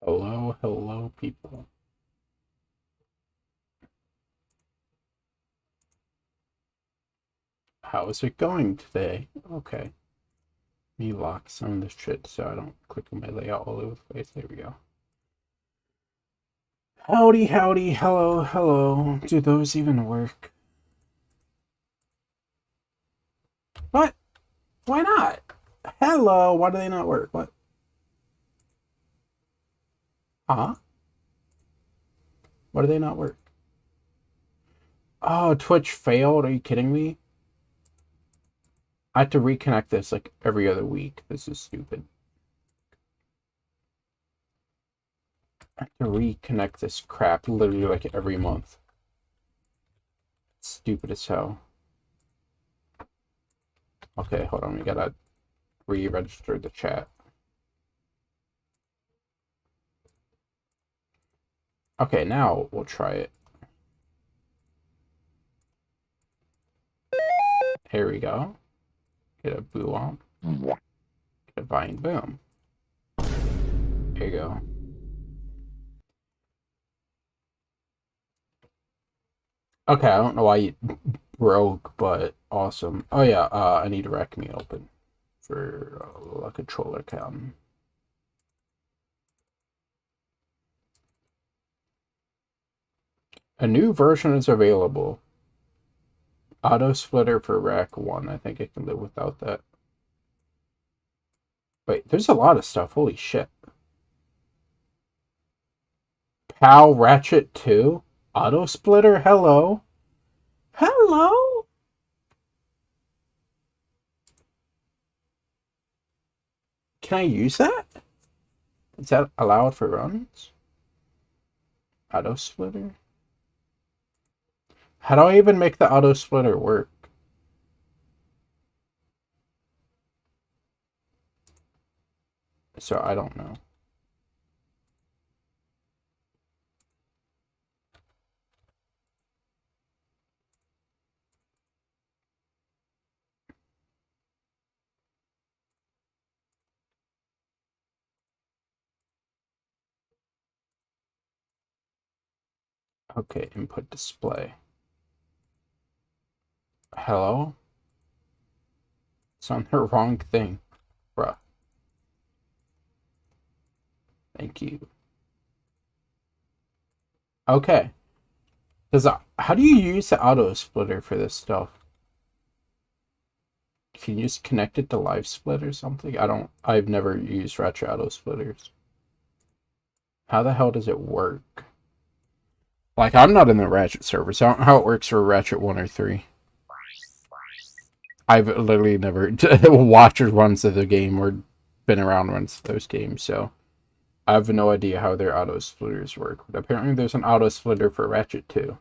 Hello, hello, people. How's it going today? Okay. Let me lock some of this shit so I don't click on my layout all over the place. There we go. Howdy, howdy, hello, hello. Do those even work? What? Why not? Hello, why do they not work? What? Huh? Why do they not work? Oh, Twitch failed? Are you kidding me? I have to reconnect this like every other week. This is stupid. I have to reconnect this crap literally like every month. It's stupid as hell. Okay, hold on. We gotta re-register the chat. Okay, now we'll try it. Here we go. Get a boo on. Get a vine boom. There you go. Okay, I don't know why you broke, but awesome. Oh yeah, I need a rec me open for a controller cam. A new version is available. Auto splitter for Rac1. I think I can live without that. Wait, there's a lot of stuff. Holy shit. PAL Ratchet 2? Auto splitter? Hello? Hello? Can I use that? Is that allowed for runs? Auto splitter? How do I even make the auto splitter work? So I don't know. Okay, input display. Hello? It's on the wrong thing. Bruh. Thank you. Okay. How do you use the auto splitter for this stuff? Can you just connect it to live split or something? I've never used Rac2 auto splitters. How the hell does it work? Like, I'm not in the Rac2 server, so I don't know how it works for Rac2 1 or 3. I've literally never watched runs of the game or been around runs of those games, so I have no idea how their auto splitters work. But apparently there's an auto splitter for Rac2 too.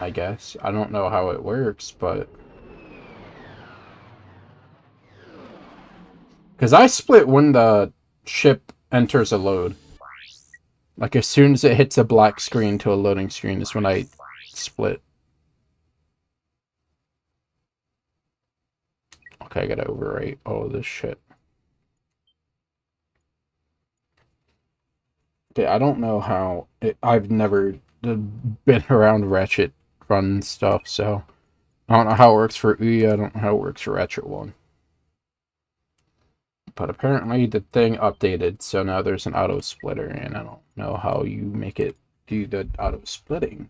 I guess. I don't know how it works, but... Because I split when the ship enters a load. Like, as soon as it hits a black screen to a loading screen is when I split. Okay, I gotta overwrite all of this shit. Okay, I don't know how... I've never been around Ratchet run stuff, so... I don't know how it works for Ouya, I don't know how it works for Ratchet 1. But apparently the thing updated, so now there's an auto splitter, and I don't know how you make it do the auto splitting.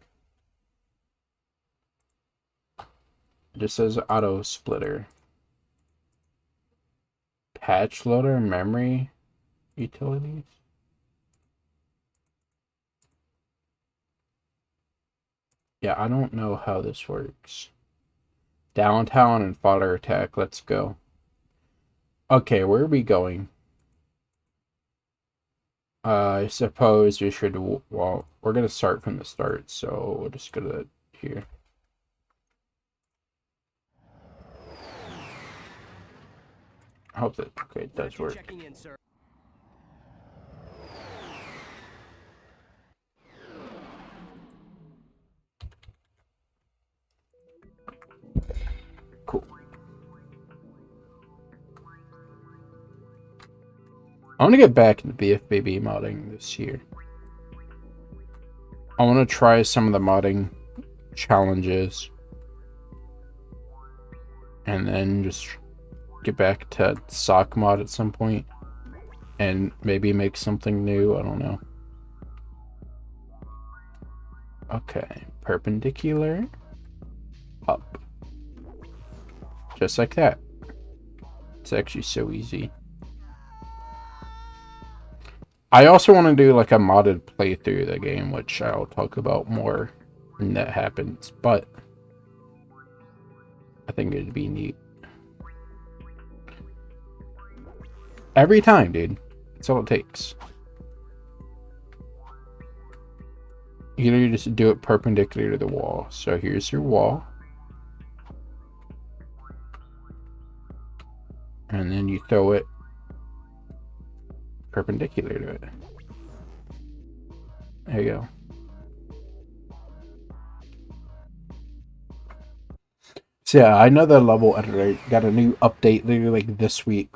It just says auto splitter. Patch loader, memory, utilities. Yeah, I don't know how this works. Downtown and fodder attack, let's go. Okay, where are we going? I suppose we should, well, we're going to start from the start, so we'll just go to here. I hope that, okay, it does work. Cool. I want to get back into BFBB modding this year. I want to try some of the modding challenges. And then just get back to sock mod at some point. And maybe make something new, I don't know. Okay, perpendicular. Up. Just like that. It's actually so easy. I also want to do like a modded playthrough of the game, which I'll talk about more when that happens, but I think it'd be neat. Every time, dude. That's all it takes. You just do it perpendicular to the wall. So here's your wall. And then you throw it perpendicular to it. There you go. So yeah, I know the level editor got a new update literally like this week.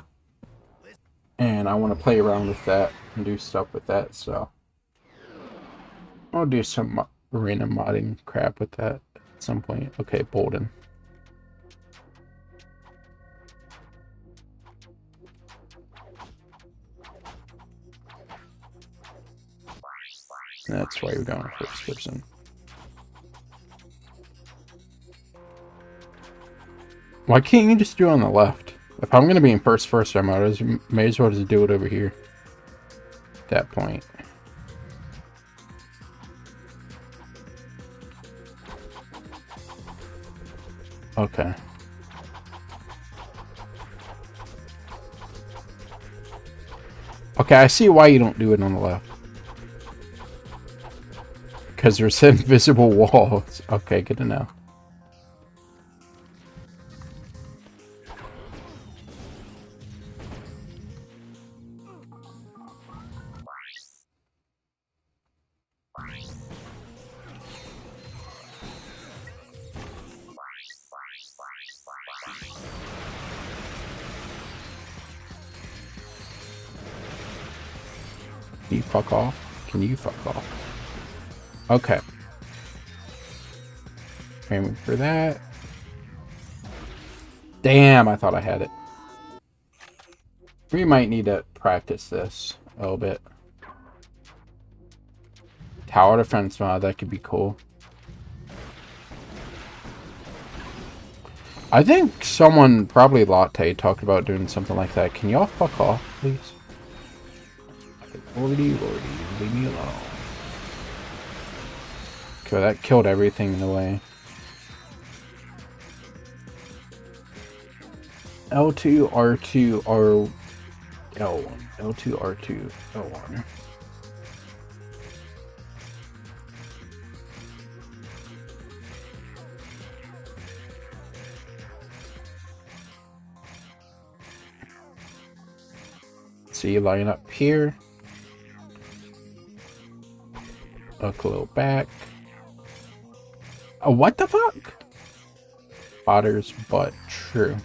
And I want to play around with that and do stuff with that, so I'll do some random modding crap with that at some point. Okay, Bolden. That's why you're going first person. Why can't you just do it on the left? If I'm going to be in first mode, I may as well just do it over here. At that point. Okay. Okay, I see why you don't do it on the left. Because there's invisible walls. Okay, good to know. Can you fuck off? Can you fuck off? Okay. Aiming for that. Damn, I thought I had it. We might need to practice this a little bit. Tower defense mod, that could be cool. I think someone, probably Latte, talked about doing something like that. Can y'all fuck off, please? Lordy, leave me alone. Okay, that killed everything in the way. L2, R2, R... L1. L2, R2, L1. So you line up here. Look a little back. Oh, what the fuck? Otter's butt. True.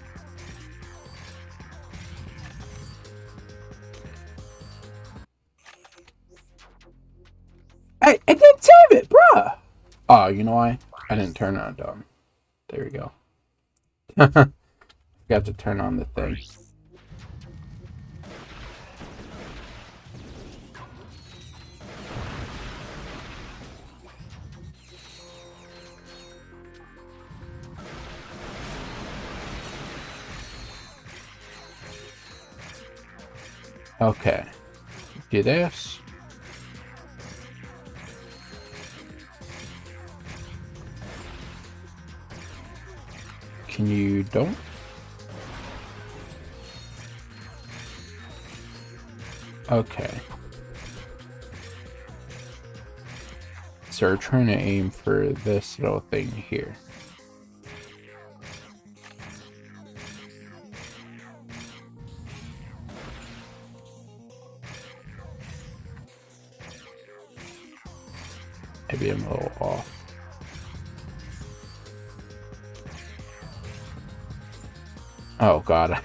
I didn't save it, bruh! Oh, you know why? I didn't turn it on dumb. There we go. Got to turn on the thing. Okay. Do this. Can you don't? Okay. So we're trying to aim for this little thing here. Maybe I'm a little off. Oh god,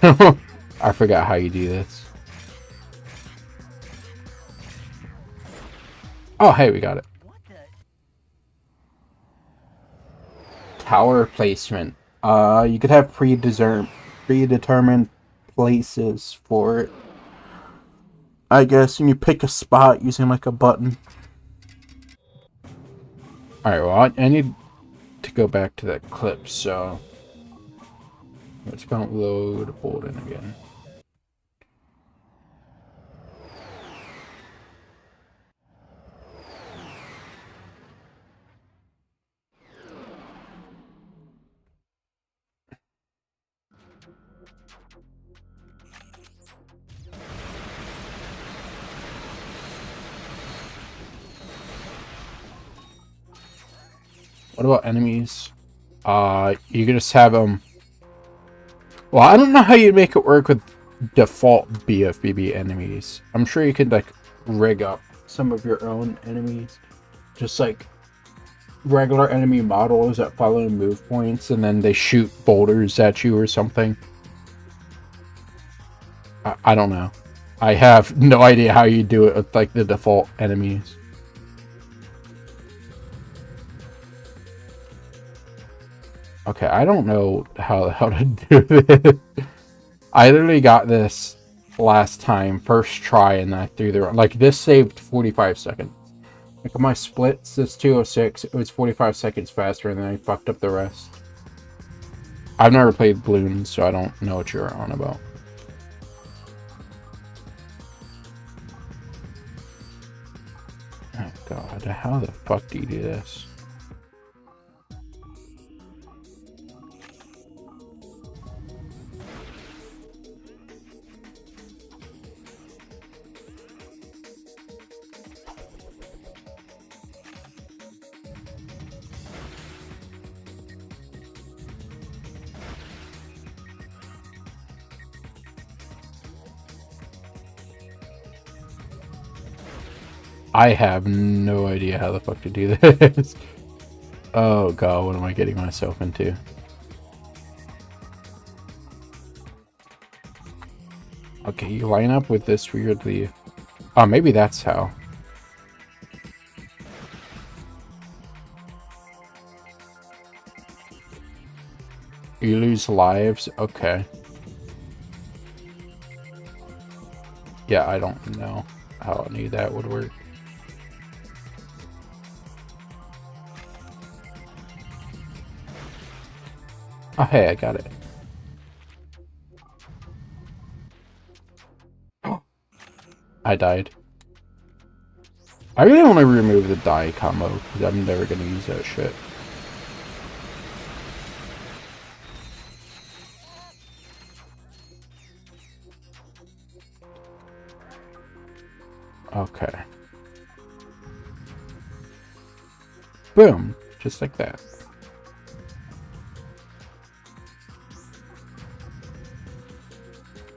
I forgot how you do this. Oh hey, we got it. Tower placement. You could have predetermined places for it. I guess, and you pick a spot using like a button. Alright, well, I need to go back to that clip, so let's go load Bolden again. What about enemies? You can just have them. Well, I don't know how you make it work with default BFBB enemies. I'm sure you could like rig up some of your own enemies, just like regular enemy models that follow move points, and then they shoot boulders at you or something. I don't know. I have no idea how you do it with like the default enemies. Okay, I don't know how to do this. I literally got this last time, first try, and I threw the like this saved 45 seconds. Like on my splits, this 206, it was 45 seconds faster, and then I fucked up the rest. I've never played Bloons, so I don't know what you're on about. Oh god, how the fuck do you do this? I have no idea how the fuck to do this. Oh god, what am I getting myself into? Okay, you line up with this weirdly. Oh, maybe that's how. You lose lives? Okay. Yeah, I don't know how any of that would work. Oh, hey, I got it. I died. I really want to remove the die combo, because I'm never going to use that shit. Okay. Boom. Just like that.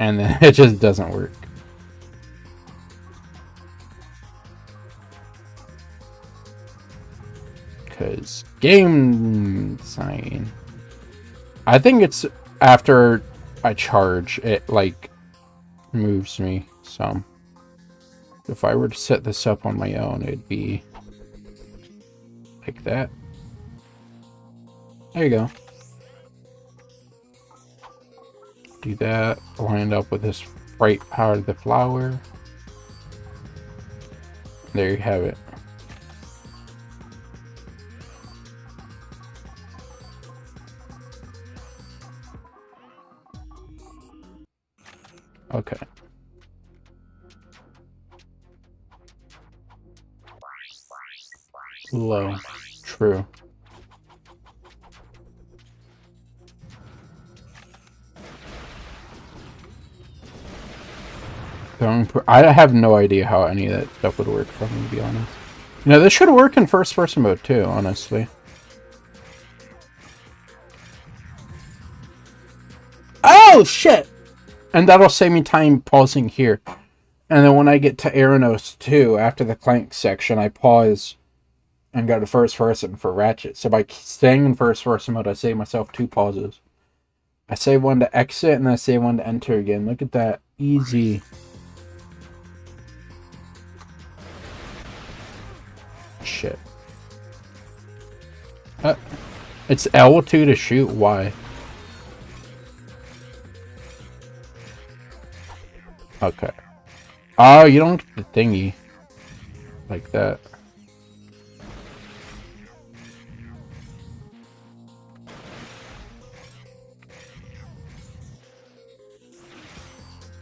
And then it just doesn't work. Because game design. I think it's after I charge, it like moves me some. If I were to set this up on my own, it'd be like that. There you go. Do that, line it up with this bright part of the flower. There you have it. Okay. Low. True. I have no idea how any of that stuff would work for me, to be honest. You know, this should work in first-person mode too, honestly. Oh, shit! And that'll save me time pausing here. And then when I get to Aranos 2, after the Clank section, I pause and go to first person for Ratchet. So by staying in first person mode, I save myself 2 pauses. I save one to exit, and then I save one to enter again. Look at that. Easy. Shit. It's L2 to shoot. Why? Okay. Oh, you don't get the thingy. Like that.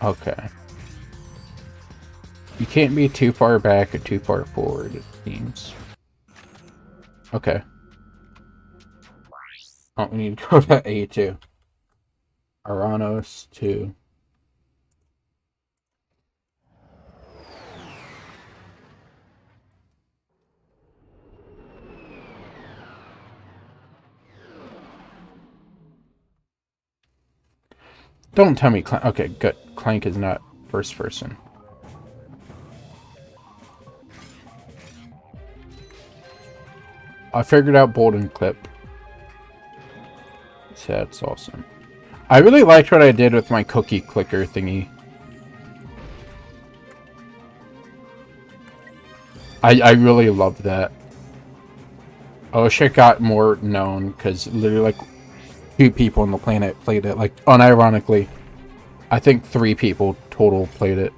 Okay. You can't be too far back or too far forward, it seems. Okay. Oh, we need to go to A2. Aranos 2. Don't tell me Clank. Okay, good. Clank is not first person. I figured out bolt and clip. So that's awesome. I really liked what I did with my cookie clicker thingy. I really loved that. I wish it got more known, because literally like 2 people on the planet played it. Like, unironically, I think 3 people total played it.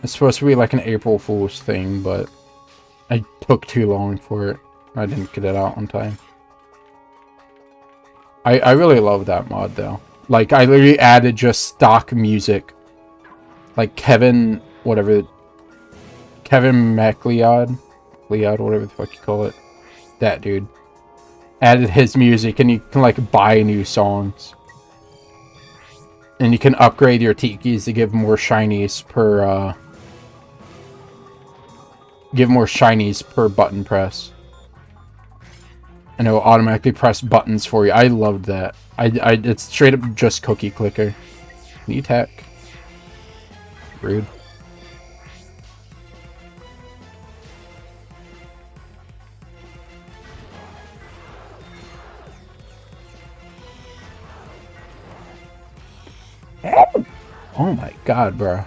It's supposed to be like an April Fool's thing, but I took too long for it. I didn't get it out on time. I really love that mod, though. Like, I literally added just stock music. Like Kevin, whatever. Kevin MacLeod? Leod, whatever the fuck you call it. That dude. Added his music, and you can, like, buy new songs. And you can upgrade your tikis to give more shinies per, give more shinies per button press. And it will automatically press buttons for you. I loved that. It's straight up just cookie clicker. Can you attack? Rude. Oh my god, bro.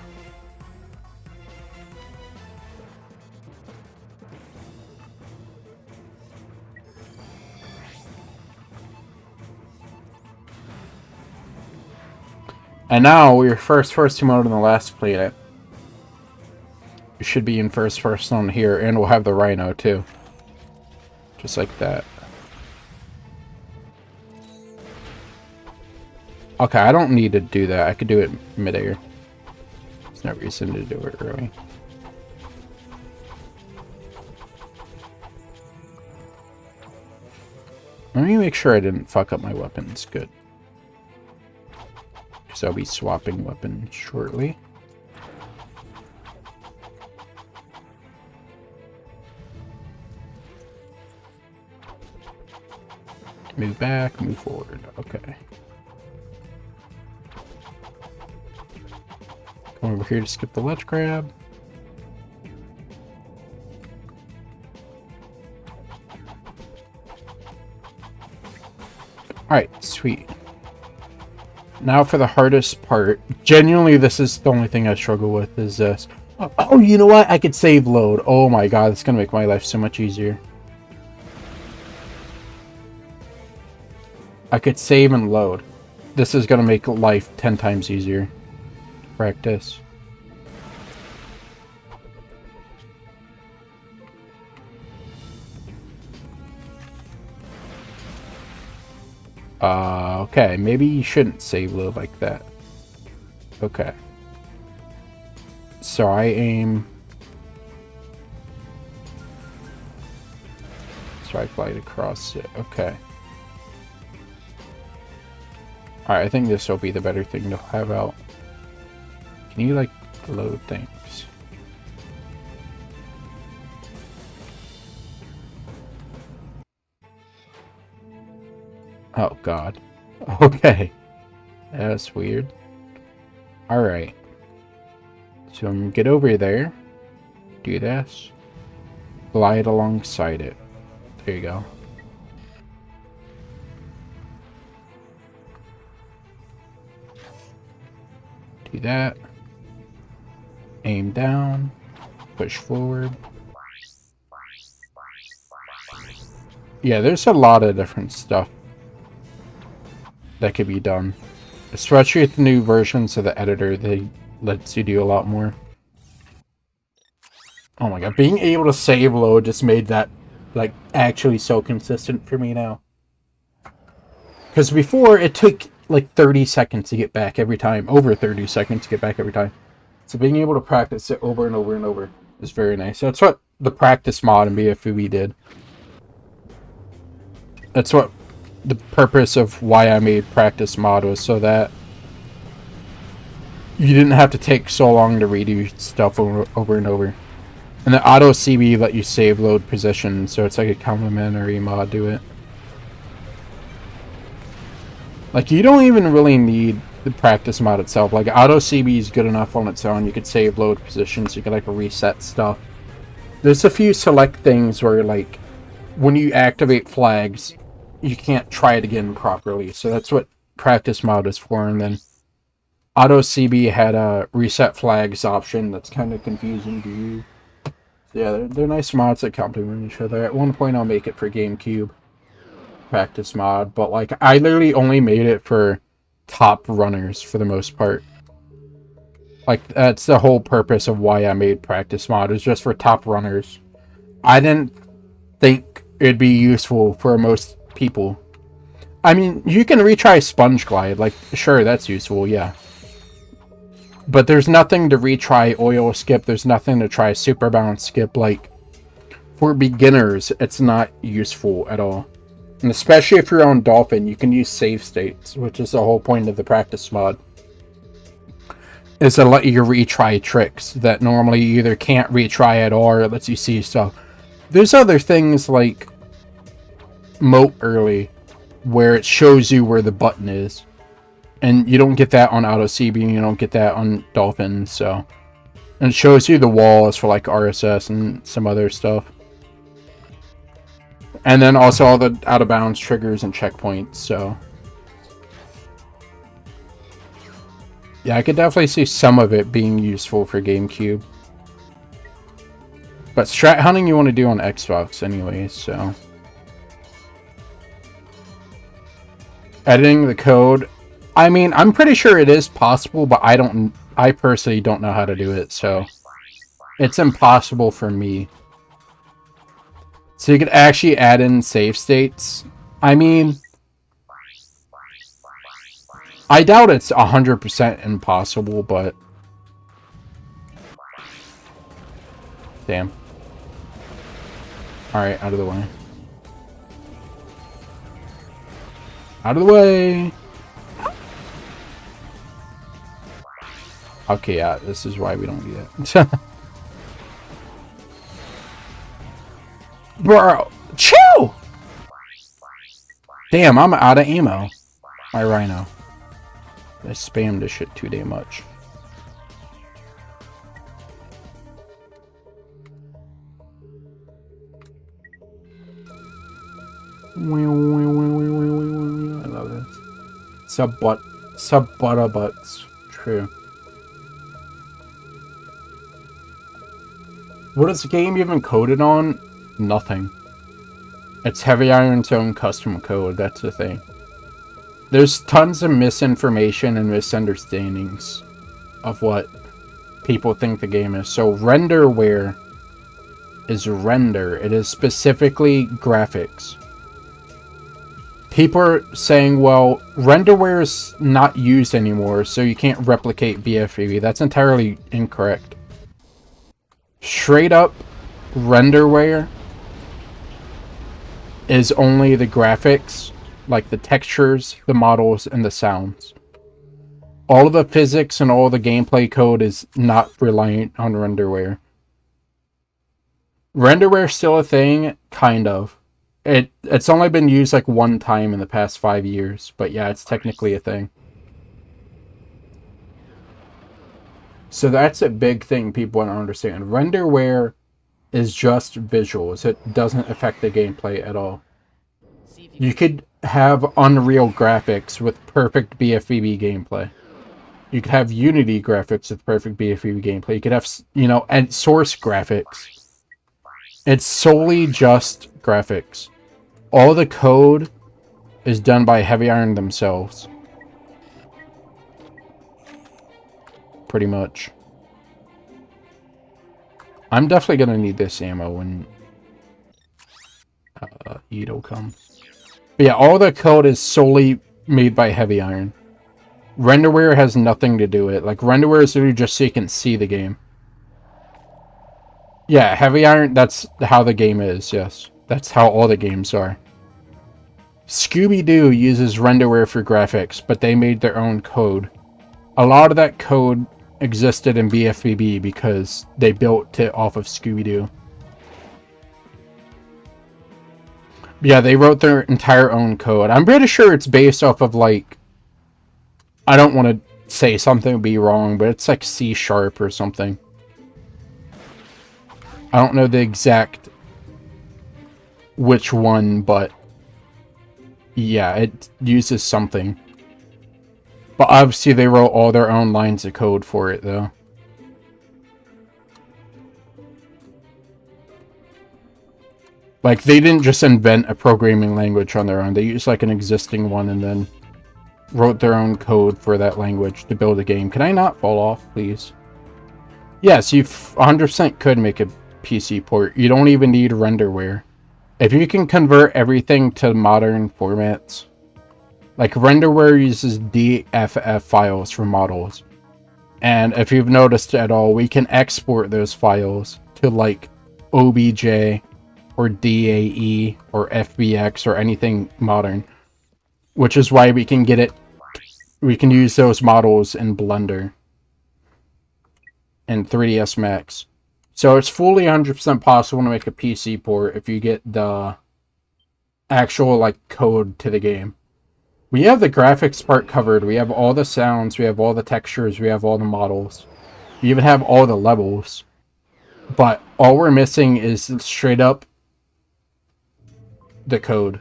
And now we're first mode on the last planet. We should be in first on here, and we'll have the Rhino too. Just like that. Okay, I don't need to do that. I could do it midair. There's no reason to do it early. Let me make sure I didn't fuck up my weapons. Good. Because I'll be swapping weapons shortly. Move back, move forward. Okay. Come over here to skip the ledge grab. Alright, sweet. Now for the hardest part. Genuinely, this is the only thing I struggle with, is this. Oh, you know what? I could save load. Oh my god, it's gonna make my life so much easier. I could save and load. This is gonna make life 10 times easier. Practice. Okay, maybe you shouldn't save load like that. Okay. So I aim. So I glide across it. Okay. Alright, I think this will be the better thing to have out. Can you, like, load things? Oh, God. Okay. That's weird. Alright. So I'm gonna get over there. Do this. Glide alongside it. There you go. Do that. Aim down. Push forward. Yeah, there's a lot of different stuff that could be done. Especially with the new versions of the editor, they lets you do a lot more. Oh my god, being able to save load just made that, like, actually so consistent for me now. Because before, it took, like, 30 seconds to get back every time. Over 30 seconds to get back every time. So being able to practice it over and over and over is very nice. That's what the practice mod in BFB did. That's what the purpose of why I made practice mod was, so that you didn't have to take so long to redo stuff over and over. And the auto CB let you save load position, so it's like a complementary mod to it. Like, you don't even really need the practice mod itself. Like, auto CB is good enough on its own. You could save load positions, you could, like, reset stuff. There's a few select things where, like, when you activate flags, you can't try it again properly. So that's what practice mod is for. And then auto CB had a reset flags option that's kind of confusing to use. Yeah, they're nice mods that complement each other. At one point I'll make it for GameCube practice mod, but like I literally only made it for top runners for the most part. Like, that's the whole purpose of why I made practice mod, is just for top runners. I didn't think it'd be useful for most people. I mean, you can retry Sponge Glide, like, sure, that's useful, yeah. But there's nothing to retry Oil Skip, there's nothing to try Super Bounce Skip. Like, for beginners, it's not useful at all. And especially if you're on Dolphin, you can use save states, which is the whole point of the practice mod. Is to let you retry tricks that normally you either can't retry at all, or it lets you see stuff. There's other things like Moat Early, where it shows you where the button is. And you don't get that on Auto CB, and you don't get that on Dolphin, so. And it shows you the walls for like RSS and some other stuff. And then also all the out of bounds triggers and checkpoints, so. Yeah, I could definitely see some of it being useful for GameCube. But strat hunting you want to do on Xbox anyway, so. Editing the code. I mean, I'm pretty sure it is possible, but I personally don't know how to do it, so. It's impossible for me. So you could actually add in save states. I mean, I doubt it's 100% impossible, but... Damn. Alright, out of the way. Out of the way! Okay, yeah, this is why we don't do that. Bro! Chill! Damn, I'm out of ammo. My Rhino. I spammed this shit too damn much. I love this. Sub-butter butts. True. What is the game even coded on? Nothing. It's Heavy Iron's own custom code, that's the thing. There's tons of misinformation and misunderstandings of what people think the game is. So renderware is render. It is specifically graphics. People are saying, well, renderware is not used anymore, so you can't replicate BFV. That's entirely incorrect. Straight up, renderware is only the graphics, like the textures, the models, and the sounds. All of the physics and all the gameplay code is not reliant on renderware. Renderware is still a thing, kind of. It's only been used like one time in the past 5 years, but yeah, it's technically a thing. So that's a big thing people want to understand. Renderware is just visuals. It doesn't affect the gameplay at all. You could have Unreal graphics with perfect BFVB gameplay. You could have Unity graphics with perfect BFVB gameplay. You could have, you know, and source graphics. It's solely just graphics. All the code is done by Heavy Iron themselves. Pretty much. I'm definitely going to need this ammo when Edo comes. But yeah, all the code is solely made by Heavy Iron. Renderware has nothing to do with it. Like, renderware is literally just so you can see the game. Yeah, Heavy Iron, that's how the game is, yes. That's how all the games are. Scooby-Doo uses renderware for graphics, but they made their own code. A lot of that code existed in BFVB because they built it off of Scooby-Doo. Yeah, they wrote their entire own code. I'm pretty sure it's based off of, like... I don't want to say something would be wrong, but it's like C# or something. I don't know the exact which one, but... yeah, it uses something. But obviously they wrote all their own lines of code for it, though. Like, they didn't just invent a programming language on their own. They used, like, an existing one and then wrote their own code for that language to build a game. Can I not fall off, please? Yes, you 100% could make a PC port. You don't even need renderware. If you can convert everything to modern formats... like, renderware uses DFF files for models. And if you've noticed at all, we can export those files to, like, OBJ or DAE or FBX or anything modern. Which is why we can get it... we can use those models in Blender. And 3ds Max. So it's fully 100% possible to make a PC port if you get the actual, like, code to the game. We have the graphics part covered. We have all the sounds. We have all the textures. We have all the models. We even have all the levels. But all we're missing is straight up the code.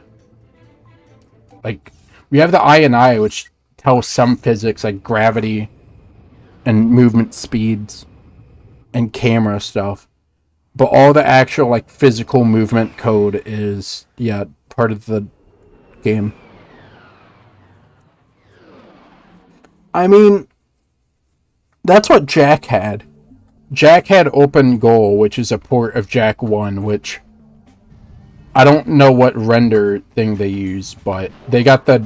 Like, we have the I, which tells some physics, like gravity, and movement speeds and camera stuff. But all the actual like physical movement code is part of the game. I mean, that's what Jack had. Jack had Open Goal, which is a port of Jack 1, which I don't know what render thing they use, but they got the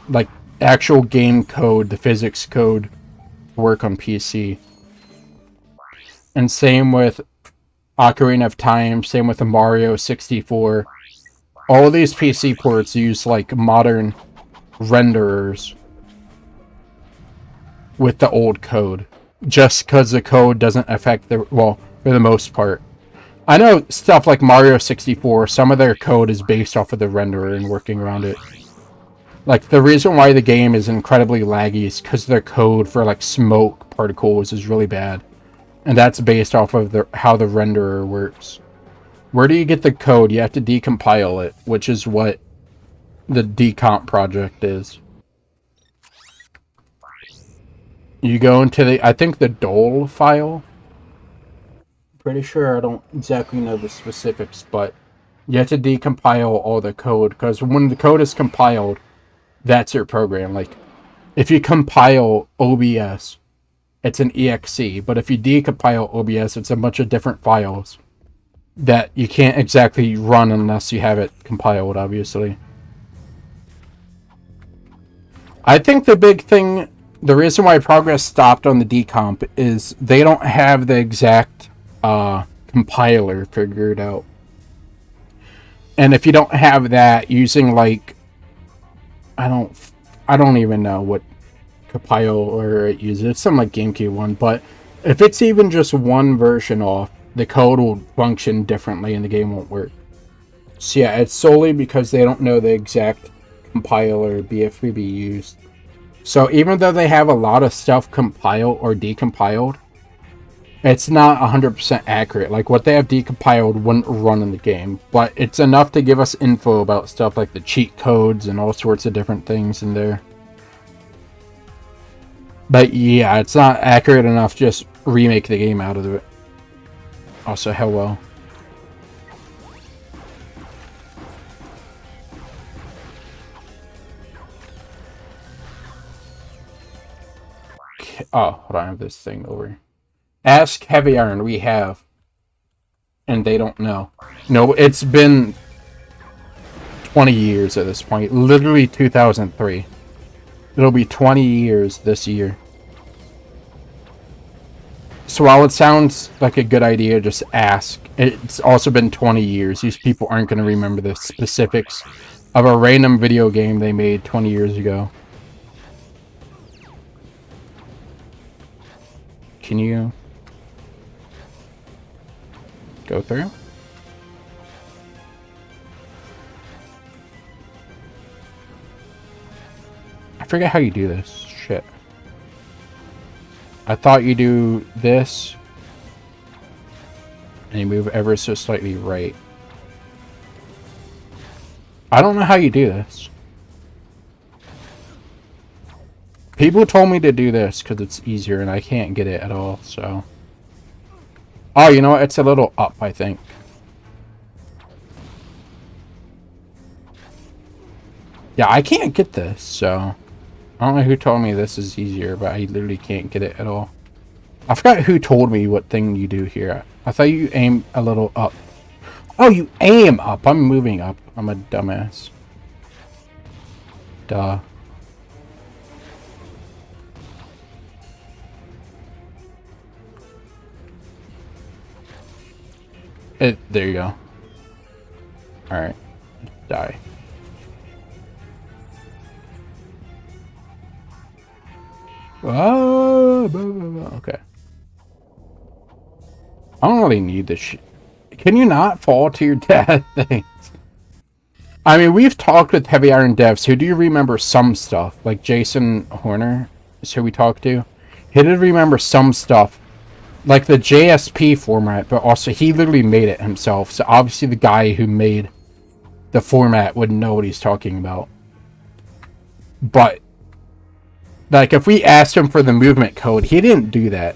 like actual game code, the physics code to work on PC. And same with Ocarina of Time, same with the Mario 64. All these PC ports use like modern renderers with the old code, just because the code doesn't affect the, well, for the most part. I know stuff like Mario 64, some of their code is based off of the renderer and working around it. Like, the reason why the game is incredibly laggy is because their code for like smoke particles is really bad. And that's based off of how the renderer works. Where do you get the code? You have to decompile it, which is what the decomp project is. You go into the, I think the dole file. Pretty sure, I don't exactly know the specifics, but you have to decompile all the code, because when the code is compiled, that's your program. Like, if you compile OBS, it's an exe, but if you decompile OBS, it's a bunch of different files that you can't exactly run unless you have it compiled, obviously. I think the big thing, the reason why progress stopped on the decomp is they don't have the exact compiler figured out. And if you don't have that, using like, I don't even know what compiler it uses. It's some like GameCube one, but if it's even just one version off, the code will function differently and the game won't work. So yeah, it's solely because they don't know the exact compiler BFBB used. So even though they have a lot of stuff compiled or decompiled, it's not 100% accurate. Like, what they have decompiled wouldn't run in the game, but it's enough to give us info about stuff like the cheat codes and all sorts of different things in there. But yeah, it's not accurate enough to just remake the game out of it. Also, hello. Oh, hold on, I have this thing over. Ask Heavy Iron, we have. And they don't know. No, it's been 20 years at this point. Literally 2003. It'll be 20 years this year. So while it sounds like a good idea, just ask. It's also been 20 years. These people aren't going to remember the specifics of a random video game they made 20 years ago. Can you go through? I forget how you do this. Shit. I thought you do this and you move ever so slightly right. I don't know how you do this. People told me to do this because it's easier and I can't get it at all, so. Oh, you know what? It's a little up, I think. Yeah, I can't get this, so. I don't know who told me this is easier, but I literally can't get it at all. I forgot who told me what thing you do here. I thought you aim a little up. Oh, you aim up. I'm moving up. I'm a dumbass. Duh. There you go. Alright. Die. Oh, okay. I don't really need this shit. Can you not fall to your death? Thanks. I mean, we've talked with Heavy Iron devs who do remember some stuff. Like Jason Horner is who we talked to. He did remember some stuff. Like the JSP format, but also he literally made it himself. So obviously the guy who made the format would know what he's talking about. But Like, if we asked him for the movement code, he didn't do that.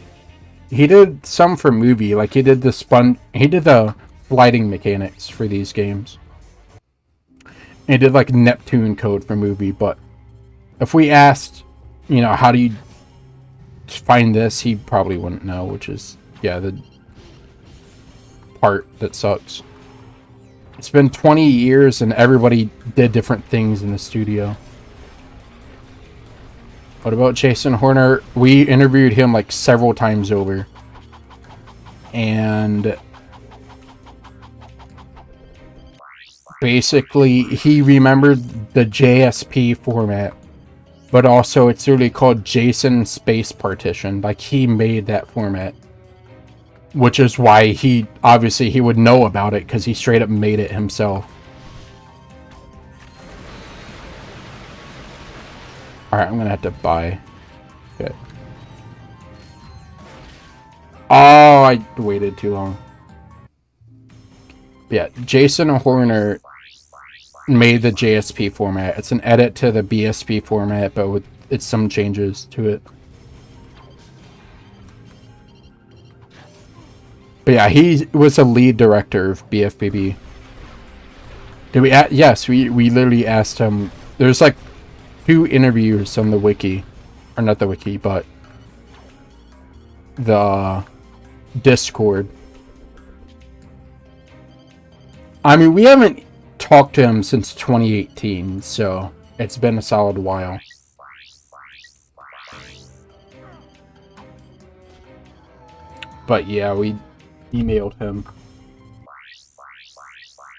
He did some for movie, like he did the lighting mechanics for these games. He did like Neptune code for movie, but if we asked, you know, how do you find this, he probably wouldn't know, which is, yeah, the part that sucks. It's been 20 years and everybody did different things in the studio. What about Jason Horner? We interviewed him like several times over. And basically he remembered the JSP format, but also it's really called JSON Space Partition. Like, he made that format, which is why he obviously he would know about it, because he straight up made it himself. Alright, I'm gonna have to buy. Okay. Oh, I waited too long. Yeah, Jason Horner made the JSP format. It's an edit to the BSP format, but with it's some changes to it. But yeah, he was a lead director of BFBB. Did we? Yes, we literally asked him. There's like 2 interviews on the wiki, or not the wiki, but the Discord. I mean, we haven't talked to him since 2018, so it's been a solid while. But yeah, we emailed him.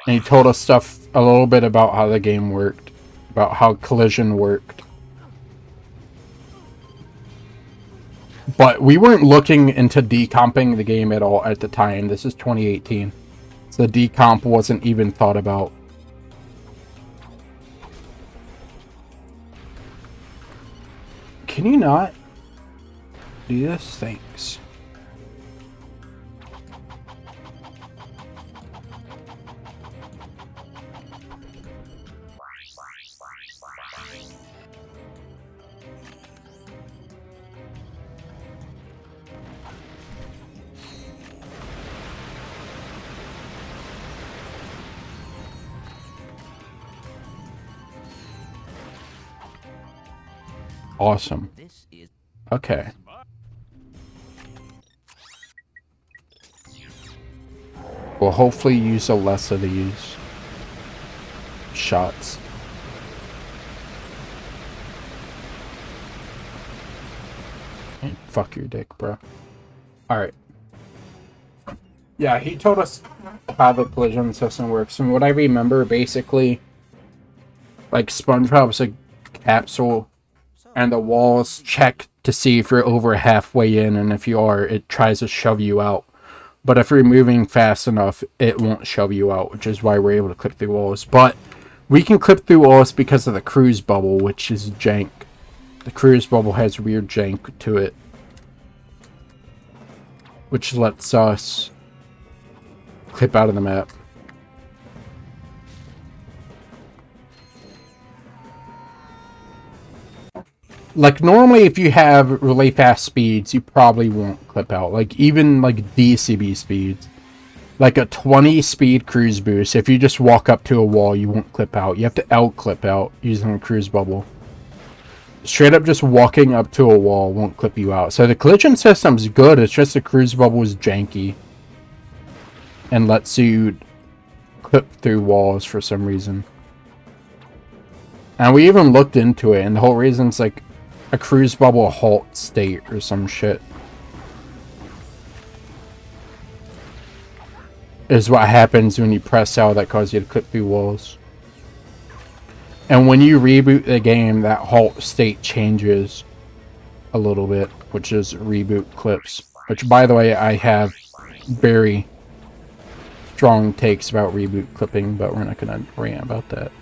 And he told us stuff a little bit about how the game worked, about how collision worked. But we weren't looking into decomping the game at all at the time. This is 2018. So the decomp wasn't even thought about. Can you not do this? Thanks. Awesome. Okay. We'll hopefully use a less of these shots. Hey, fuck your dick, bro. Alright. Yeah, he told us how the collision system works. And what I remember, basically, like, SpongeBob's a capsule, and the walls check to see if you're over halfway in, and if you are, it tries to shove you out. But if you're moving fast enough, it won't shove you out, which is why we're able to clip through walls. But we can clip through walls because of the cruise bubble, which is jank. The cruise bubble has weird jank to it, which lets us clip out of the map. Like, normally if you have really fast speeds, you probably won't clip out. Like, even like DCB speeds. Like a 20 speed cruise boost, if you just walk up to a wall, you won't clip out. You have to L-clip out using a cruise bubble. Straight up just walking up to a wall won't clip you out. So the collision system's good, it's just the cruise bubble is janky. And lets you clip through walls for some reason. And we even looked into it, and the whole reason's like a cruise bubble halt state or some shit. Is what happens when you press L that causes you to clip through walls. And when you reboot the game, that halt state changes a little bit, which is reboot clips. Which, by the way, I have very strong takes about reboot clipping, but we're not going to rant about that.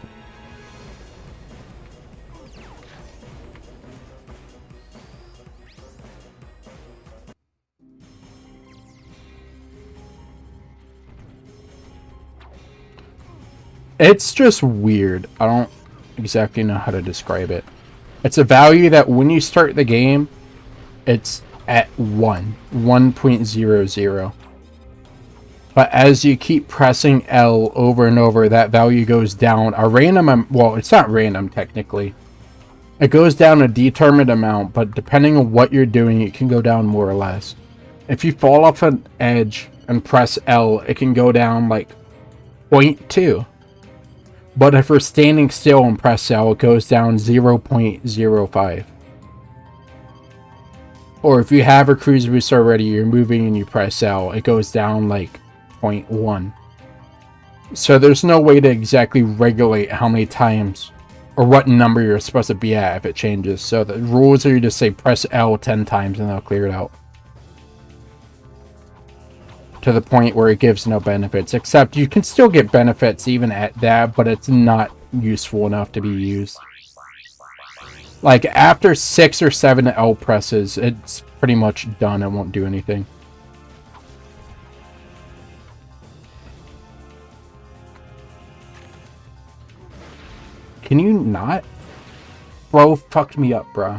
It's just weird. I don't exactly know how to describe it. It's a value that when you start the game, it's at 1.00. But as you keep pressing L over and over, that value goes down a random, well, it's not random technically. It goes down a determined amount, but depending on what you're doing, it can go down more or less. If you fall off an edge and press L, it can go down like 0.2. But if we're standing still and press L, it goes down 0.05. Or if you have a cruise boost already, you're moving and you press L, it goes down like 0.1. So there's no way to exactly regulate how many times or what number you're supposed to be at if it changes. So the rules are you just say press L 10 times and they'll clear it out. To the point where it gives no benefits. Except you can still get benefits even at that, but it's not useful enough to be used. Like after 6 or 7 L presses, it's pretty much done. It won't do anything. Can you not? Bro fucked me up, bro.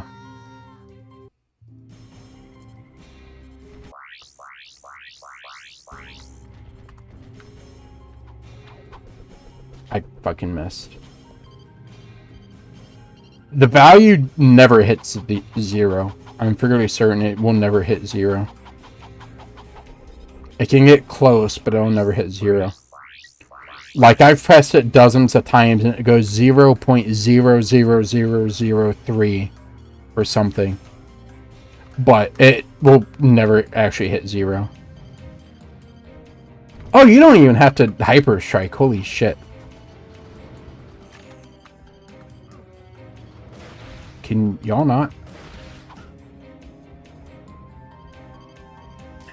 I fucking missed. The value never hits the 0. I'm fairly certain it will never hit 0. It can get close, but it'll never hit 0. Like, I've pressed it dozens of times and it goes 0.00003 or something. But it will never actually hit 0. Oh, you don't even have to hyper strike. Holy shit. Can y'all not?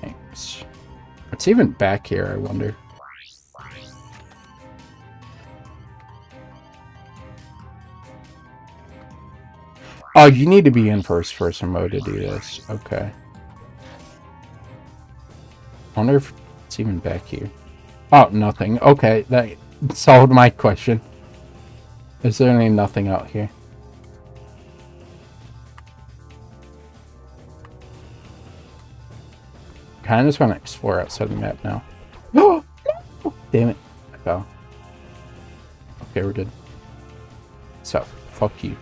Thanks. What's even back here, I wonder? Oh, you need to be in first-person mode to do this. Okay. I wonder if it's even back here. Oh, nothing. Okay, that solved my question. Is there any nothing out here? Kind of just want to explore outside the map now. No! Damn it. I fell. Okay, we're good. So, fuck you.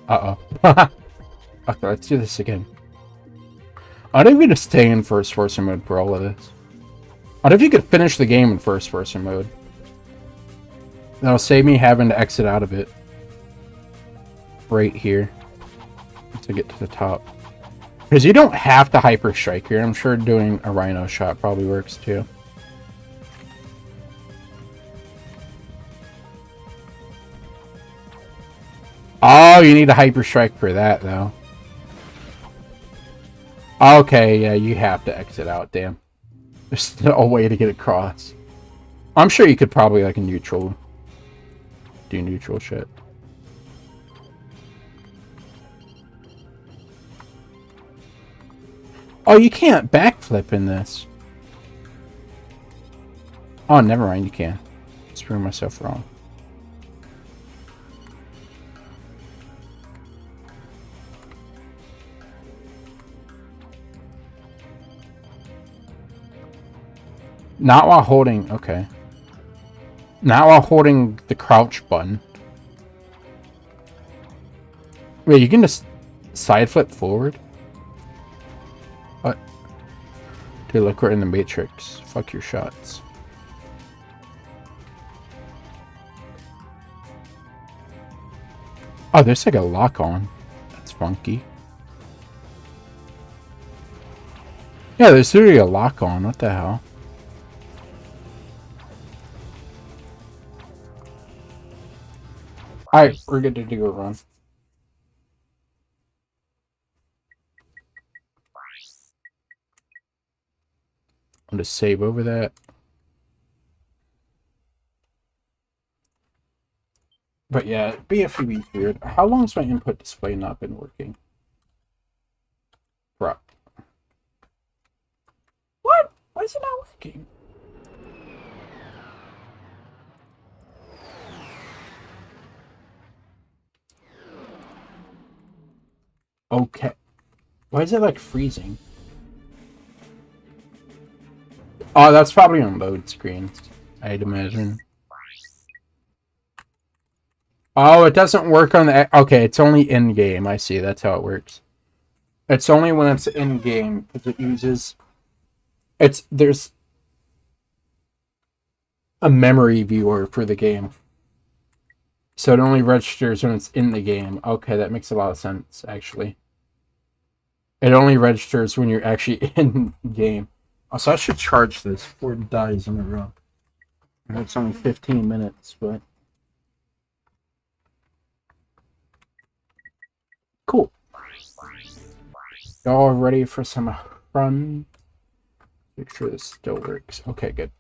Uh-oh. Okay, let's do this again. I don't even stay in first-person mode for all of this. What if you could finish the game in first-person mode? That'll save me having to exit out of it. Right here. To get to the top. Because you don't have to hyper strike here. I'm sure doing a rhino shot probably works too. Oh, you need a hyper strike for that though. Okay, yeah, you have to exit out, damn. There's no way to get across. I'm sure you could probably like a neutral. Do neutral shit. Oh, you can't backflip in this. Oh, never mind, you can. Just proving myself wrong. Not while holding, okay. Not while holding the crouch button. Wait, you can just side flip forward? What? Dude, look, we're in the Matrix. Fuck your shots. Oh, there's like a lock on. That's funky. Yeah, there's literally a lock on. What the hell? Alright, we're good to do a run. I'm gonna save over that. But yeah, BFB weird. How long has my input display not been working? Bro. What? Why is it not working? Okay. Why is it like freezing? Oh, that's probably on load screens, I'd imagine. Oh, it doesn't work on the... Okay, it's only in-game. I see, that's how it works. It's only when it's in-game, because it uses... There's a memory viewer for the game. So it only registers when it's in the game. Okay, that makes a lot of sense, actually. It only registers when you're actually in-game. Also, I should charge this before it dies in a row. It's only 15 minutes, but... Cool. Y'all ready for some fun? Make sure this still works. Okay, good.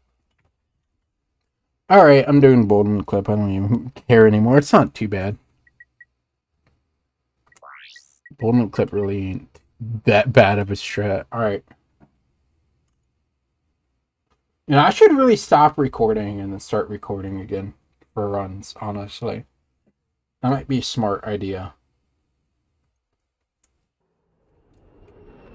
Alright, I'm doing Bolden Clip. I don't even care anymore. It's not too bad. Bolden Clip really ain't that bad of a strat. Alright. You know, I should really stop recording and then start recording again for runs, honestly. That might be a smart idea.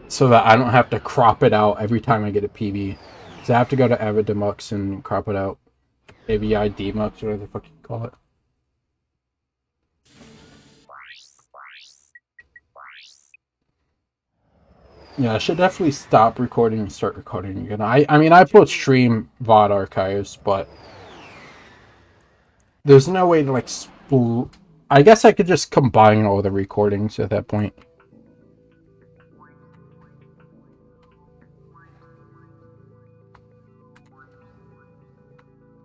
So that I don't have to crop it out every time I get a PB. Because I have to go to Avid Demux and crop it out. AVI Demux, whatever the fuck you call it. Yeah, I should definitely stop recording and start recording again. I mean, I put stream VOD archives, but there's no way to, like, I guess I could just combine all the recordings at that point.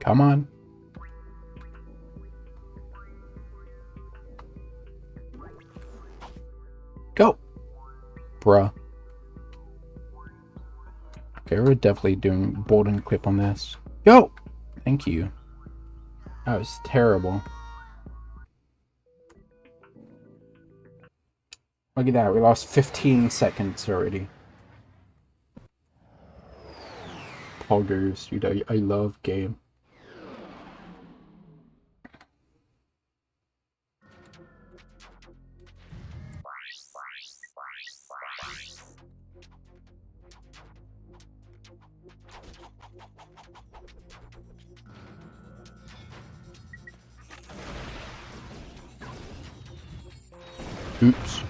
Come on. Go. Bruh. Okay, we're definitely doing Bolden Clip on this. Go! Thank you. That was terrible. Look at that, we lost 15 seconds already. Poggers, dude, I love game. Oops.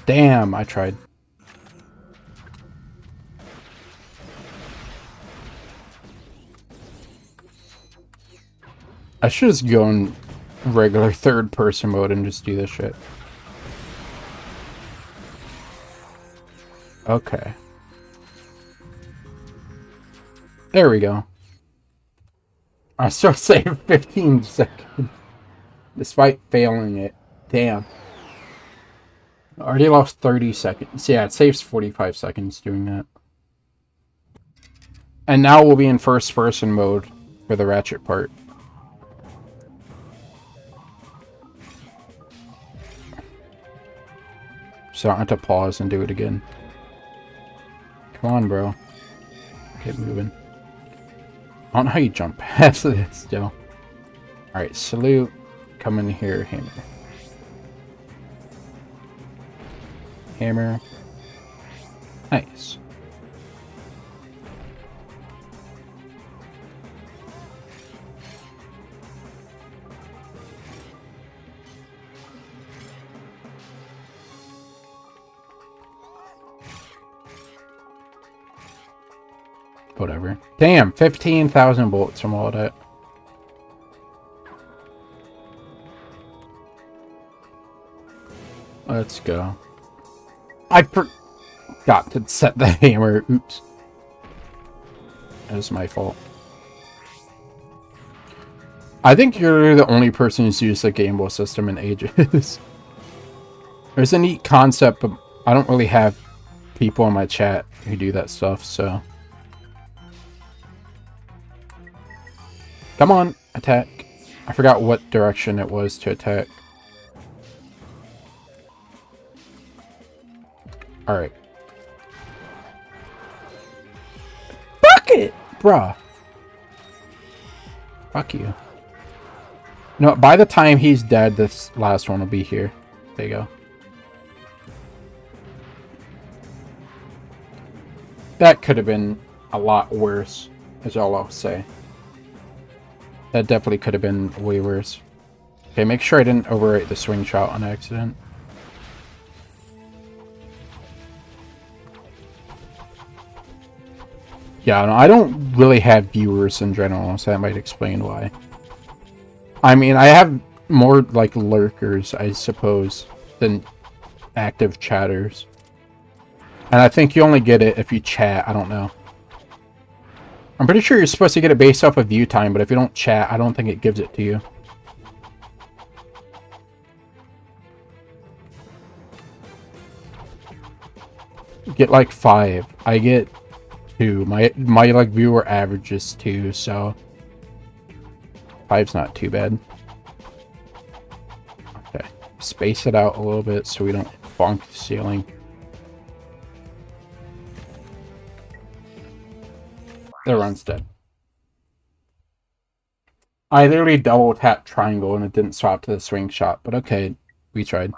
Damn, I tried. I should just go in regular third-person mode and just do this shit. Okay. There we go. I still saved 15 seconds. Despite failing it. Damn. I already lost 30 seconds. Yeah, it saves 45 seconds doing that. And now we'll be in first-person mode for the ratchet part. So I have to pause and do it again. Come on, bro. Get moving. I don't know how you jump past it still. Alright, salute. Come in here, hammer. Hammer. Nice. Whatever. Damn, 15,000 bullets from all that. Let's go. I forgot to set the hammer. Oops. That was my fault. I think you're the only person who's used the Game Boy system in ages. There's a neat concept, but I don't really have people in my chat who do that stuff, so... Come on, attack. I forgot what direction it was to attack. Alright. Fuck it! Bruh. Fuck you. No, by the time he's dead, this last one will be here. There you go. That could have been a lot worse, is all I'll say. That definitely could have been way worse. Okay, make sure I didn't overwrite the swing shot on accident. Yeah, no, I don't really have viewers in general, so that might explain why. I mean, I have more, like, lurkers, I suppose, than active chatters. And I think you only get it if you chat, I don't know. I'm pretty sure you're supposed to get it based off of view time, but if you don't chat, I don't think it gives it to you. Get like 5. I get 2. My like viewer average is 2, so 5's not too bad. Okay, space it out a little bit so we don't bonk the ceiling. The run's dead. I literally double tapped triangle and it didn't swap to the swing shot, but okay, we tried.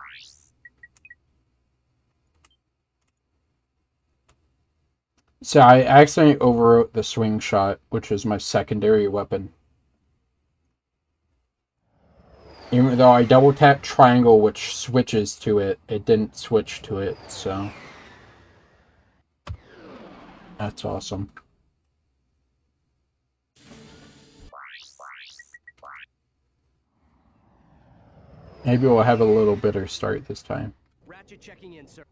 So I accidentally overwrote the swing shot, which is my secondary weapon. Even though I double tapped triangle, which switches to it, it didn't switch to it, so that's awesome. Maybe we'll have a little better start this time. Rac2 checking in, sir.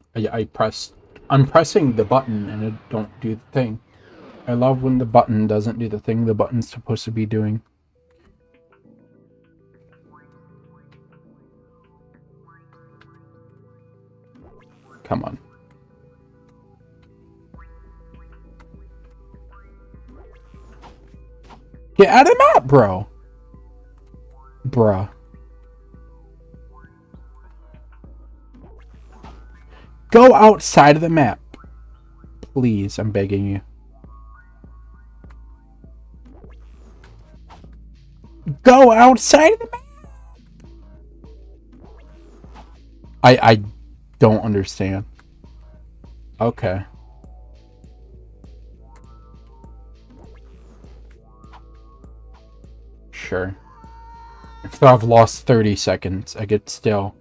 I'm pressing the button and it don't do the thing. I love when the button doesn't do the thing the button's supposed to be doing. Come on. Get out of the map, bro. Bruh. Go outside of the map. Please, I'm begging you. Go outside of the map. I don't understand. Okay. Sure. If I've lost 30 seconds, I could still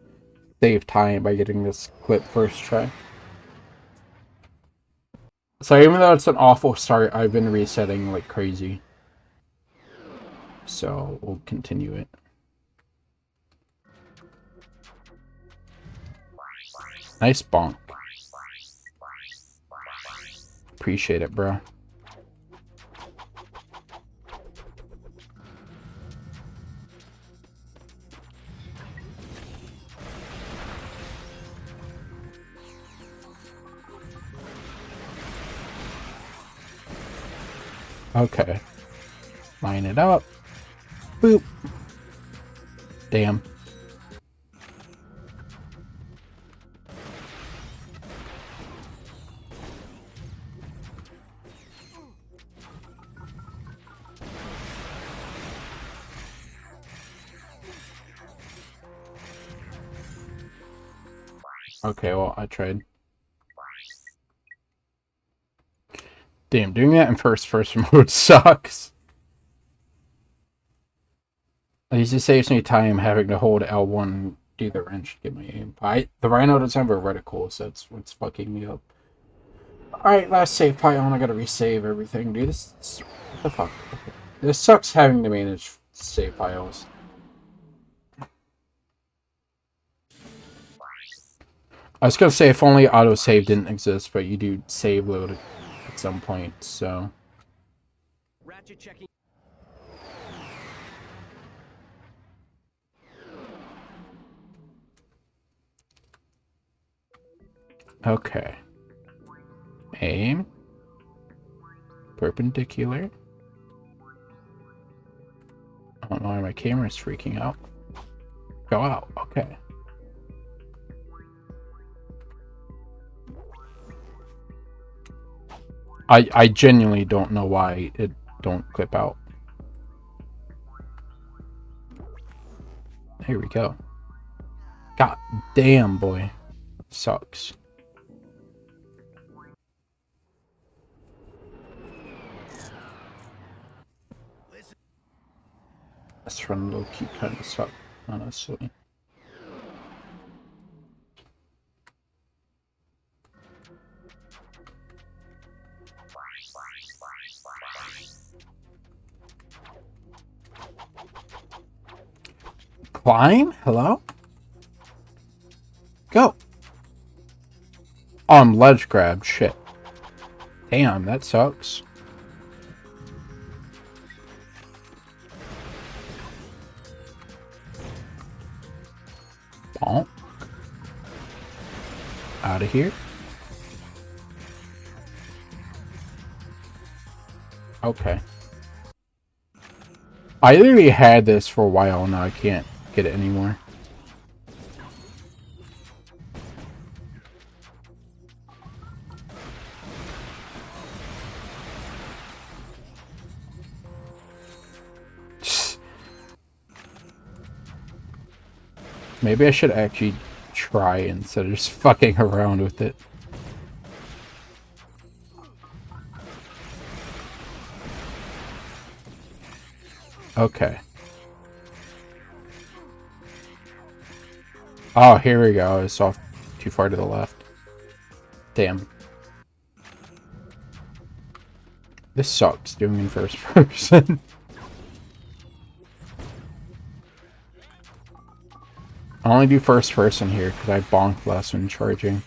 save time by getting this clip first try. So even though it's an awful start, I've been resetting like crazy. So we'll continue it. Nice bonk. Appreciate it, bro. Okay. Line it up. Boop. Damn. Okay, well, I tried. Damn, doing that in first mode sucks. At least it saves me time having to hold L1 and do the wrench to get my aim. The Rhino doesn't have a reticle, so that's what's fucking me up. Alright, last save pile, I gotta resave everything. Dude, what the fuck? Okay. This sucks having to manage save files. I was gonna say if only autosave didn't exist, but you do save load at some point, so. Rac2 checking. Okay. Aim. Perpendicular. I don't know why my camera's freaking out. Go out. Okay. I genuinely don't know why it don't clip out. Here we go. God damn, boy. Sucks. This run low-key kind of suck, honestly. Climb? Hello? Go. Ledge grab. Shit. Damn, that sucks. Bonk. Out of here. Okay. I literally had this for a while, now I can't get it anymore. Maybe I should actually try instead of just fucking around with it. Okay. Oh, here we go. It's off too far to the left. Damn. This sucks doing in first person. I only do first person here because I bonk less when charging.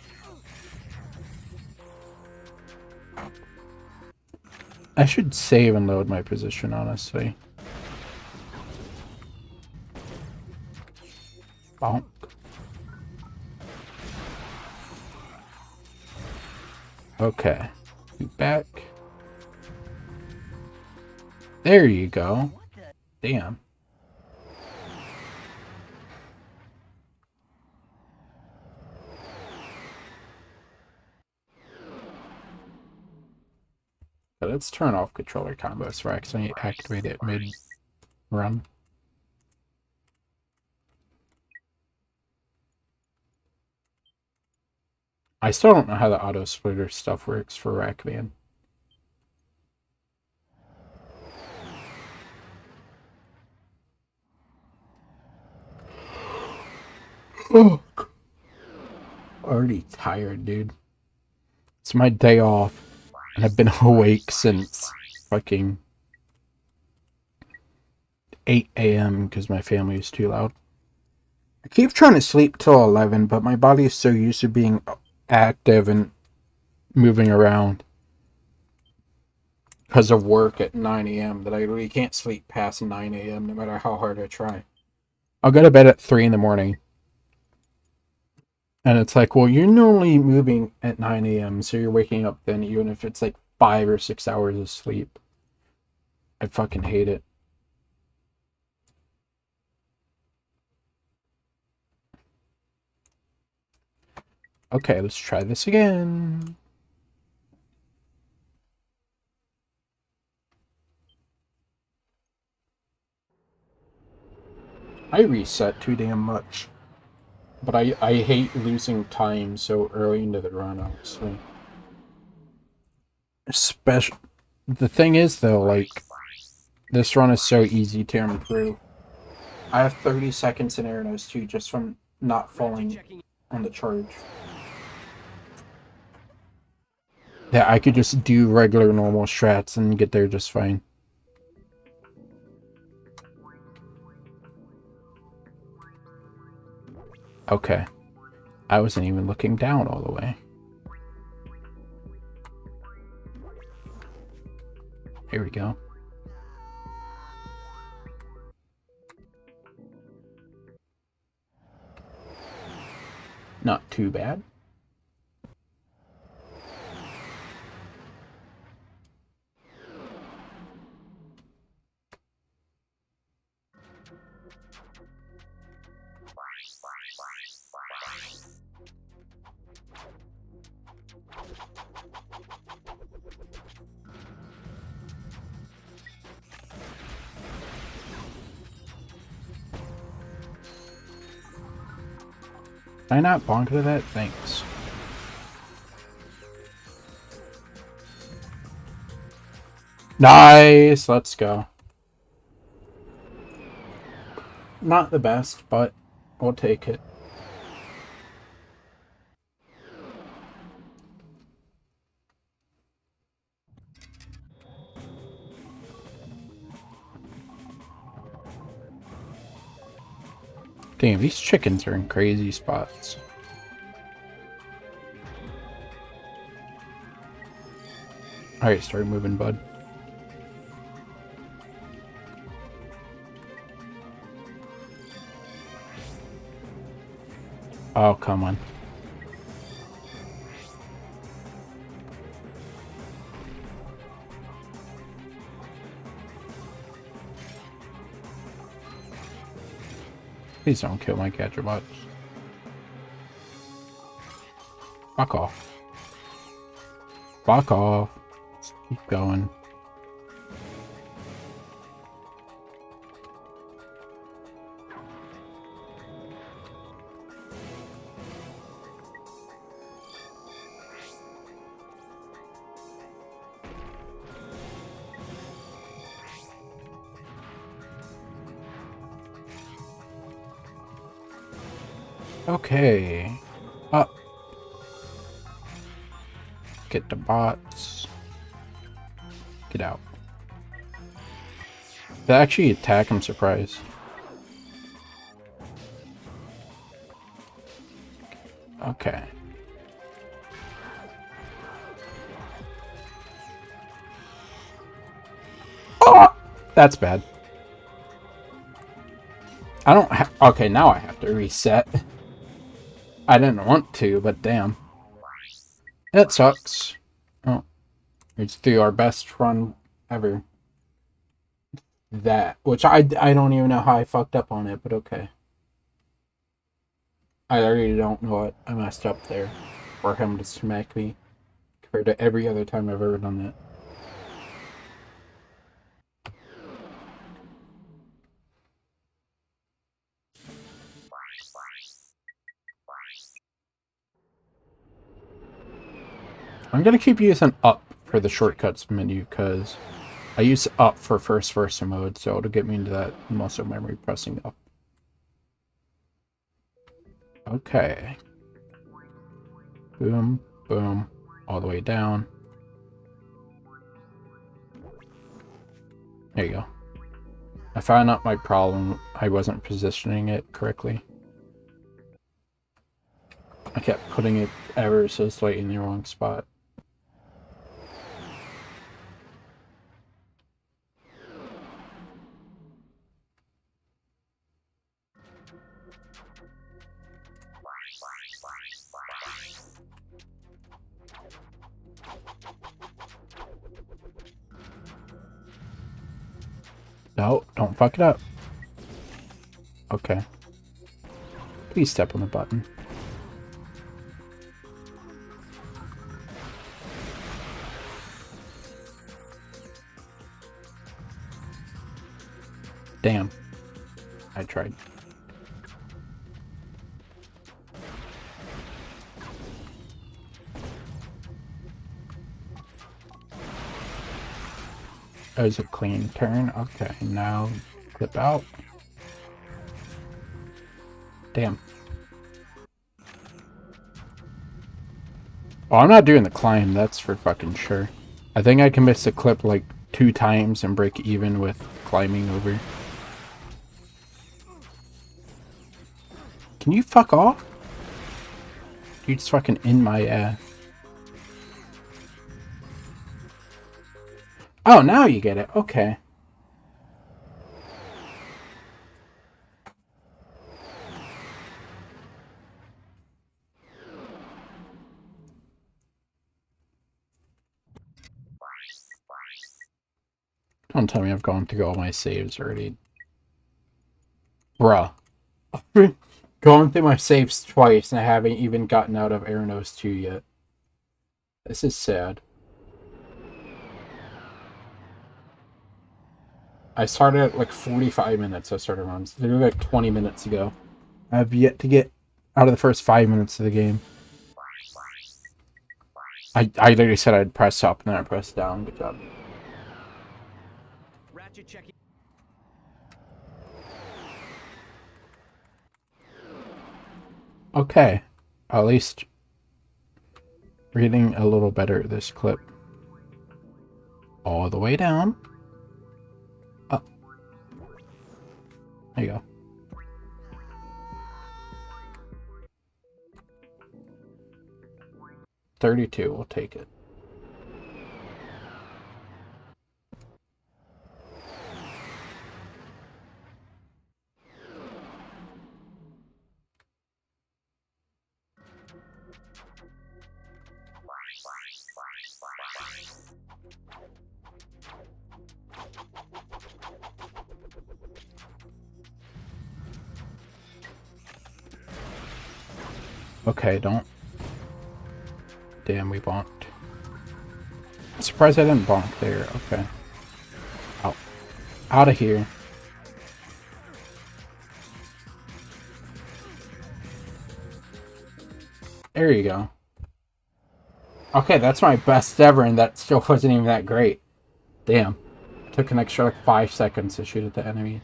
I should save and load my position, honestly. Bonk. Okay. Back. There you go. Damn. But let's turn off controller combos for accidentally activate it mid-run. I still don't know how the auto splitter stuff works for Rac2. Oh, already tired, dude. It's my day off, and I've been awake since fucking 8 a.m. because my family is too loud. I keep trying to sleep till 11, but my body is so used to being active and moving around because of work at 9 a.m. that I really can't sleep past 9 a.m. no matter how hard I try. I'll go to bed at 3 in the morning. And it's like, well, you're normally moving at 9 a.m., so you're waking up then, even if it's like 5 or 6 hours of sleep. I fucking hate it. Okay, let's try this again. I reset too damn much. But I hate losing time so early into the run, honestly. Especially, the thing is though, like, this run is so easy to improve. I have 30 seconds in air nose too, just from not falling on the charge. Yeah, I could just do regular normal strats and get there just fine. Okay. I wasn't even looking down all the way. Here we go. Not too bad. Did I not bonk to that? Thanks. Nice! Let's go. Not the best, but we'll take it. Damn, these chickens are in crazy spots. Alright, start moving, bud. Oh, come on. Please don't kill my catcher bots. Fuck off. Fuck off. Let's keep going. Okay. Up. Get the bots. Get out. They actually attack, I'm surprised. Okay. Oh! That's bad. I don't have... Okay, now I have to reset. I didn't want to, but damn. That sucks. Oh. It's through our best run ever. That. Which I don't even know how I fucked up on it, but okay. I really don't know what I messed up there. For him to smack me. Compared to every other time I've ever done that. I'm gonna keep using up for the shortcuts menu because I use up for first person mode, so it'll get me into that muscle memory pressing up. Okay. Boom, boom, all the way down. There you go. I found out my problem. I wasn't positioning it correctly. I kept putting it ever so slightly in the wrong spot. No, don't fuck it up. Okay. Please step on the button. Damn. I tried. That was a clean turn. Okay, now clip out. Damn. Oh, I'm not doing the climb, that's for fucking sure. I think I can miss a clip like 2 times and break even with climbing over. Can you fuck off? You're just fucking in my ass. Oh, now you get it. Okay. Don't tell me I've gone through all my saves already. Bruh. I've gone through my saves twice and I haven't even gotten out of Aranos 2 yet. This is sad. I started at like 45 minutes. I started runs. Literally like 20 minutes ago. I've yet to get out of the first 5 minutes of the game. I literally said I'd press up and then I pressed down. Good job. Ratchet checking. Okay. At least reading a little better this clip. All the way down. Up. There you go. $32, we'll take it. Okay, don't. Damn, we bonked. I'm surprised I didn't bonk there. Okay. Out. Out of here. There you go. Okay, that's my best ever, and that still wasn't even that great. Damn. It took an extra like 5 seconds to shoot at the enemies.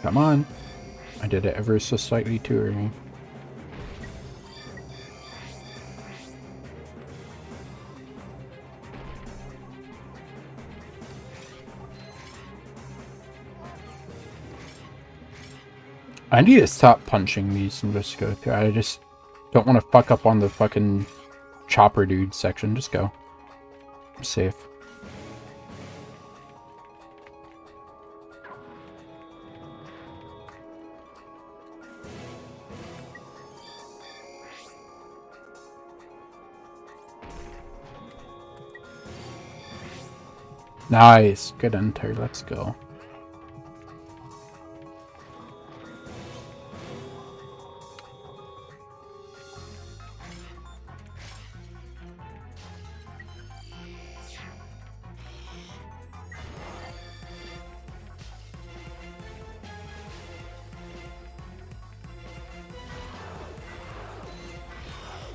Come on. I did it ever so slightly too early. I need to stop punching these and just go through. I just don't want to fuck up on the fucking chopper dude section. Just go. I'm safe. Nice. Good enter. Let's go.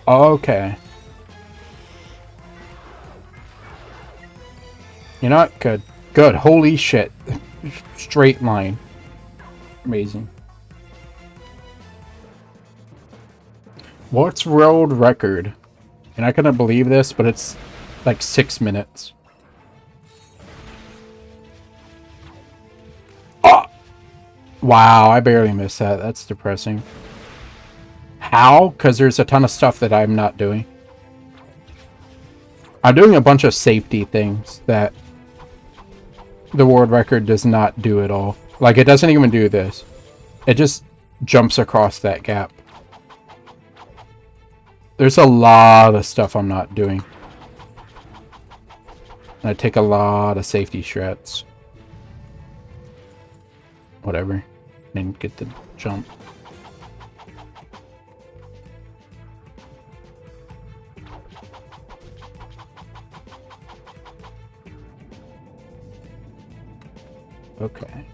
Okay. You know what? Good. Good. Holy shit. Straight line. Amazing. What's world record? You're not gonna believe this, but it's like 6 minutes. Oh! Wow, I barely missed that. That's depressing. How? Because there's a ton of stuff that I'm not doing. I'm doing a bunch of safety things that the world record does not do at all. Like, it doesn't even do this. It just jumps across that gap. There's a lot of stuff I'm not doing. I take a lot of safety strats. Whatever. Didn't get the jump. Okay.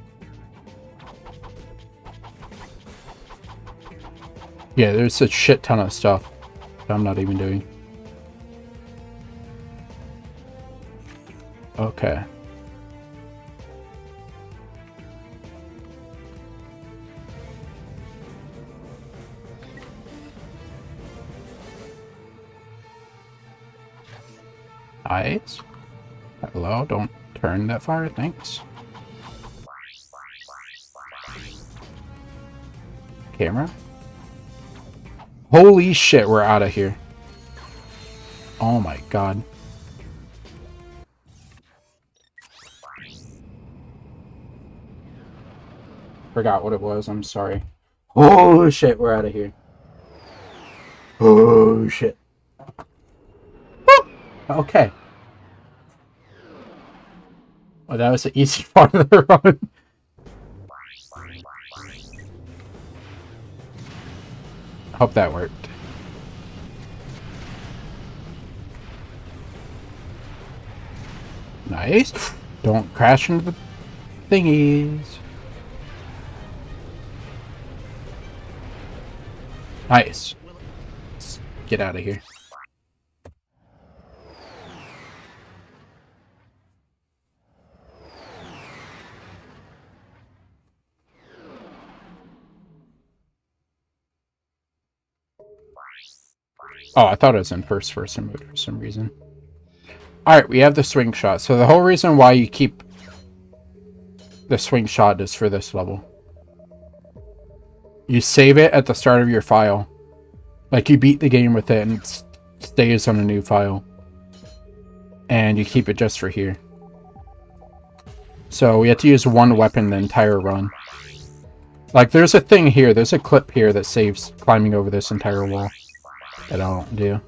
Yeah, there's a shit ton of stuff that I'm not even doing. Okay. Nice. Hello, don't turn that far, thanks. Camera. Holy shit, we're out of here. Oh my god. Forgot what it was, I'm sorry. Oh shit, we're out of here. Oh shit. Woo! Okay. Oh, that was the easy part of the run. Hope that worked. Nice. Don't crash into the thingies. Nice. Let's get out of here. Oh, I thought it was in first person mode for some reason. Alright, we have the swing shot. So the whole reason why you keep the swing shot is for this level. You save it at the start of your file. Like, you beat the game with it and it stays on a new file. And you keep it just for here. So we have to use one weapon the entire run. Like, there's a thing here. There's a clip here that saves climbing over this entire wall. That I don't do.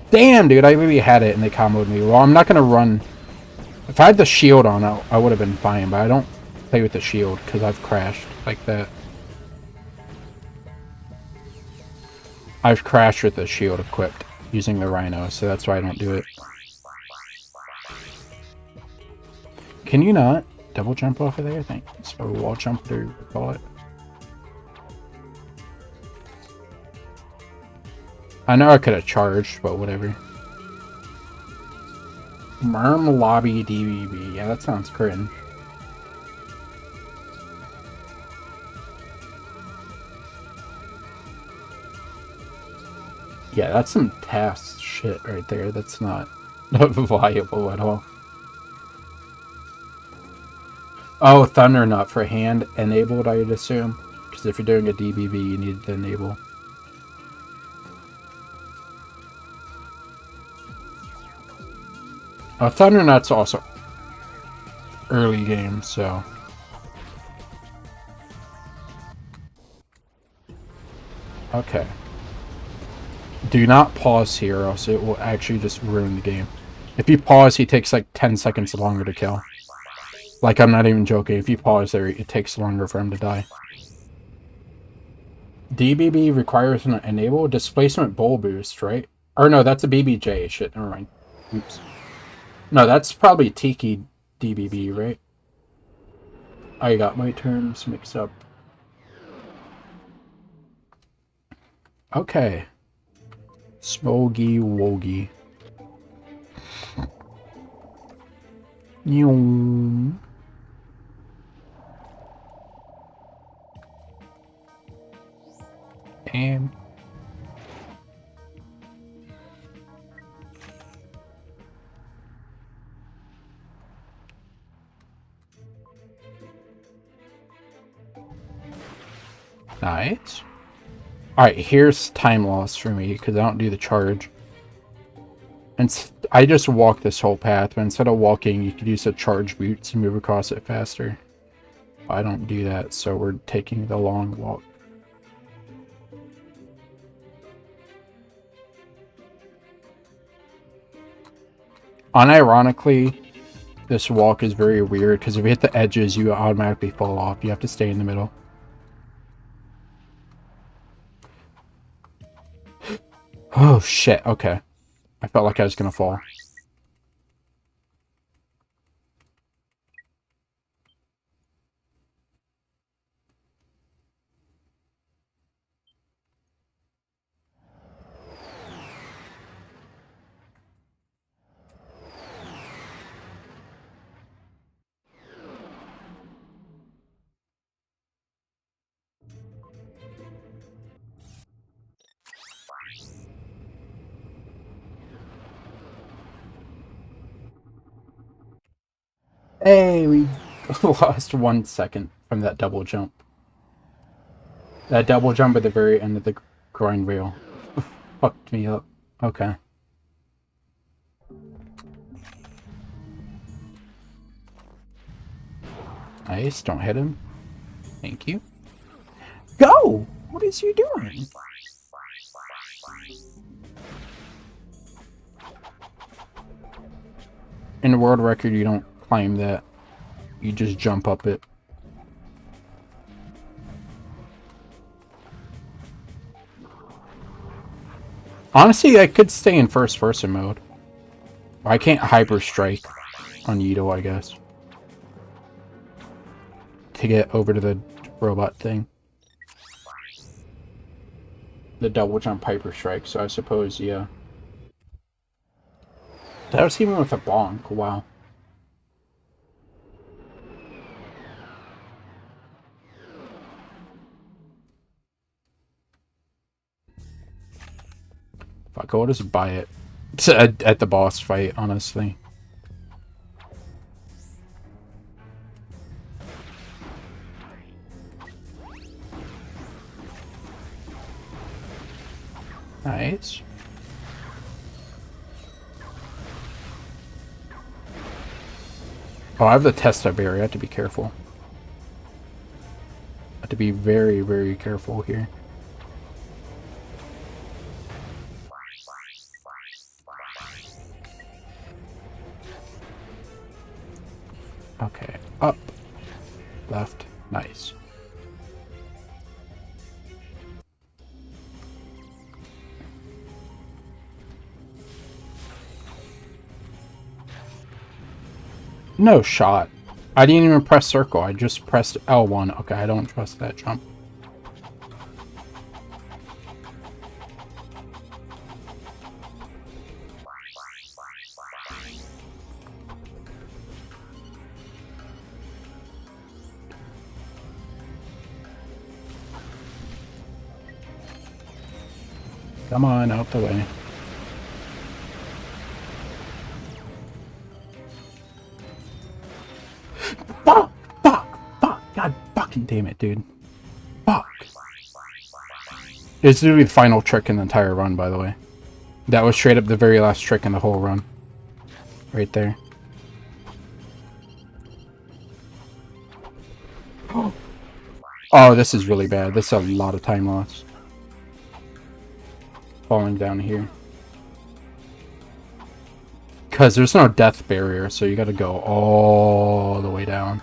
Damn, dude, I really had it and they comboed me. Well, I'm not going to run. If I had the shield on, I would have been fine, but I don't play with the shield because I've crashed like that. I've crashed with the shield equipped using the Rhino, so that's why I don't do it. Can you not double jump off of there? Thanks. Or wall jump, whatever you call it. I know I could have charged, but whatever. Merm Lobby DBB. Yeah, that sounds cringe. Yeah, that's some task shit right there. That's not viable at all. Oh, Thunder Nut for hand enabled, I'd assume. Because if you're doing a DBB, you need to enable. Oh, Thunder Nut's also early game, so. Okay. Do not pause here, or else it will actually just ruin the game. If you pause, he takes like 10 seconds longer to kill. Like, I'm not even joking. If you pause there, it takes longer for him to die. DBB requires an enable displacement bowl boost, right? Or no, that's a BBJ. Shit, never mind. Oops. No, that's probably Tiki DBB, right? I got my terms mixed up. Okay. Smogy Wogie. And nice. Alright, here's time loss for me, because I don't do the charge. And I just walk this whole path, but instead of walking, you could use the charge boots and move across it faster. I don't do that, so we're taking the long walk. Unironically, this walk is very weird, because if you hit the edges, you automatically fall off. You have to stay in the middle. Oh, shit. Okay. I felt like I was gonna fall. Hey, we lost 1 second from that double jump. That double jump at the very end of the grind wheel fucked me up. Okay. Nice, don't hit him. Thank you. Go! What is you doing? In the world record, you don't climb that. You just jump up it. Honestly, I could stay in first person mode. I can't hyper strike on Yito, I guess. To get over to the robot thing. The double jump hyper strike, so I suppose, yeah. That was even with a bonk, wow. Fuck, I'll just buy it. At the boss fight, honestly. Nice. Oh, I have the test berry. I have to be careful. I have to be very, very careful here. Okay, up, left, nice. No shot. I didn't even press circle, I just pressed L1. Okay, I don't trust that jump. Come on, out the way. Fuck! Fuck! Fuck! God fucking damn it, dude. Fuck! It's literally the final trick in the entire run, by the way. That was straight up the very last trick in the whole run. Right there. Oh, this is really bad. This is a lot of time loss. Falling down here. Because there's no death barrier, so you gotta go all the way down.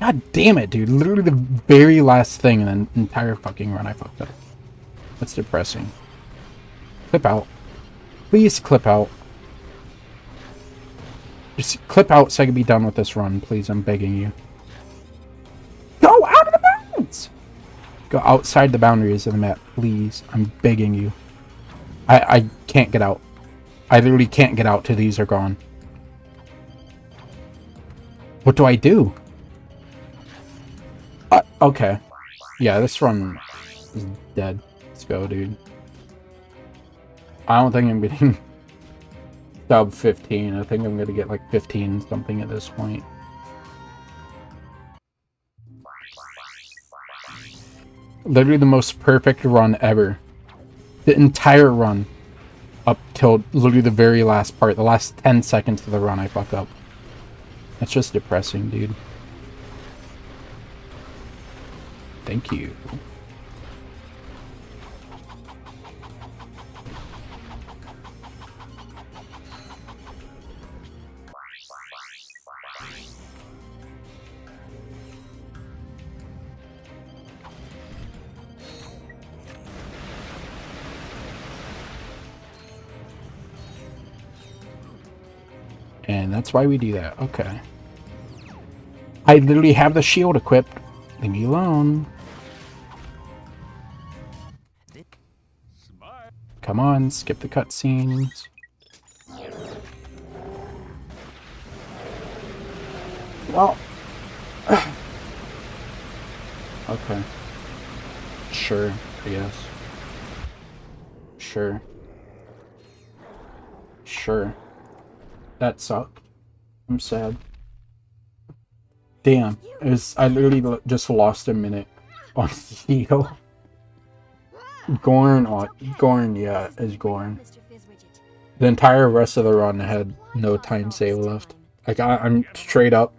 God damn it, dude. Literally the very last thing in the entire fucking run I fucked up. That's depressing. Clip out. Please clip out. Just clip out so I can be done with this run, please. I'm begging you. Go out of the bounds! Go outside the boundaries of the map, please. I'm begging you. I can't get out. I literally can't get out till these are gone. What do I do? Okay. Yeah, this run is dead. Let's go, dude. I don't think I'm getting sub 15. I think I'm gonna get like 15 something at this point. Literally the most perfect run ever. The entire run. Up till literally the very last part. The last 10 seconds of the run I fuck up. That's just depressing, dude. Thank you. And that's why we do that. Okay. I literally have the shield equipped. Leave me alone. Come on, skip the cutscenes. Well. Okay. Sure, I guess. Sure. Sure. That sucked. I'm sad. Damn. I literally just lost a minute on Theo. Gorn, yeah, is Gorn. The entire rest of the run had no time save left. Like, I'm straight up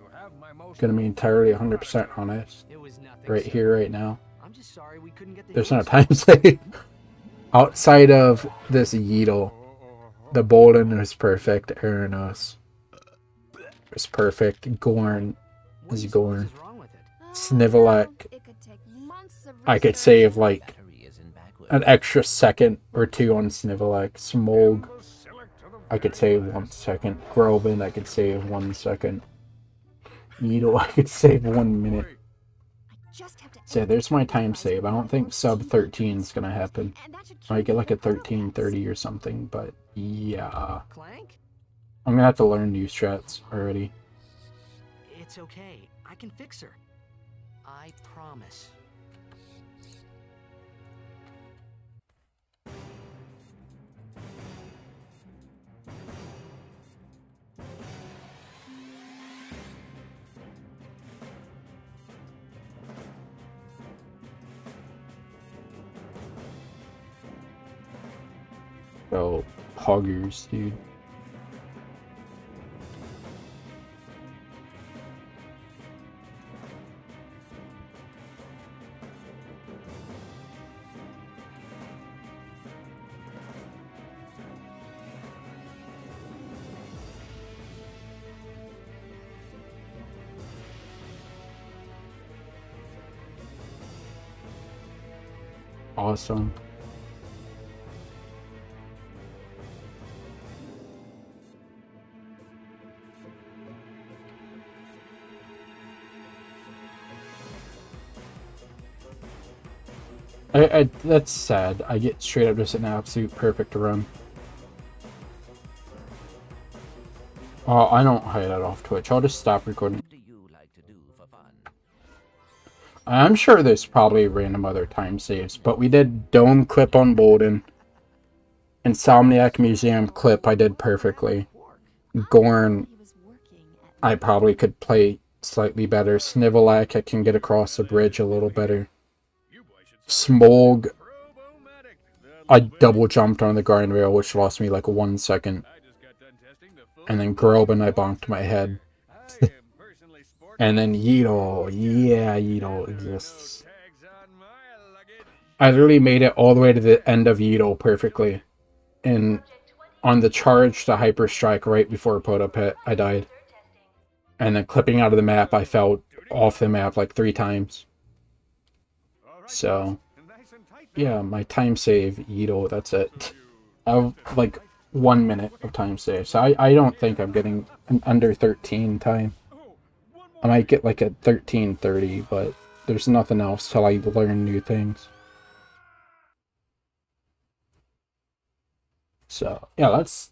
gonna be entirely 100% honest. Right here, right now. There's no time save. Outside of this Yeetle, the Bolden is perfect. Aranos is perfect. Gorn is Gorn. Snivelek, I could save like an extra second or two on Snivelek. Smolg, I could save 1 second. Groban, I could save 1 second. Needle, I could save 1 minute. So yeah, there's my time save. I don't think sub 13 is gonna happen. I get like a 13:30 or something, but yeah. I'm gonna have to learn new strats already. It's okay. I can fix her. I promise. Oh, hoggers, dude. Awesome. That's sad. I get straight up just an absolute perfect run. Oh, I don't hide that off Twitch. I'll just stop recording. I'm sure there's probably random other time saves, but we did Dome clip on Bolden. Insomniac Museum clip I did perfectly. Gorn, I probably could play slightly better. Snivelak, I can get across the bridge a little better. Smolg, I double jumped on the guardrail, which lost me like 1 second. And then Groban, I bonked my head. And then Yeetle, yeah, Yeetle exists. I literally made it all the way to the end of Yeetle perfectly. And on the charge to Hyper Strike right before Poto Pit, I died. And then clipping out of the map, I fell off the map like 3 times. So, yeah, my time save, Yeetle, that's it. I have like 1 minute of time save. So I don't think I'm getting an under 13 time. I might get like a 13:30, but there's nothing else till I learn new things. So, yeah, let's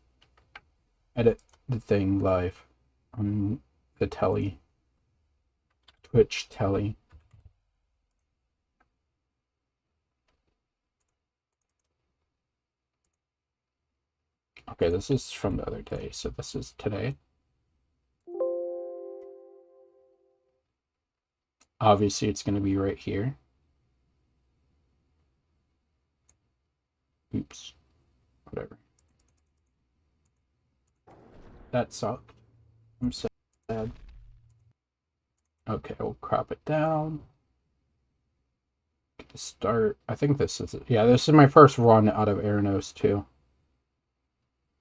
edit the thing live on the telly. Twitch telly. Okay, this is from the other day, so this is today. Obviously, it's going to be right here. Oops. Whatever. That sucked. I'm sad. Okay, we'll crop it down. Get to start. I think this is it. Yeah, this is my first run out of Aranos too.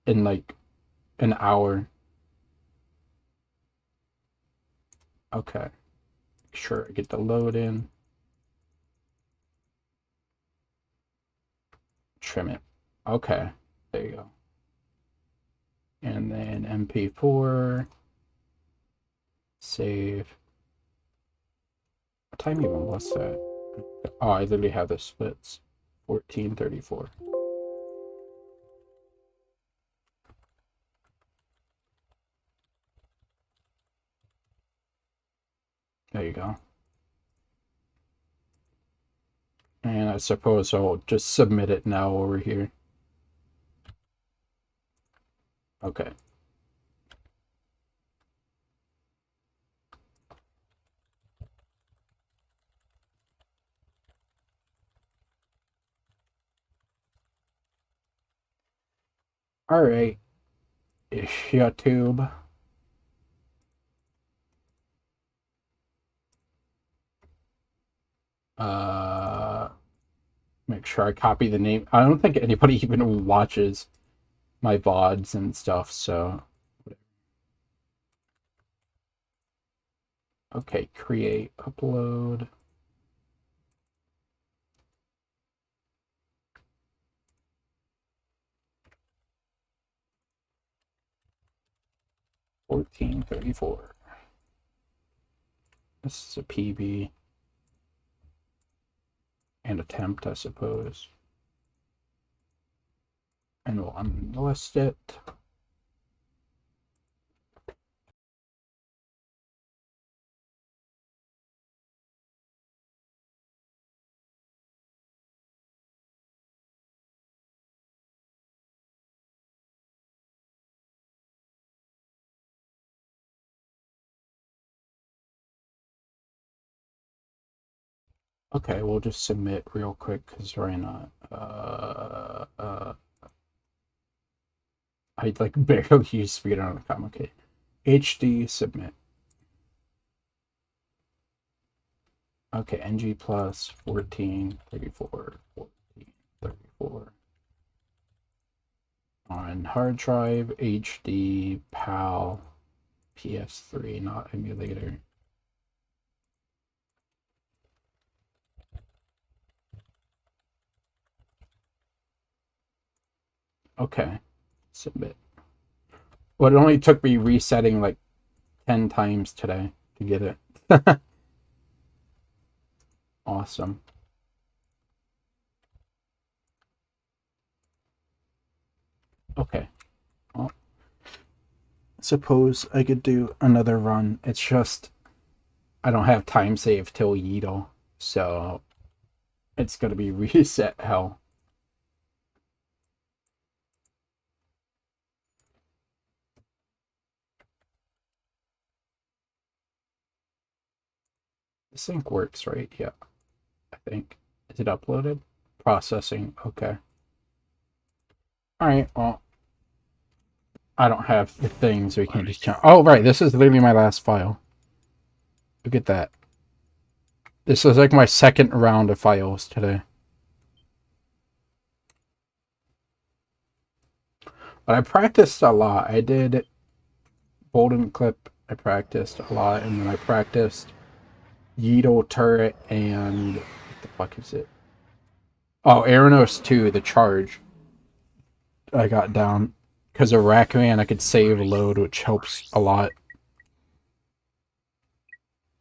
In like an hour. Okay. Make sure I get the load in. Trim it. Okay. There you go. And then MP4. Save. What time even was that? Oh, I literally have the splits. 14:34. There you go. And I suppose I'll just submit it now over here. Okay. All right. YouTube. Make make sure I copy the name. I don't think anybody even watches my VODs and stuff, so. Okay, create, upload. $14.34. This is a PB. And attempt, I suppose. And we'll unlist it. Okay, we'll just submit real quick because why not? I like barely use speed on the com. Okay, HD submit. Okay, NG plus 1434 1434 on hard drive HD PAL PS3, not emulator. Okay, submit. Well, it only took me resetting like 10 times today to get it. Awesome. Okay. Well, suppose I could do another run. It's just I don't have time save till Yeetle, so it's gonna be reset hell. The sync works, right? Yeah, I think. Is it uploaded? Processing. Okay. All right. Well, I don't have the things, so we can't just count. Oh, right. This is literally my last file. Look at that. This is like my second round of files today. But I practiced a lot. I did Golden Clip. I practiced a lot, and then I practiced Yeetle Turret and what the fuck is it? Oh, Aranos 2, the charge. I got down because of Rac2 I could save load, which helps a lot.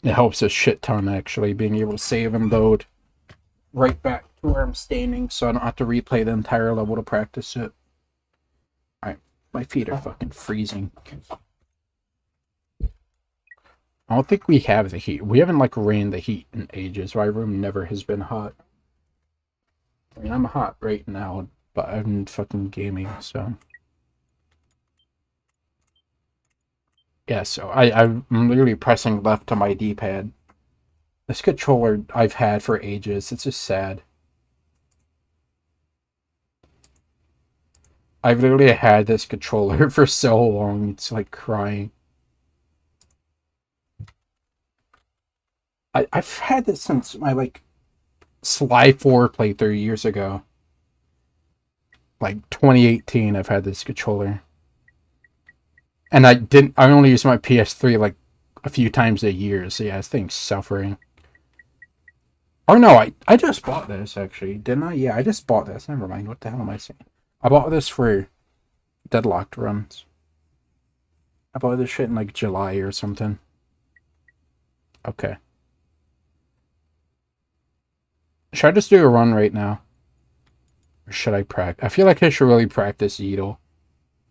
It helps a shit ton actually, being able to save and load right back to where I'm standing, so I don't have to replay the entire level to practice it. Alright, my feet are fucking freezing. I don't think we have the heat. We haven't like ran the heat in ages. My room never has been hot. I mean, I'm hot right now, but I'm fucking gaming, so. Yeah, so I'm literally pressing left to my D-pad. This controller I've had for ages. It's just sad. I've literally had this controller for so long. It's like crying. I've had this since my like Sly 4 playthrough years ago. Like 2018, I've had this controller. And I only use my PS3 like a few times a year, so yeah, this thing's suffering. Oh no, I just bought this actually, didn't I? Yeah, I just bought this. Never mind, what the hell am I saying? I bought this for Deadlocked runs. I bought this shit in like July or something. Okay. Should I just do a run right now? Or should I practice? I feel like I should really practice Yeetle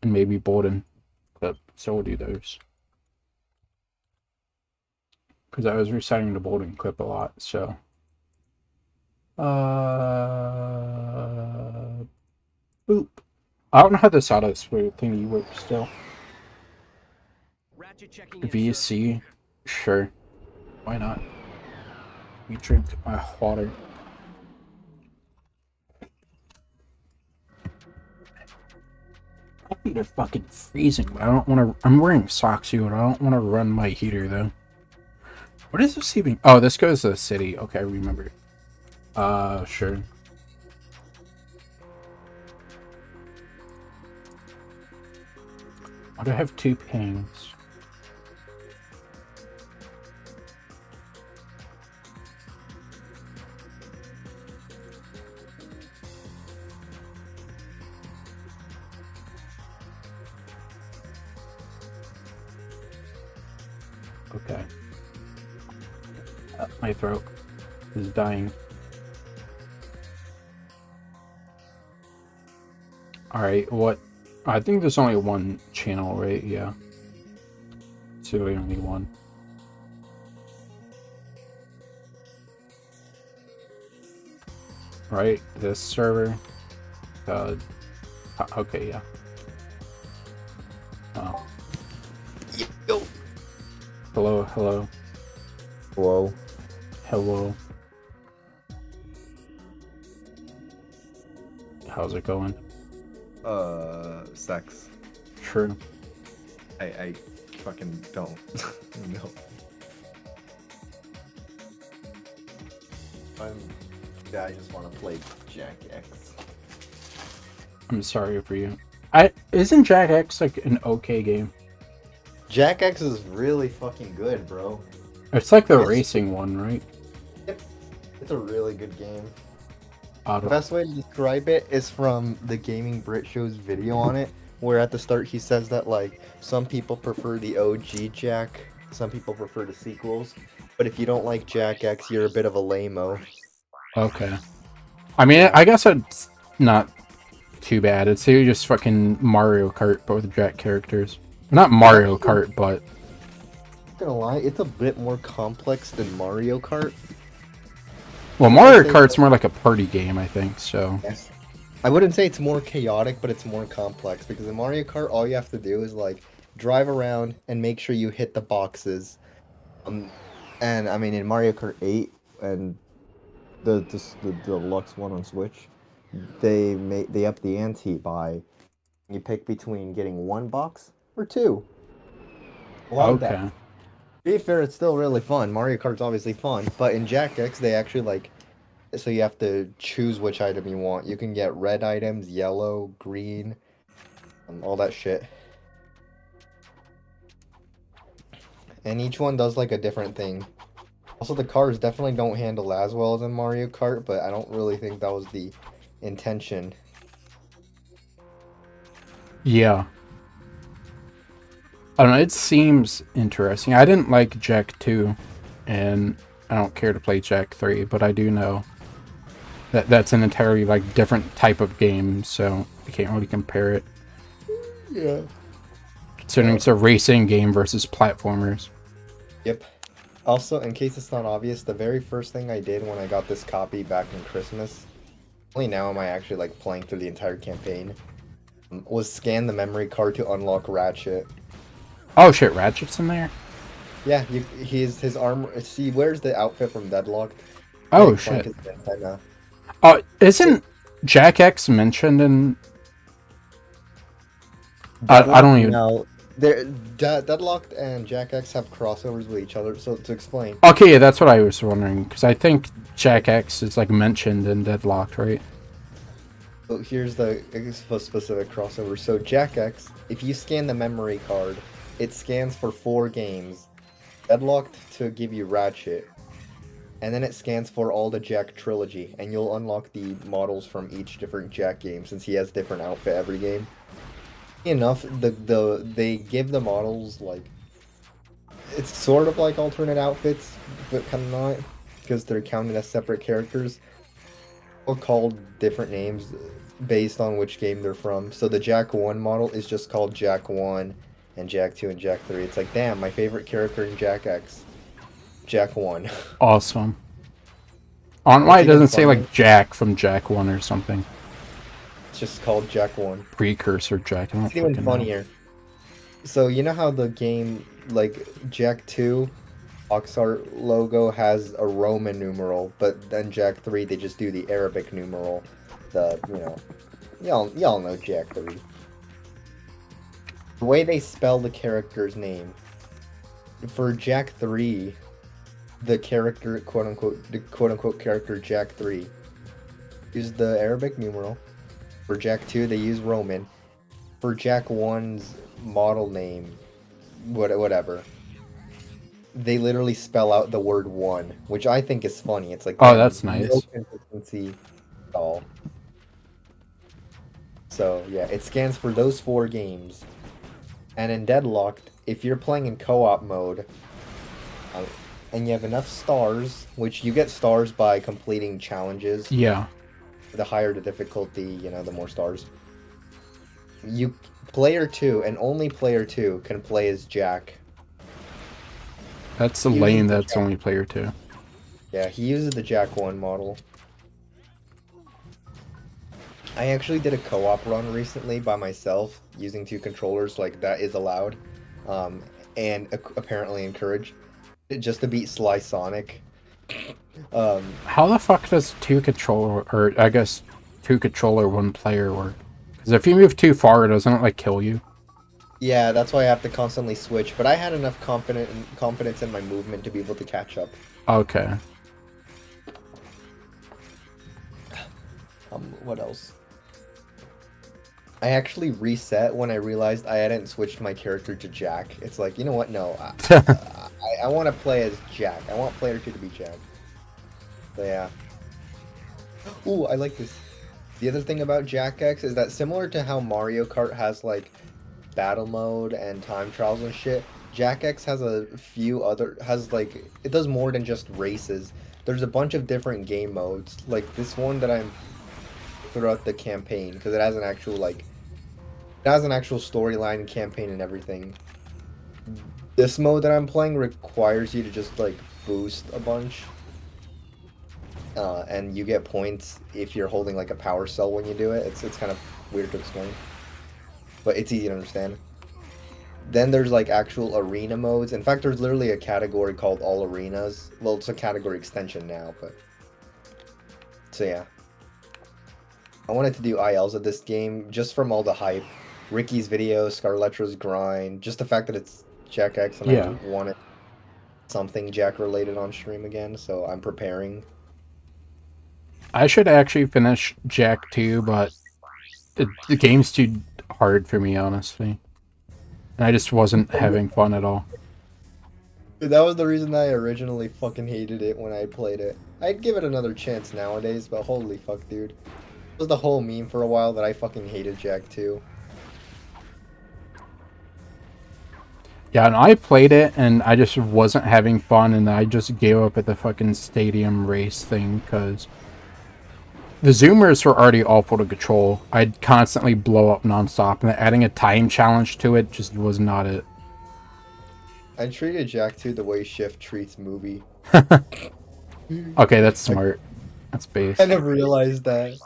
and maybe Bolden Clip. So we'll do those. Because I was reciting the Bolden Clip a lot, so. Boop. I don't know how this auto sway thingy works still. VC? Sure. Why not? We drink my water. My feet are fucking freezing, but I don't want to. I'm wearing socks here, and I don't want to run my heater though. What is this even? Oh, this goes to the city. Okay, I remember. Sure. Why do I have 2 pings? Okay. My throat is dying. Alright, what? I think there's only one channel, right? Yeah. It's really only one. Right? This server. Okay, yeah. Oh. Yo. Hello, hello. Whoa. Hello. How's it going? Sex. True. I fucking don't. No. I just want to play Jack X. I'm sorry for you. Isn't Jack X like an okay game? Jack X is really fucking good, bro. It's like the racing one, right? Yep. It's a really good game. Auto. The best way to describe it is from the Gaming Brit Show's video on it, where at the start he says that like some people prefer the OG Jack, some people prefer the sequels, but if you don't like Jack X, you're a bit of a lame-o. Okay. I mean, I guess it's not too bad. It's just fucking Mario Kart, but with Jack characters. Not Mario Kart, but... Not gonna lie, it's a bit more complex than Mario Kart. Well, Mario Kart's more like a party game, I think, so... Yes. I wouldn't say it's more chaotic, but it's more complex, because in Mario Kart, all you have to do is, like, drive around and make sure you hit the boxes. And, I mean, in Mario Kart 8, and the deluxe one on Switch, they up the ante by, you pick between getting 1 box or 2. Okay. To be fair, it's still really fun. Mario Kart's obviously fun, but in Jack X, they actually, like, so you have to choose which item you want. You can get red items, yellow, green, all that shit. And each one does like a different thing. Also, the cars definitely don't handle as well as in Mario Kart, but I don't really think that was the intention. Yeah. I don't know, it seems interesting. I didn't like Jack 2, and I don't care to play Jack 3, but I do know that that's an entirely like different type of game, so you can't really compare it. Yeah. Considering it's a racing game versus platformers. Yep. Also, in case it's not obvious, the very first thing I did when I got this copy back in Christmas, only now am I actually like playing through the entire campaign, was scan the memory card to unlock Ratchet. Oh shit, Ratchet's in there? Yeah, his armor. He wears the outfit from Deadlock. Oh shit. Isn't Jack X mentioned in... I don't even... No, Deadlocked and Jack X have crossovers with each other, so to explain. Okay, yeah, that's what I was wondering, because I think Jack X is like mentioned in Deadlocked, right? So here's the specific crossover. So Jack X, if you scan the memory card, it scans for 4 games. Deadlocked to give you Ratchet. And then it scans for all the Jack trilogy, and you'll unlock the models from each different Jack game, since he has different outfit every game. Enough, they give the models, like, it's sort of like alternate outfits, but kind of not, because they're counted as separate characters. Or called different names based on which game they're from. So the Jack 1 model is just called Jack 1, and Jack 2 and Jack 3. It's like, damn, my favorite character in Jack X. Jack 1. Awesome. On why it doesn't say like Jack from Jack 1 or something. It's just called Jack 1. Precursor Jack. It's even funnier. So you know how the game, like Jack 2, box art logo has a Roman numeral, but then Jack 3 they just do the Arabic numeral. Y'all know Jack 3. The way they spell the character's name. For Jack 3, the character, quote-unquote character Jack 3 use the Arabic numeral. For Jack 2, they use Roman. for Jack 1's model name, whatever, they literally spell out the word one, which I think is funny. It's like, Oh, damn, that's no nice. consistency at all. So yeah, it scans for those 4 games. And in Deadlocked, if you're playing in co-op mode, uh, and you have enough stars, which you get stars by completing challenges, Yeah. the higher the difficulty, the more stars. You player 2 and only player 2 can play as Jack. That's He uses lame. the That's Jack, only player 2. yeah, he uses the Jack 1 model. I actually did a co-op run recently by myself using 2 controllers, like that is allowed, and apparently encouraged, just to beat Sly Sonic. How the fuck does two controller, or I guess 2 controller, 1 player work? Because if you move too far, doesn't it like kill you? Yeah, that's why I have to constantly switch, but I had enough confidence in my movement to be able to catch up. Okay. What else? I actually reset when I realized I hadn't switched my character to Jack. It's like, you know what? No, I want to play as Jack. I want player 2 to be Jack. So yeah. Ooh, I like this. The other thing about Jack X is that similar to how Mario Kart has like battle mode and time trials and shit, Jack X has a few other like it does more than just races. There's a bunch of different game modes, like this one that I'm throughout the campaign because it has an actual storyline, campaign, and everything. This mode that I'm playing requires you to just like boost a bunch, and you get points if you're holding like a power cell when you do it. It's kind of weird to explain, but it's easy to understand. Then there's like actual arena modes. In fact, there's literally a category called All Arenas. Well, it's a category extension now, but so yeah. I wanted to do ILs of this game just from all the hype. Ricky's video, Scarletra's grind, just the fact that it's Jack X and I Yeah. wanted something Jack related on stream again, so I'm preparing. I should actually finish Jack 2, but the game's too hard for me, honestly. And I just wasn't having fun at all. That was the reason I originally fucking hated it when I played it. I'd give it another chance nowadays, but holy fuck, dude. It was the whole meme for a while that I fucking hated Jack 2. Yeah, and I played it, and I just wasn't having fun, and I just gave up at the fucking stadium race thing, because the Zoomers were already awful to control. I'd constantly blow up nonstop, and adding a time challenge to it just was not it. I treated Jack 2 the way Shift treats movie. Okay, that's smart. That's base. I never realized that.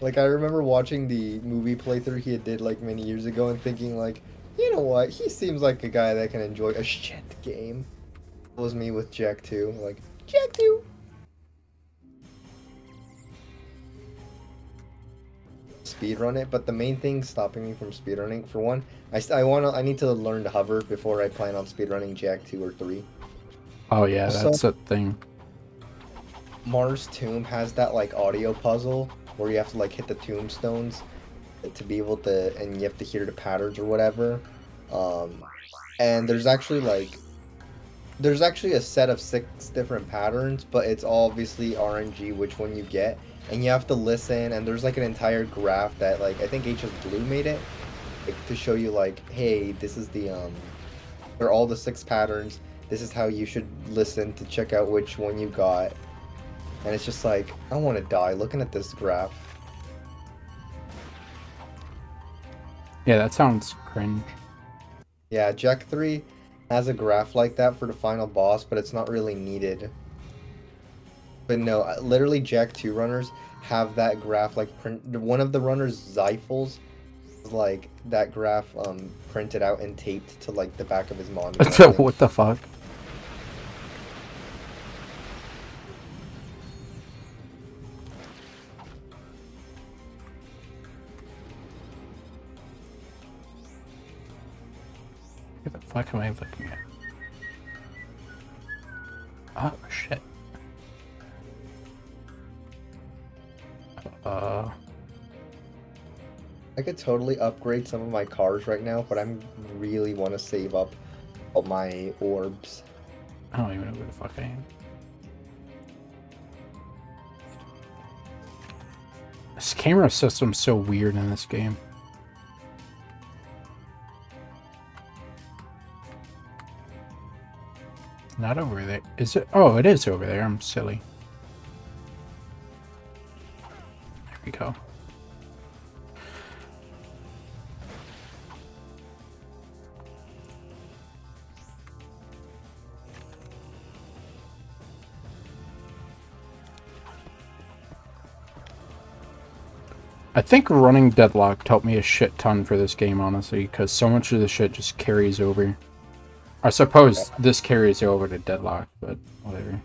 Like, I remember watching the movie playthrough he did, like, many years ago and thinking, like, you know what? He seems like a guy that can enjoy a shit game. That was me with Jack 2. Like, Jack 2! Speedrun it, but the main thing stopping me from speedrunning, for one, I need to learn to hover before I plan on speedrunning Jack 2 or 3. Oh yeah, Also, that's a thing. Mars Tomb has that, like, audio puzzle where you have to, like, hit the tombstones to be able to, and you have to hear the patterns or whatever. And there's actually a set of 6 different patterns, but it's obviously RNG which one you get, and you have to listen, and there's like an entire graph that, like, I think HS Blue made it, like, to show you, like, hey, this is the they're all the 6 patterns, this is how you should listen to check out which one you got. And it's just like, I want to die looking at this graph. Yeah, that sounds cringe. Yeah, Jack 3 has a graph like that for the final boss, but it's not really needed. But no, literally Jack 2 runners have that graph, like, one of the runners' Zyphals, like, that graph printed out and taped to, like, the back of his monitor. What the fuck? What the fuck am I looking at? Oh, shit. I could totally upgrade some of my cars right now, but I really want to save up all my orbs. I don't even know where the fuck I am. This camera system's so weird in this game. Not over there. Is it? Oh, it is over there. I'm silly. There we go. I think running Deadlocked helped me a shit ton for this game, honestly, because so much of the shit just carries over. I suppose this carries over to Deadlocked, but whatever.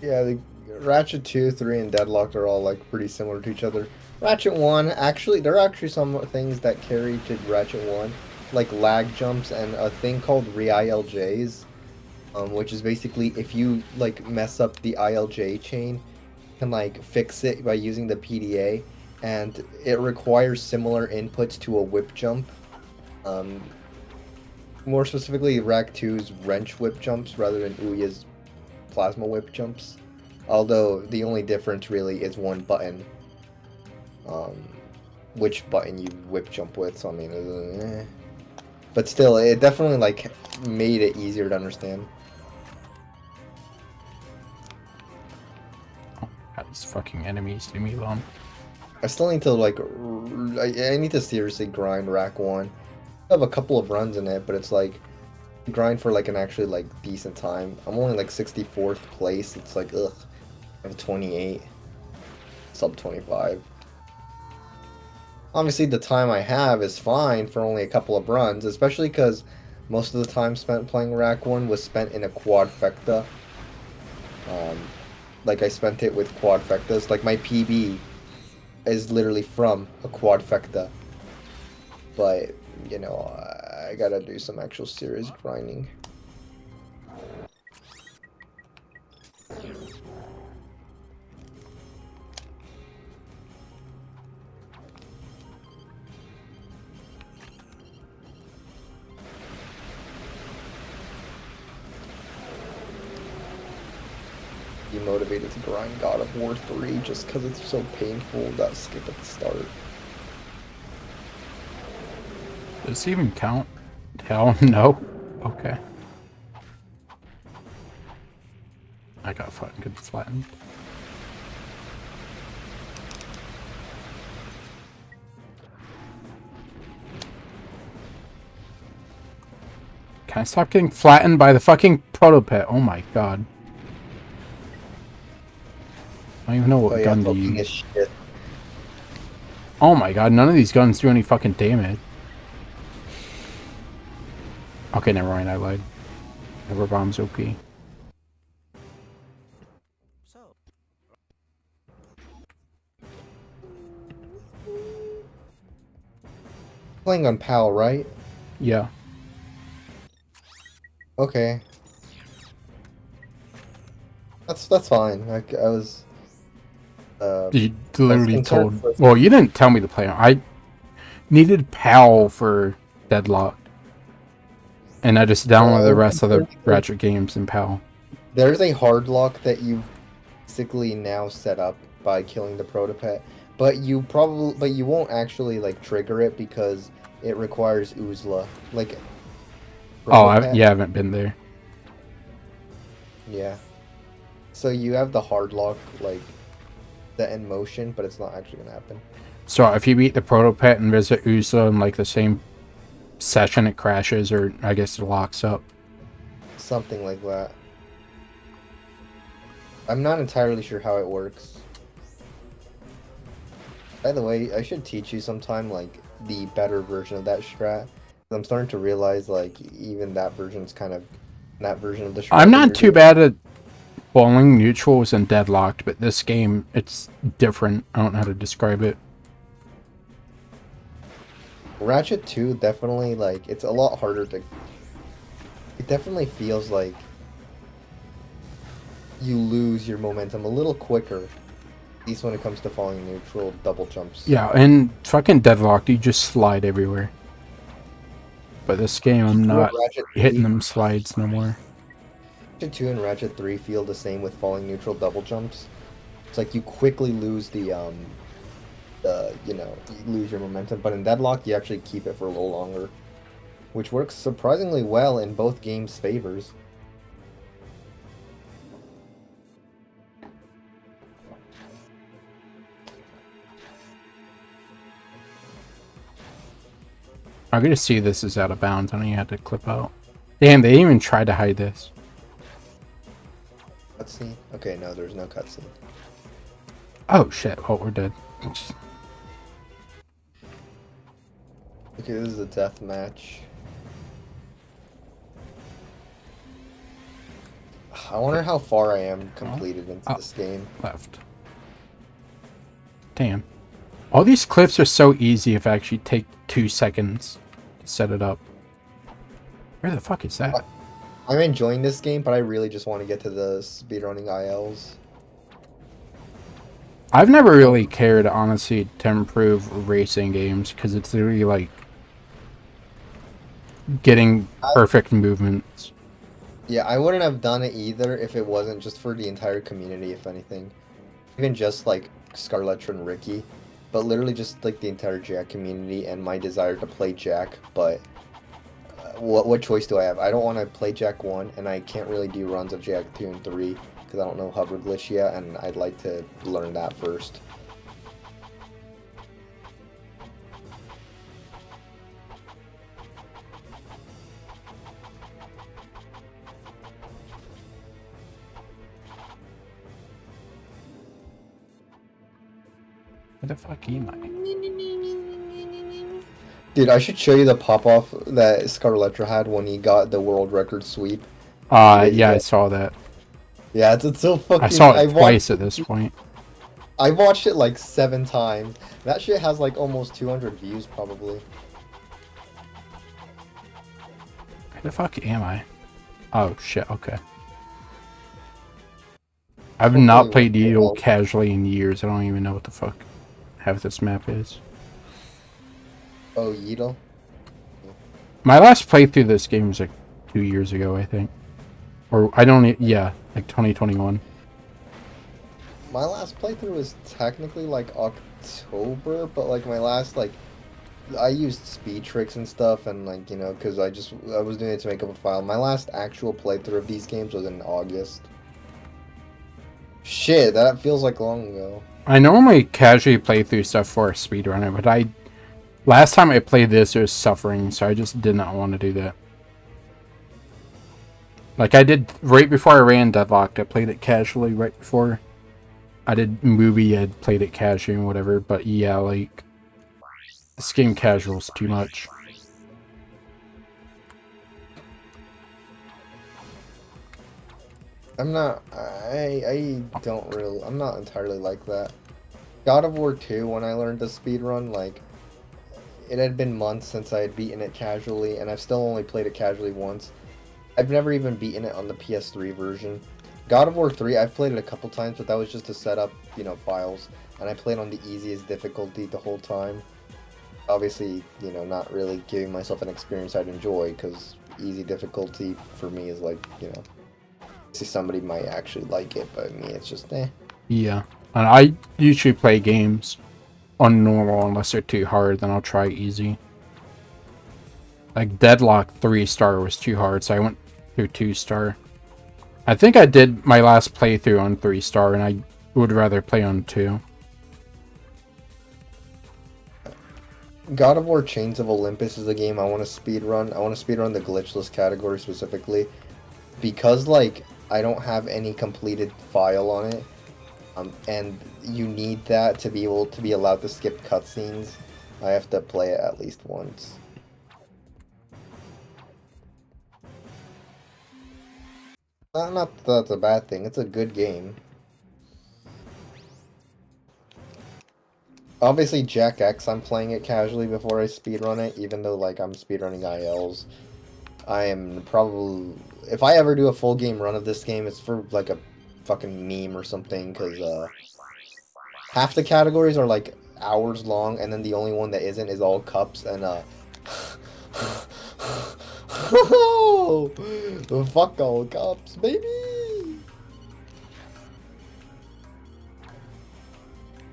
Yeah, the Ratchet 2, 3, and Deadlocked are all like pretty similar to each other. Ratchet 1, actually, there are actually some things that carry to Ratchet 1, like lag jumps and a thing called re-ILJs, which is basically if you like mess up the ILJ chain, you can like fix it by using the PDA, and it requires similar inputs to a whip jump. More specifically, Rac2's wrench whip jumps rather than Ouya's plasma whip jumps. Although the only difference really is one button. Which button you whip jump with, so I mean, but still, it definitely like made it easier to understand. Oh, God, these fucking enemies leave me alone. I still need to like, I need to seriously grind Rac 1. I have a couple of runs in it, but it's like grind for like an actually like decent time. I'm only like 64th place. It's like ugh. I have 28, sub 25. Obviously, the time I have is fine for only a couple of runs, especially because most of the time spent playing Rac 1 was spent in a quadfecta. Like I spent it with quadfectas. Like my PB is literally from a quadfecta. But you know, I gotta do some actual serious grinding. Be motivated to grind God of War 3 just because it's so painful, that skip at the start. Does this even count? Hell no. Okay. I got fucking flattened. Can I stop getting flattened by the fucking protopet? Oh my god. I don't even know what gun to use. Oh my god, none of these guns do any fucking damage. Okay, never mind, I lied. Never bombs OP. Playing on PAL, right? Yeah. Okay. That's fine. Like I was. You literally told. Well, you didn't tell me to play. I needed PAL for Deadlocked, and I just downloaded the rest of the Ratchet games in PAL. There's a hard lock that you basically now set up by killing the protopet, but you won't actually like trigger it because it requires Uzla. Like. Oh, I haven't been there. Yeah. So you have the hard lock like set in motion, but it's not actually gonna happen. So if you beat the protopet and visit Uzla in like the same session, it crashes, or I guess it locks up. Something like that. I'm not entirely sure how it works. By the way, I should teach you sometime like the better version of that strat. I'm starting to realize like even that version's kind of that version of the strat. I'm not too bad at falling neutrals and Deadlocked, but this game, it's different. I don't know how to describe it. Ratchet 2 definitely, like, it's a lot harder to... It definitely feels like you lose your momentum a little quicker At least when it comes to falling neutral, double jumps. Yeah, and fucking Deadlocked, you just slide everywhere. But this game, I'm Two and not Ratchet hitting 3, them slides no more. Ratchet 2 and Ratchet 3 feel the same with falling neutral double jumps. It's like you quickly lose you know, you lose your momentum, but in Deadlock, you actually keep it for a little longer, which works surprisingly well in both games' favors. I'm gonna see this is out of bounds. I don't even have to clip out. Damn, they even tried to hide this. Cutscene? Okay, no, there's no cutscene. Oh shit! Oh, we're dead. Okay, this is a death match. I wonder how far I am completed into this game. Left. Damn. All these clips are so easy if I actually take 2 seconds to set it up. Where the fuck is that? I'm enjoying this game, but I really just want to get to the speedrunning ILs. I've never really cared, honestly, to improve racing games because it's literally like getting perfect movements. Yeah, I wouldn't have done it either if it wasn't just for the entire community, if anything. Even just like Scarlett and Ricky, but literally just like the entire Jack community and my desire to play Jack. But what choice do I have? I don't want to play Jack 1, and I can't really do runs of Jack 2 and 3 because I don't know hover glitch yet, and I'd like to learn that first. Where the fuck am I? Dude, I should show you the pop-off that Scarletra had when he got the world record sweep. Yeah, I saw that. Yeah, it's so fucking... I saw it twice at this point. I watched it like 7 times. That shit has like almost 200 views, probably. Where the fuck am I? Oh shit, okay. I've not played Needle casually in years. I don't even know what the fuck half this map is. Oh, Yeetle? My last playthrough of this game was like 2 years ago, I think. Or, I don't... Yeah, like 2021. My last playthrough was technically like October, but like my last, like... I used speed tricks and stuff, and like, you know, because I was doing it to make up a file. My last actual playthrough of these games was in August. Shit, that feels like long ago. I normally casually play through stuff for a speedrunner, but last time I played this, it was suffering, so I just did not want to do that. Like, I did, right before I ran Deadlocked, I played it casually right before I did Movie, I played it casually and whatever, but yeah, like, this game casual's too much. I'm not entirely like that. God of War 2, when I learned to speedrun, like, it had been months since I had beaten it casually, and I've still only played it casually once. I've never even beaten it on the PS3 version. God of War 3, I've played it a couple times, but that was just to set up, you know, files, and I played on the easiest difficulty the whole time. Obviously, you know, not really giving myself an experience I'd enjoy, because easy difficulty for me is like, you know, see, somebody might actually like it, but me, it's just eh. Yeah, and I usually play games on normal unless they're too hard, then I'll try easy. Like Deadlock 3-star was too hard, so I went through 2-star. I think I did my last playthrough on 3-star, and I would rather play on 2. God of War Chains of Olympus is a game I want to speedrun. I want to speedrun the glitchless category specifically. Because, like, I don't have any completed file on it. And you need that to be able to be allowed to skip cutscenes. I have to play it at least once. Not that that's a bad thing. It's a good game. Obviously, Jack X, I'm playing it casually before I speedrun it, even though, like, I'm speedrunning ILs. I am probably... If I ever do a full game run of this game, it's for, like, a fucking meme or something, because, half the categories are like hours long, and then the only one that isn't is all cups and fuck all cups, baby.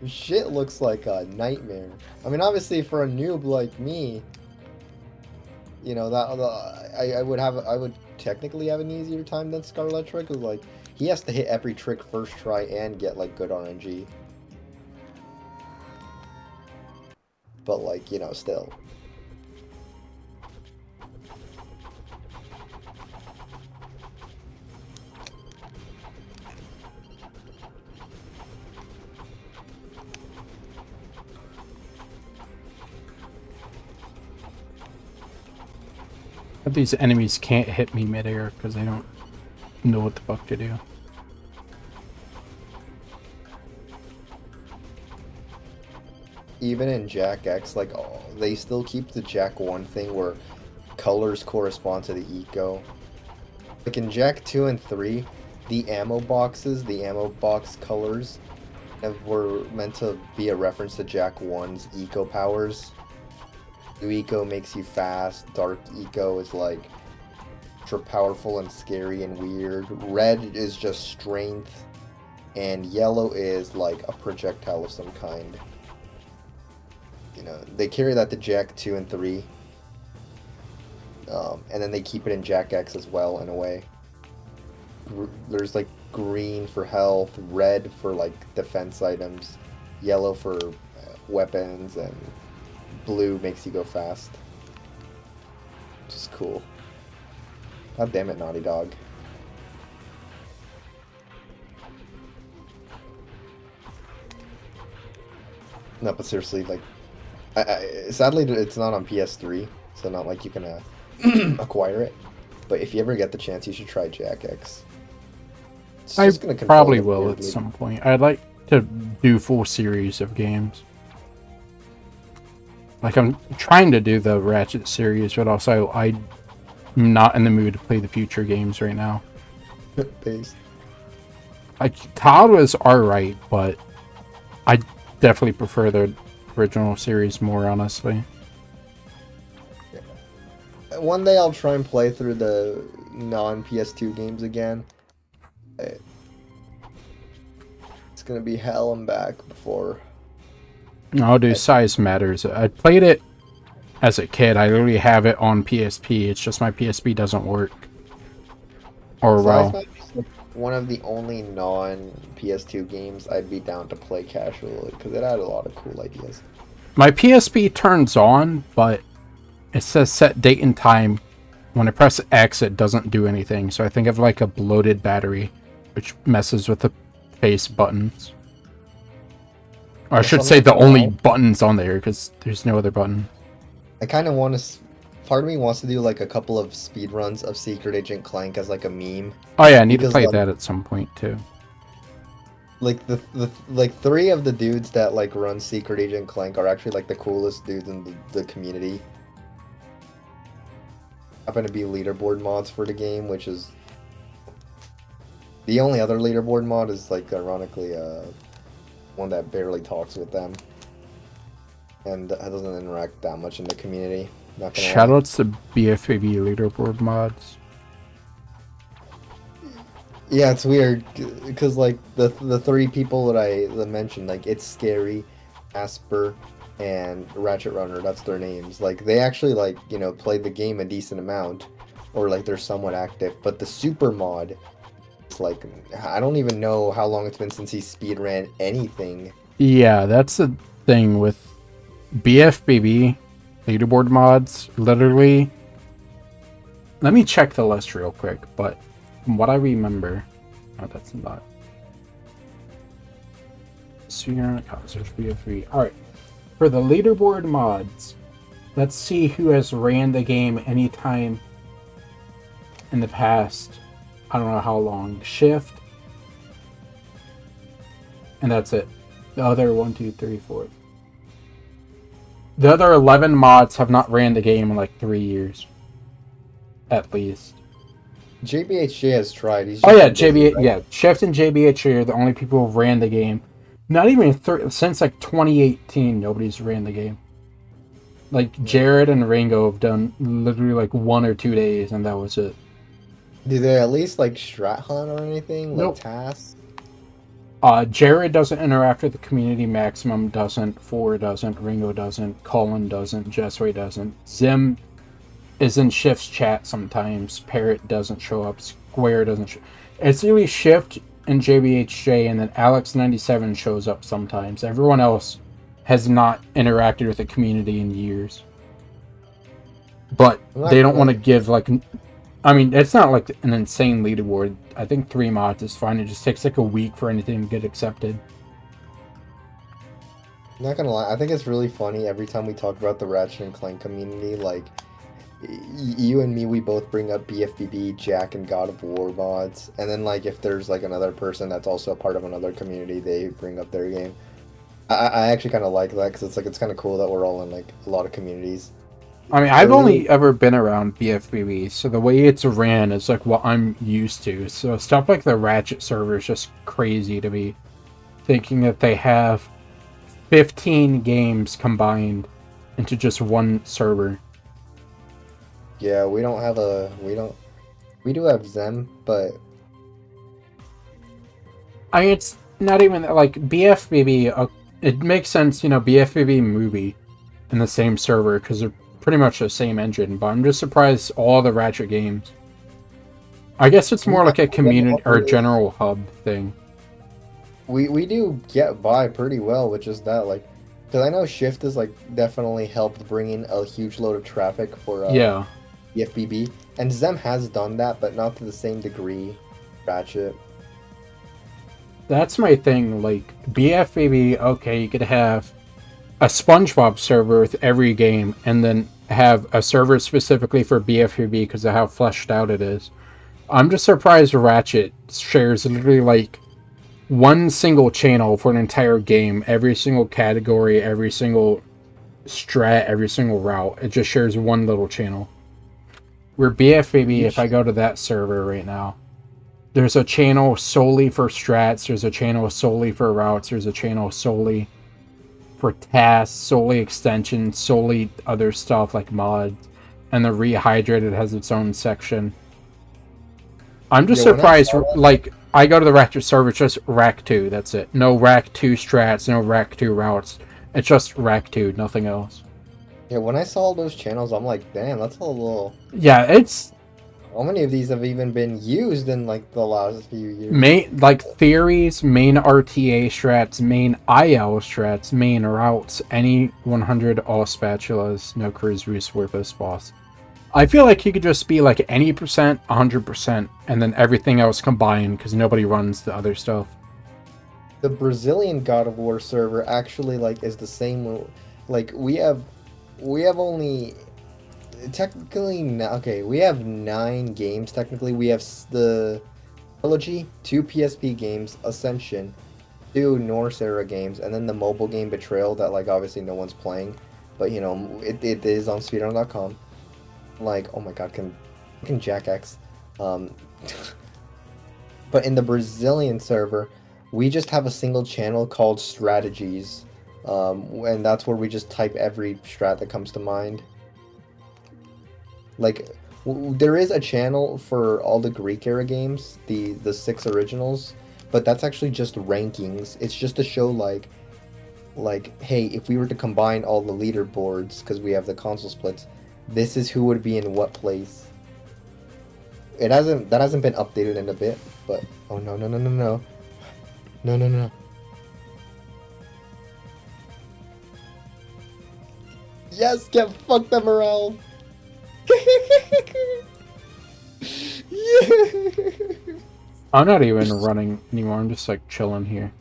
Shit looks like a nightmare. I mean, obviously for a noob like me, you know I would technically have an easier time than Scarletra, because like he has to hit every trick first try and get like good RNG. But like, you know, still. But these enemies can't hit me midair because they don't know what the fuck to do. Even in Jack X, like, they still keep the Jack 1 thing where colors correspond to the eco. Like in Jack 2 and 3, the ammo boxes, the ammo box colors, were meant to be a reference to Jack 1's eco powers. Blue eco makes you fast, dark eco is like ultra powerful and scary and weird. Red is just strength, and yellow is like a projectile of some kind. You know, they carry that to Jack 2 and 3. And then they keep it in Jack X as well, in a way. There's like green for health, red for like defense items, yellow for weapons, and blue makes you go fast. Which is cool. God damn it, Naughty Dog. No, but seriously, like, sadly, it's not on PS3, so not like you can acquire it. But if you ever get the chance, you should try Jack X. I probably will at some point. I'd like to do full series of games. Like, I'm trying to do the Ratchet series, but also I'm not in the mood to play the future games right now. Based. Like, COD was alright, but I definitely prefer the original series more, honestly. Yeah. One day I'll try and play through the non-PS2 games again. It's gonna be hell and back before. No, dude, size matters. I played it as a kid. I literally have it on PSP. It's just my PSP doesn't work. Or, well, one of the only non-PS2 games I'd be down to play casually, because it had a lot of cool ideas. my PSP turns on, but it says set date and time. When I press X, it doesn't do anything. So I think of like a bloated battery, which messes with the face buttons. Or I should say the only buttons on there, because there's no other button. I kind of want to... Part of me wants to do like a couple of speed runs of Secret Agent Clank as like a meme. Oh yeah, I need to play that at some point too. Like like 3 of the dudes that like run Secret Agent Clank are actually like the coolest dudes in the community. Happen to be leaderboard mods for the game, which is the only other leaderboard mod is like ironically one that barely talks with them and doesn't interact that much in the community. Shoutouts to BFAB leaderboard mods. Yeah, it's weird because like the 3 people that I mentioned, like It's Scary, Asper, and Ratchet Runner, that's their names. Like they actually like, you know, played the game a decent amount, or like they're somewhat active. But the super mod, it's like I don't even know how long it's been since he speedran anything. Yeah, that's the thing with BFBB leaderboard mods. Literally, let me check the list real quick, but from what I remember, oh, that's not. Search BF3. All right, for the leaderboard mods, let's see who has ran the game anytime in the past. I don't know how long. Shift, and that's it. The other 1, 2, 3, 4. The other 11 mods have not ran the game in like 3 years, at least. JBHJ has tried. Oh yeah, JB, yeah, Shift and JBHJ are the only people who ran the game. Not even since like 2018, nobody's ran the game. Like Jared and Ringo have done literally like 1 or 2 days, and that was it. Do they at least like strat hunt or anything? Like Nope. tasks? Jared doesn't interact with the community. Maximum doesn't. Four doesn't. Ringo doesn't. Colin doesn't. Jessway doesn't. Zim is in Shift's chat sometimes. Parrot doesn't show up. Square doesn't show. It's really Shift and JBHJ, and then Alex97 shows up sometimes. Everyone else has not interacted with the community in years. But they don't want to give, like... I mean, it's not like an insane leaderboard. I think 3 mods is fine. It just takes like a week for anything to get accepted. Not gonna lie, I think it's really funny every time we talk about the Ratchet and Clank community, like, you and me, we both bring up BFBB, Jack, and God of War mods, and then, like, if there's, like, another person that's also a part of another community, they bring up their game. I actually kind of like that, because it's, like, it's kind of cool that we're all in, like, a lot of communities. I mean, I've only ever been around BFBB, so the way it's ran is, like, what I'm used to. So stuff like the Ratchet server is just crazy to me, thinking that they have 15 games combined into just one server. Yeah, we don't have a... We do have Zem, but... I mean, it's not even... Like, BFBB... it makes sense, you know, BFBB movie in the same server, because they're pretty much the same engine, but I'm just surprised all the Ratchet games... I guess it's more like a community or a general hub thing. We do get by pretty well with just that, like... Because I know Shift has, like, definitely helped bring in a huge load of traffic for... yeah. FBB, and Zem has done that, but not to the same degree. Ratchet. That's my thing. Like BFBB, okay, you could have a SpongeBob server with every game, and then have a server specifically for BFBB because of how fleshed out it is. I'm just surprised Ratchet shares literally like one single channel for an entire game, every single category, every single strat, every single route. It just shares one little channel. Where BFBB, if I go to that server right now, there's a channel solely for strats, there's a channel solely for routes, there's a channel solely for tasks, solely extensions, solely other stuff like mods, and the Rehydrated has its own section. I'm just surprised, like, I go to the Rac2 server, it's just Rac2, that's it. No Rac2 strats, no Rac2 routes. It's just Rac2, nothing else. Yeah, when I saw those channels, I'm like, damn, that's a little... Yeah, it's... How many of these have even been used in, like, the last few years? Like, theories, main RTA strats, main IL strats, main routes, any 100 all spatulas, no cruise resurface boss. I feel like he could just be, like, any percent, 100%, and then everything else combined, because nobody runs the other stuff. The Brazilian God of War server actually, like, is the same... Like, we have only technically we have 9 games technically. We have the trilogy, 2 PSP games, Ascension, 2 Norse era games, and then the mobile game Betrayal that, like, obviously no one's playing, but you know it is on speedrun.com. Like, oh my god, can Jack X. But in the Brazilian server, we just have a single channel called Strategies. And that's where we just type every strat that comes to mind. Like, there is a channel for all the Greek era games, the 6 originals, but that's actually just rankings. It's just to show like, hey, if we were to combine all the leaderboards, because we have the console splits, this is who would be in what place. That hasn't been updated in a bit, but oh no. Yes, get fucked up, morale. Yeah. I'm not even running anymore. I'm just like chilling here.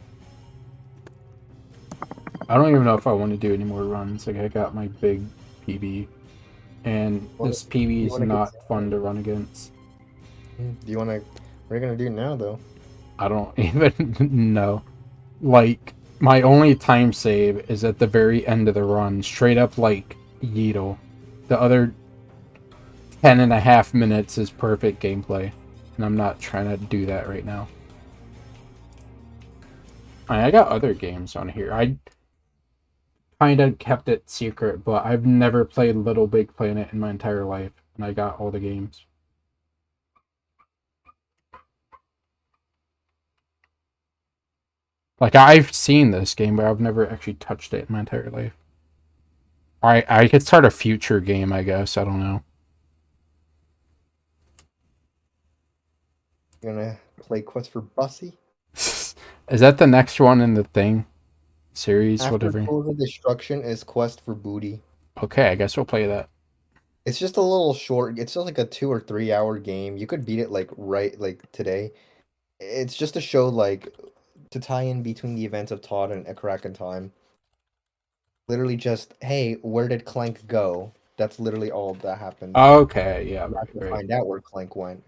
I don't even know if I want to do any more runs. Like, I got my big PB, and this PB is not fun to run against. Do you want to? What are you gonna do now, though? I don't even know. Like, my only time save is at the very end of the run, straight up like Yeetle. The other 10.5 minutes is perfect gameplay, and I'm not trying to do that right now. I got other games on here. I kind of kept it secret, but I've never played Little Big Planet in my entire life, and I got all the games. Like, I've seen this game, but I've never actually touched it in my entire life. I could start a future game, I guess. I don't know. You're gonna play Quest for Bussy? Is that the next one in the thing? Series, After whatever. Total Destruction is Quest for Booty. Okay, I guess we'll play that. It's just a little short. It's just like a 2 or 3 hour game. You could beat it like today. It's just to show like to tie in between the events of Todd and A Crack in Time. Literally just, hey, where did Clank go? That's literally all that happened. Okay, yeah, You have to right. find out where Clank went.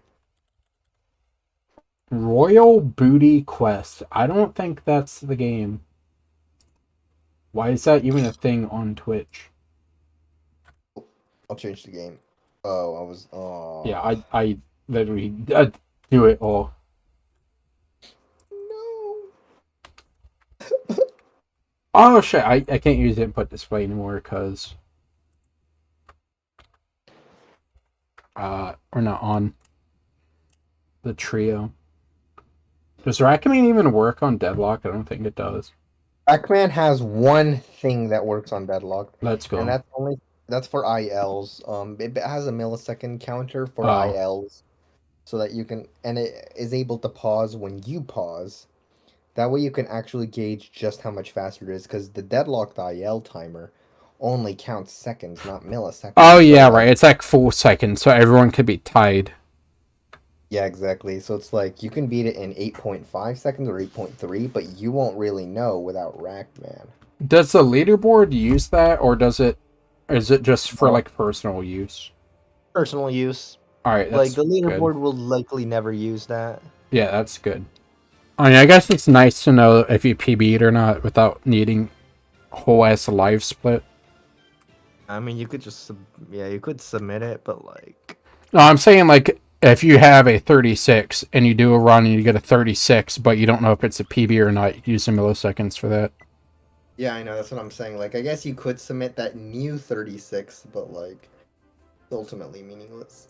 Royal Booty Quest. I don't think that's the game. Why is that even a thing on Twitch? I'll change the game. Oh, I was. Oh. Yeah, I literally do it all. No. Oh shit, I can't use input display anymore because we're not on the trio. Does Rackman even work on Deadlock? I don't think it does. Pac-Man has one thing that works on Deadlock, Let's go. and that's for ILs. It has a millisecond counter for Oh. ILs, so that you can, and it is able to pause when you pause. That way you can actually gauge just how much faster it is, because the deadlocked IL timer only counts seconds, not milliseconds. Oh So, yeah, like, right. It's like 4 seconds, so everyone could be tied. yeah, exactly. So it's like you can beat it in 8.5 seconds or 8.3, but you won't really know without Rackman. Does the leaderboard use that, or is it just for No. like personal use? Personal use. All right, Like that's the leaderboard good. will likely never use that. Yeah, that's good. I mean, I guess it's nice to know if you PB'd or not without needing whole ass live split. I mean, you could just you could submit it, but like, No, I'm saying like if you have a 36 and you do a run and you get a 36, but you don't know if it's a PB or not, you use the milliseconds for that. yeah, I know, that's what I'm saying. Like, I guess you could submit that new 36, but like, it's ultimately meaningless.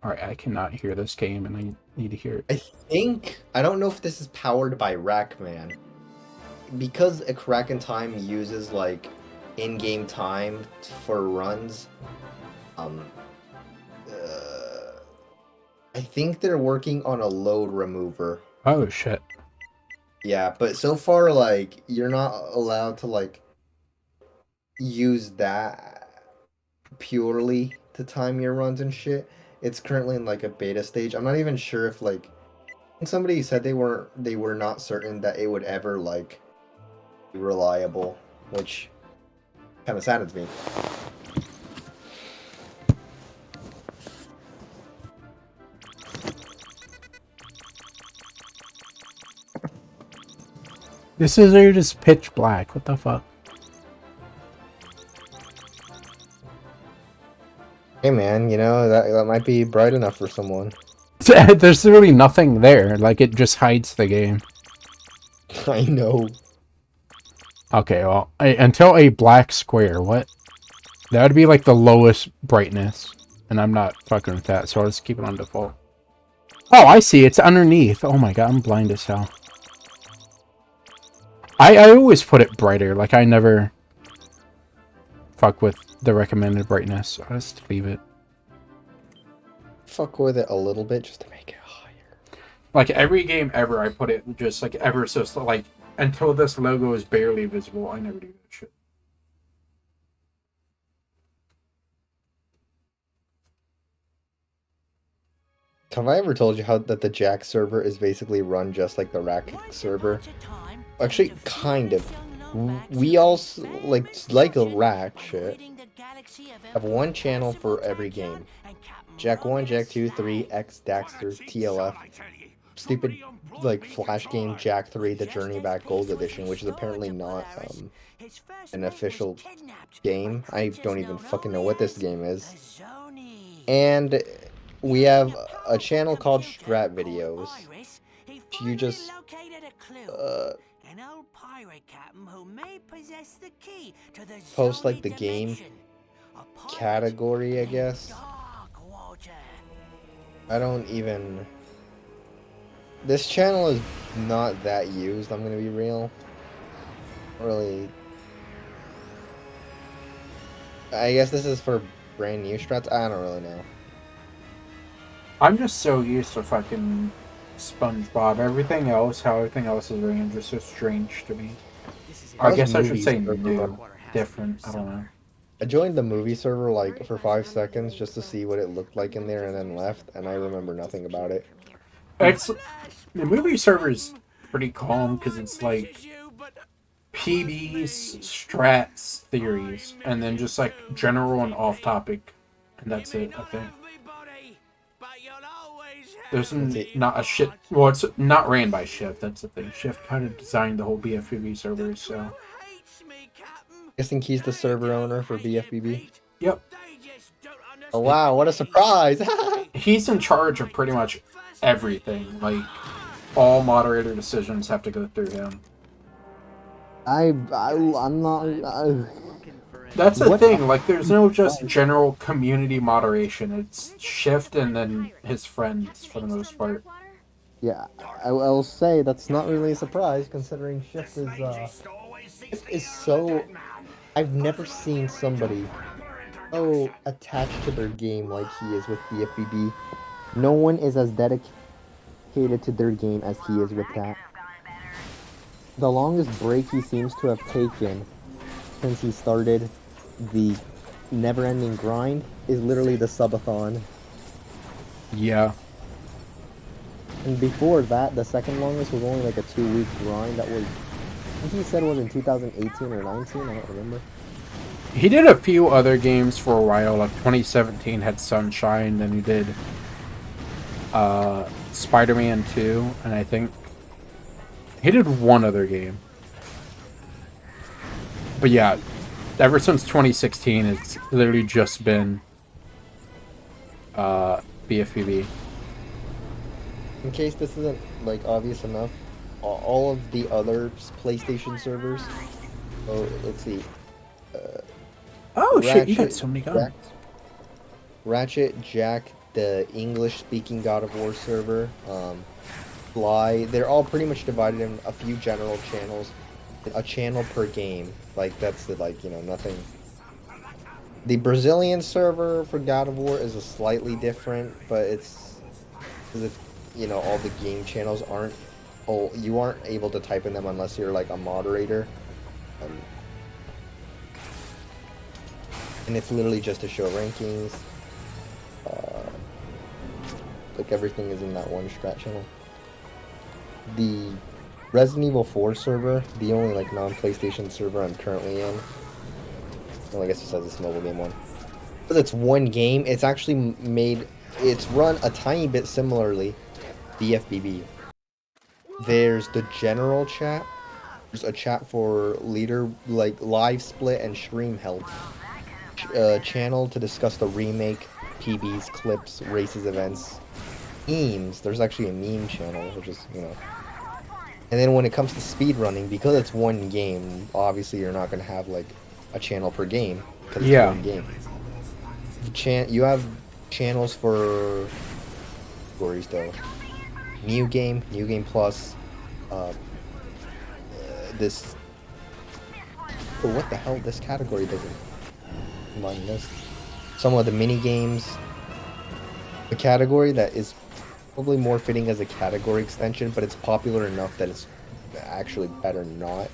All right, I cannot hear this game, and I need to hear it. I don't know if this is powered by Rackman. Because A Crack in Time uses like in-game time for runs, I think they're working on a load remover. Oh shit. Yeah, but so far, like, you're not allowed to like use that purely to time your runs and shit. It's currently in like a beta stage. I'm not even sure if like somebody said they were not certain that it would ever like be reliable, which kind of saddens me. This is just pitch black. What the fuck? Hey man, you know, that might be bright enough for someone. There's really nothing there. Like, it just hides the game. I know. Okay, well, until a black square, what? That would be like the lowest brightness. And I'm not fucking with that, so I'll just keep it on default. Oh, I see. It's underneath. Oh my god, I'm blind as hell. I always put it brighter. Like, I never fuck with the recommended brightness. So I'll just leave it. Fuck with it a little bit just to make it higher. Like, every game ever, I put it just, like, ever so, like, until this logo is barely visible. I never do that shit. Have I ever told you how that the Jack server is basically run just like the Rac server? Actually, kind of. We also like a Rac shit. Have one channel for every game. Jack 1, Jack 2, 3, X, Daxter, TLF. Stupid like flash game Jack 3, The Journey Back Gold Edition, which is apparently not an official game. I don't even fucking know what this game is. And we have a channel called Strat Videos. You just clue. An old pirate captain who may possess the key to the post like Zoli the game dimension. A pirate category, I named guess. Darkwater. I don't even. This channel is not that used. I'm gonna be real. Really. I guess this is for brand new strats. I don't really know. I'm just so used to fucking SpongeBob. How everything else is range is so strange to me. I How's guess I should movies say server new, run? different. I don't know. I joined the movie server like for 5 seconds just to see what it looked like in there and then left, and I remember nothing about it. It's the movie server's pretty calm because it's like PBs, strats, theories, and then just like general and off topic, and that's it. I think there's not a shit. Well, it's not ran by Shift. That's the thing. Shift kind of designed the whole BFBB server, so. Guessing he's the server owner for BFBB. Yep. Oh wow, what a surprise! He's in charge of pretty much everything. Like, all moderator decisions have to go through him. I'm not. That's the What- thing. Like, there's no just general community moderation. It's Shift and then his friends for the most part. Yeah, I will say that's not really a surprise considering Shift is so. I've never seen somebody so attached to their game like he is with BFBB. No one is as dedicated to their game as he is with that. The longest break he seems to have taken since he started the never-ending grind is literally the subathon. Yeah. And before that, the second longest was only like a 2-week grind. That was, I think he said it was in 2018 or 19. I don't remember. He did a few other games for a while. Like 2017 had Sunshine, then he did Spider-Man 2, and I think he did one other game. But yeah, ever since 2016, it's literally just been BFBB. In case this isn't like obvious enough, all of the other PlayStation servers. Oh, let's see. Oh shit! You got Ratchet, so many guns. Ratchet, Jack, the English-speaking God of War server, Fly. They're all pretty much divided in a few general channels, a channel per game. Like that's the nothing. The Brazilian server for God of War is a slightly different, but it's because all the game channels aren't. Oh, you aren't able to type in them unless you're like a moderator. And it's literally just to show rankings. Like everything is in that one strat channel. The Resident Evil 4 server, the only like non-PlayStation server I'm currently in. Well, I guess besides this mobile game one. But it's one game. It's actually it's run a tiny bit similarly. BFBB. There's the general chat. There's a chat for leader, like live split and stream help. Channel to discuss the remake, PBs, clips, races, events, memes. There's actually a meme channel, which is And then when it comes to speedrunning, because it's one game, obviously you're not gonna have like a channel per game because it's one game. You have channels for categories though. New game plus. This. Oh, what the hell? This category doesn't mind this. Some of the mini games. A category that is probably more fitting as a category extension, but it's popular enough that it's actually better not.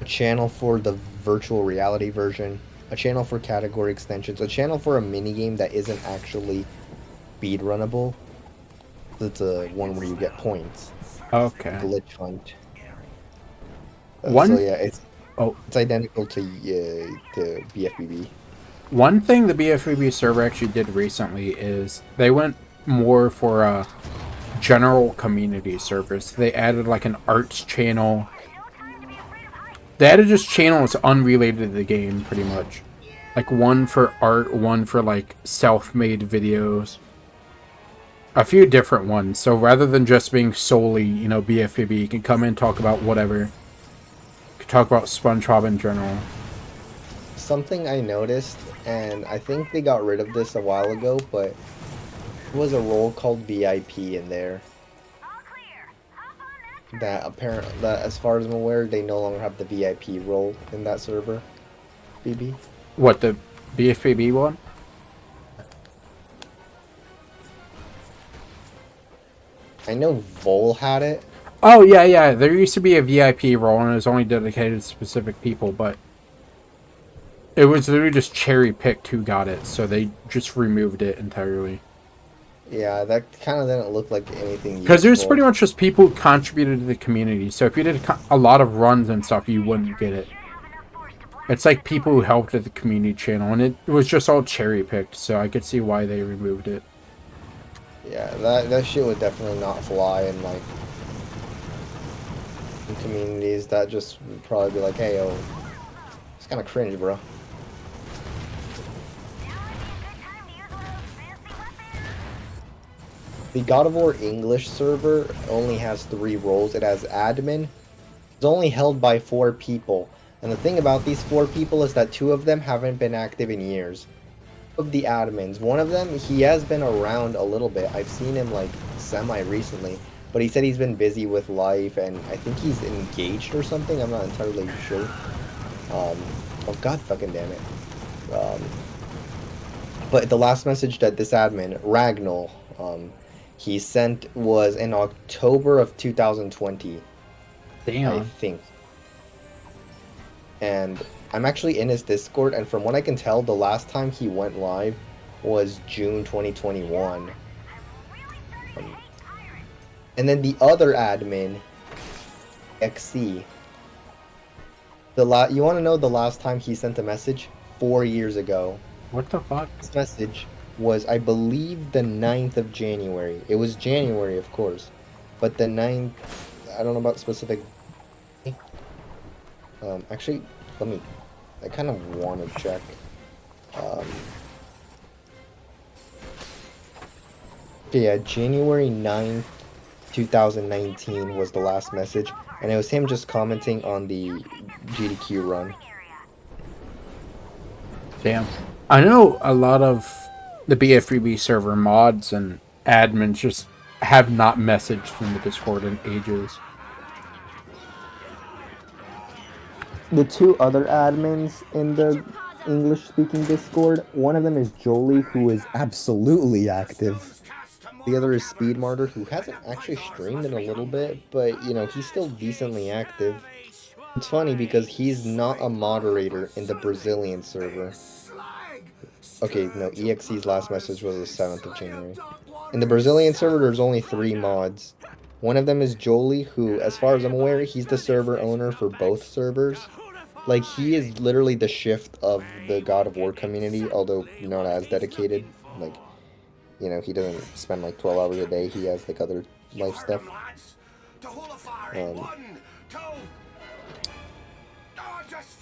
A channel for the virtual reality version. A channel for category extensions. A channel for a mini game that isn't actually speedrunnable. It's a one where you get points. Okay. Glitch hunt. So yeah, it's identical to BFBB. One thing the BFBB server actually did recently is they went more for a general community service. They added like an arts channel. They added just channels unrelated to the game, pretty much. Like one for art, one for like self-made videos. A few different ones. So rather than just being solely, you know, BFB, you can come in and talk about whatever. You can talk about SpongeBob in general. Something I noticed, and I think they got rid of this a while ago, but there was a role called VIP in there. That as far as I'm aware, they no longer have the VIP role in that server. BB. What, the BFB one? I know Vol had it. Oh, yeah, yeah. There used to be a VIP role, and it was only dedicated to specific people, but it was literally just cherry-picked who got it, so they just removed it entirely. Yeah, that kind of didn't look like anything Because it was useful. pretty much just people who contributed to the community, so if you did a lot of runs and stuff, you wouldn't get it. It's like people who helped at the community channel, and it was just all cherry-picked, so I could see why they removed it. Yeah, that shit would definitely not fly in, like, in communities. That just would probably be like, hey, oh, it's kind of cringe, bro. The God of War English server only has 3 roles. It has admin. It's only held by 4 people. And the thing about these 4 people is that 2 of them haven't been active in years. Of the admins, one of them, he has been around a little bit. I've seen him like semi-recently. But he said he's been busy with life, and I think he's engaged or something. I'm not entirely sure. Oh god fucking damn it. But the last message that this admin, Ragnall, he sent was in October of 2020. Damn. I think. And I'm actually in his Discord, and from what I can tell, the last time he went live was June 2021. And then the other admin, XC. You want to know the last time he sent a message? 4 years ago. What the fuck? This message was, I believe, the 9th of January. It was January, of course. But the 9th, I don't know about specific. Actually, I kind of want to check. Yeah, January 9th, 2019 was the last message. And it was him just commenting on the GDQ run. Damn. I know a lot of the BFB server mods and admins just have not messaged from the Discord in ages. The 2 other admins in the English-speaking Discord, one of them is Jolie, who is absolutely active. The other is Speedmartyr, who hasn't actually streamed in a little bit, but, you know, he's still decently active. It's funny because he's not a moderator in the Brazilian server. Okay, no, EXE's last message was the 7th of January. In the Brazilian server, there's only 3 mods. One of them is Jolie, who, as far as I'm aware, he's the server owner for both servers. Like, he is literally the shift of the God of War community, although not as dedicated. Like, you know, he doesn't spend like 12 hours a day. He has like other life stuff.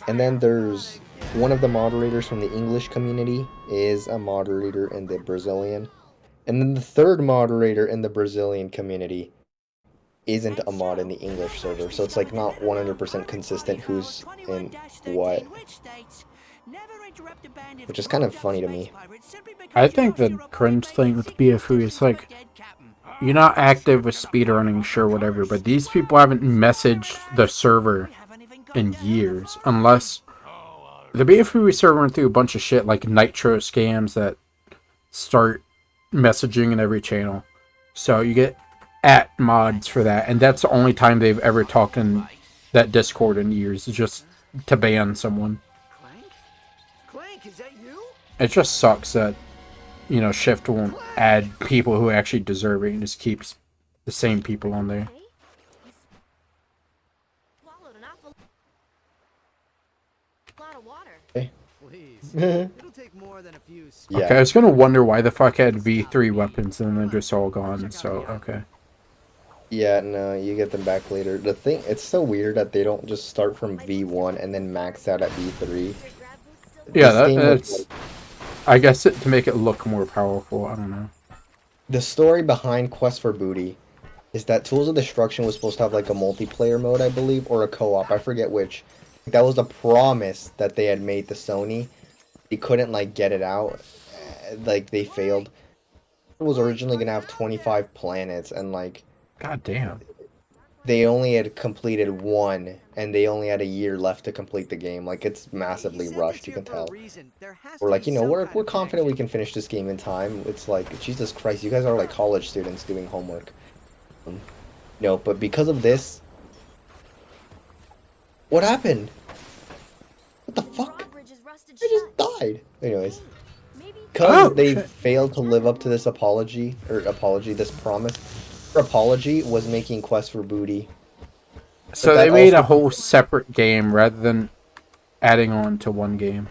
And then there's one of the moderators from the English community is a moderator in the Brazilian. And then the third moderator in the Brazilian community isn't a mod in the English server. So it's like not 100% consistent who's in what. Which is kind of funny to me. I think the cringe thing with BFU is like, you're not active with speedrunning, sure, whatever, but these people haven't messaged the server in years, unless the BFU server went through a bunch of shit like nitro scams that start messaging in every channel. So you get @mods for that, and that's the only time they've ever talked in that Discord in years, just to ban someone. Clank, is that you? It just sucks that, you know, Shift won't add people who actually deserve it and just keeps the same people on there. Okay. Please. It'll take more than a few. Yeah. Okay, I was gonna wonder why the fuck I had V3 weapons and they're just all gone, so, okay. Yeah, no, you get them back later. The thing, it's so weird that they don't just start from V1 and then max out at V3. Yeah, that's... I guess to make it look more powerful, I don't know. the story behind Quest for Booty is that Tools of Destruction was supposed to have like a multiplayer mode, I believe, or a co-op. I forget which. That was a promise that they had made to Sony. They couldn't like get it out. Like they failed. It was originally gonna have 25 planets, and like God damn. they only had completed one, and they only had a year left to complete the game. Like it's massively rushed, you can tell. We're like, you know, we're confident we can finish this game in time. It's like, Jesus Christ, you guys are like college students doing homework. No, but because of this, what happened? What the fuck? I just died. Anyways, because they failed to live up to this this promise. Their apology was making Quest for Booty. So they made a whole separate game rather than adding on to one game.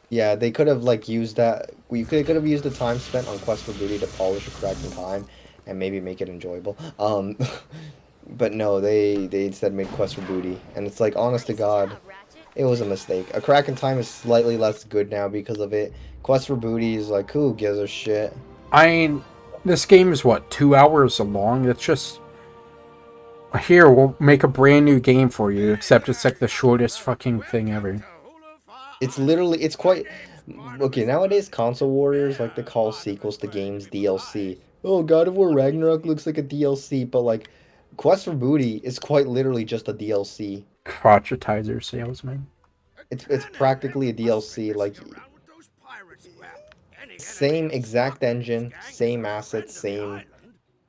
Yeah, they could have like used that. We could have used the time spent on Quest for Booty to polish a crack in time, and maybe make it enjoyable. But no, they instead made Quest for Booty, and it's like, honest to God, it was a mistake. A Crack in Time is slightly less good now because of it. Quest for Booty is like, who gives a shit? I mean, this game is what, 2 hours long? It's just, here, we'll make a brand new game for you, except it's like the shortest fucking thing ever. It's literally, it's quite, okay, nowadays console warriors like to call sequels to games DLC. Oh, God of War Ragnarok looks like a DLC, but like, Quest for Booty is quite literally just a DLC. Crotchetizer salesman. It's practically a DLC, like, same exact engine, same assets, same...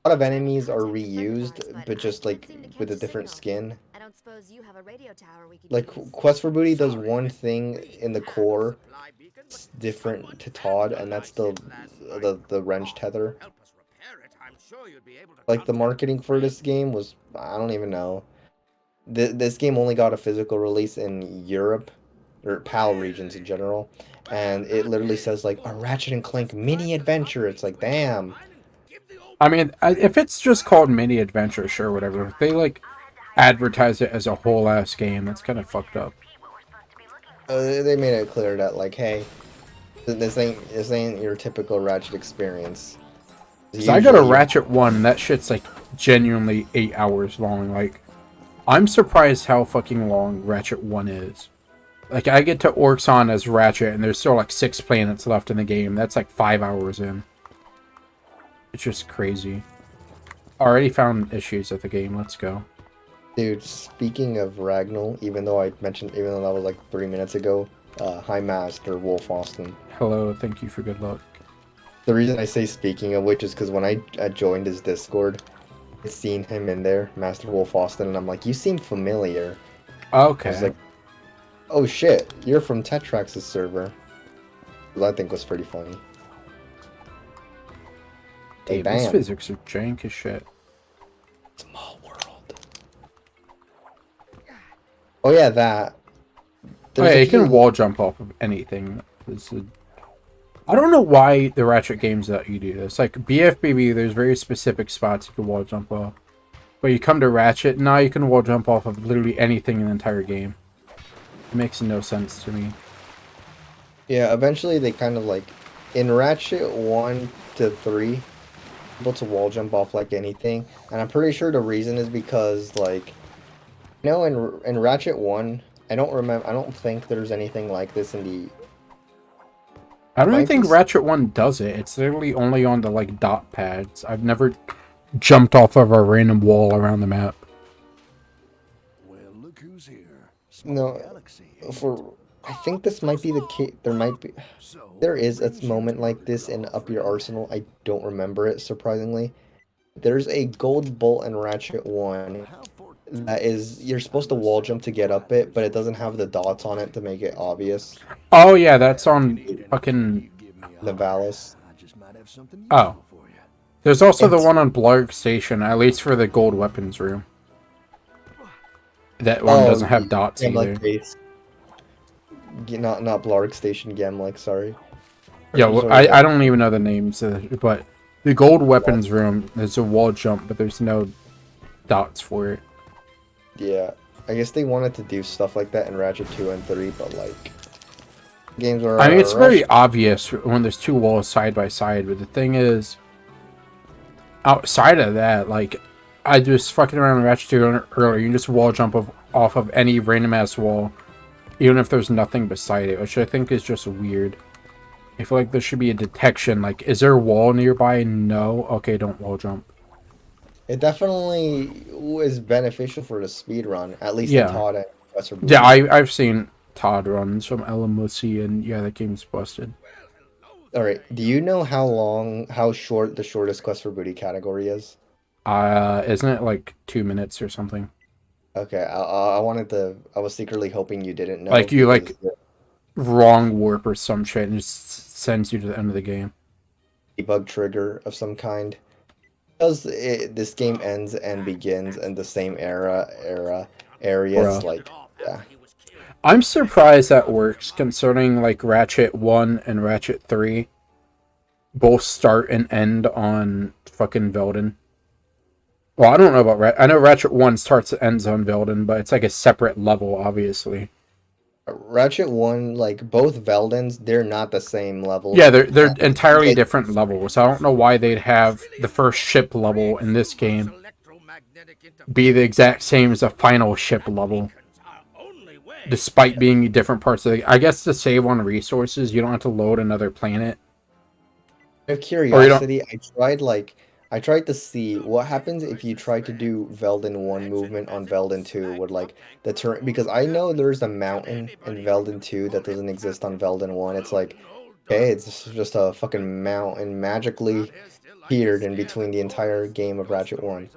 A lot of enemies are reused, but just like with a different skin. Like Quest for Booty does one thing in the core, it's different to Todd, and that's the wrench tether. Like the marketing for this game was, I don't even know. This game only got a physical release in Europe, or PAL regions in general, and it literally says like a Ratchet and Clank mini adventure. It's like, damn. I mean, if it's just called mini adventure, sure, whatever. If they like advertise it as a whole ass game, that's kind of fucked up. They made it clear that like, hey, this ain't your typical Ratchet experience. So I got a Ratchet 1, and that shit's like genuinely 8 hours long. Like, I'm surprised how fucking long Ratchet 1 is. Like, I get to Orxon as Ratchet, and there's still like 6 planets left in the game. That's like 5 hours in. It's just crazy. Already found issues with the game. Let's go. Dude, speaking of Ragnall, even though that was like 3 minutes ago, hi Master Wolf Austin. Hello, thank you for good luck. The reason I say speaking of which is because when I joined his Discord, I seen him in there, Master Wolf Austin, and I'm like, you seem familiar. Okay. I was like, oh shit, you're from Tetrax's server. Which I think was pretty funny. Hey, these physics are jank as shit. Small world. Oh yeah, that. Oh yeah, you can wall jump off of anything. I don't know why the Ratchet games let you do this. Like BFBB, there's very specific spots you can wall jump off. But you come to Ratchet, now you can wall jump off of literally anything in the entire game. It makes no sense to me. Yeah, eventually they kind of like, in Ratchet 1 to 3, able to wall jump off like anything, and I'm pretty sure the reason is because like, you know, in Ratchet 1, I don't think there's anything like this in the... I don't even think Ratchet 1 does it. It's literally only on the like dot pads. I've never jumped off of a random wall around the map. Well, look who's here. No, I think this might be the case. There is a moment like this in Up Your Arsenal. I don't remember it, surprisingly. There's a gold bolt in Ratchet 1 that is, you're supposed to wall jump to get up it, but it doesn't have the dots on it to make it obvious. Oh yeah, that's on fucking Navalis. Oh. There's also the one on Blarg Station, at least for the gold weapons room. That one doesn't have dots either. Not Blarg Station Gemlik, sorry. Yeah, well, I don't even know the names, but the gold weapons room, there's a wall jump, but there's no dots for it. Yeah, I guess they wanted to do stuff like that in Ratchet 2 and 3, but like, games are... I mean, it's very obvious when there's two walls side by side, but the thing is, outside of that, like, I just fucking around with Ratchet 2 earlier. You can just wall jump off of any random ass wall, even if there's nothing beside it, which I think is just weird. I feel like there should be a detection. Like, is there a wall nearby? No. Okay, don't wall jump. It definitely was beneficial for the speed run, at least in Yeah. Todd and Professor Yeah, Blue. I've seen Todd runs from LMOC, and yeah, that game's busted. All right, do you know how short the shortest quest for booty category is? Isn't it like 2 minutes or something? Okay, I was secretly hoping you didn't know Like, you, because like, wrong warp or some shit, and it just sends you to the end of the game. debug trigger of some kind. This game ends and begins in the same areas, Bruh. like, yeah. I'm surprised that works, concerning, like, Ratchet 1 and Ratchet 3 both start and end on fucking Velden. Well, I don't know about I know Ratchet 1 starts and ends on Velden, but it's like a separate level, obviously. Ratchet 1, like, both Veldens, they're not the same level. Yeah, they're entirely It- different levels. I don't know why they'd have the first ship level in this game be the exact same as the final ship level, despite being different parts of the... I guess to save on resources, you don't have to load another planet. Out of curiosity, I tried to see what happens if you try to do Velden 1 movement on Velden 2 with like the turn, because I know there's a mountain in Velden 2 that doesn't exist on Velden 1. It's like, okay, it's just a fucking mountain magically appeared in between the entire game of Ratchet 1.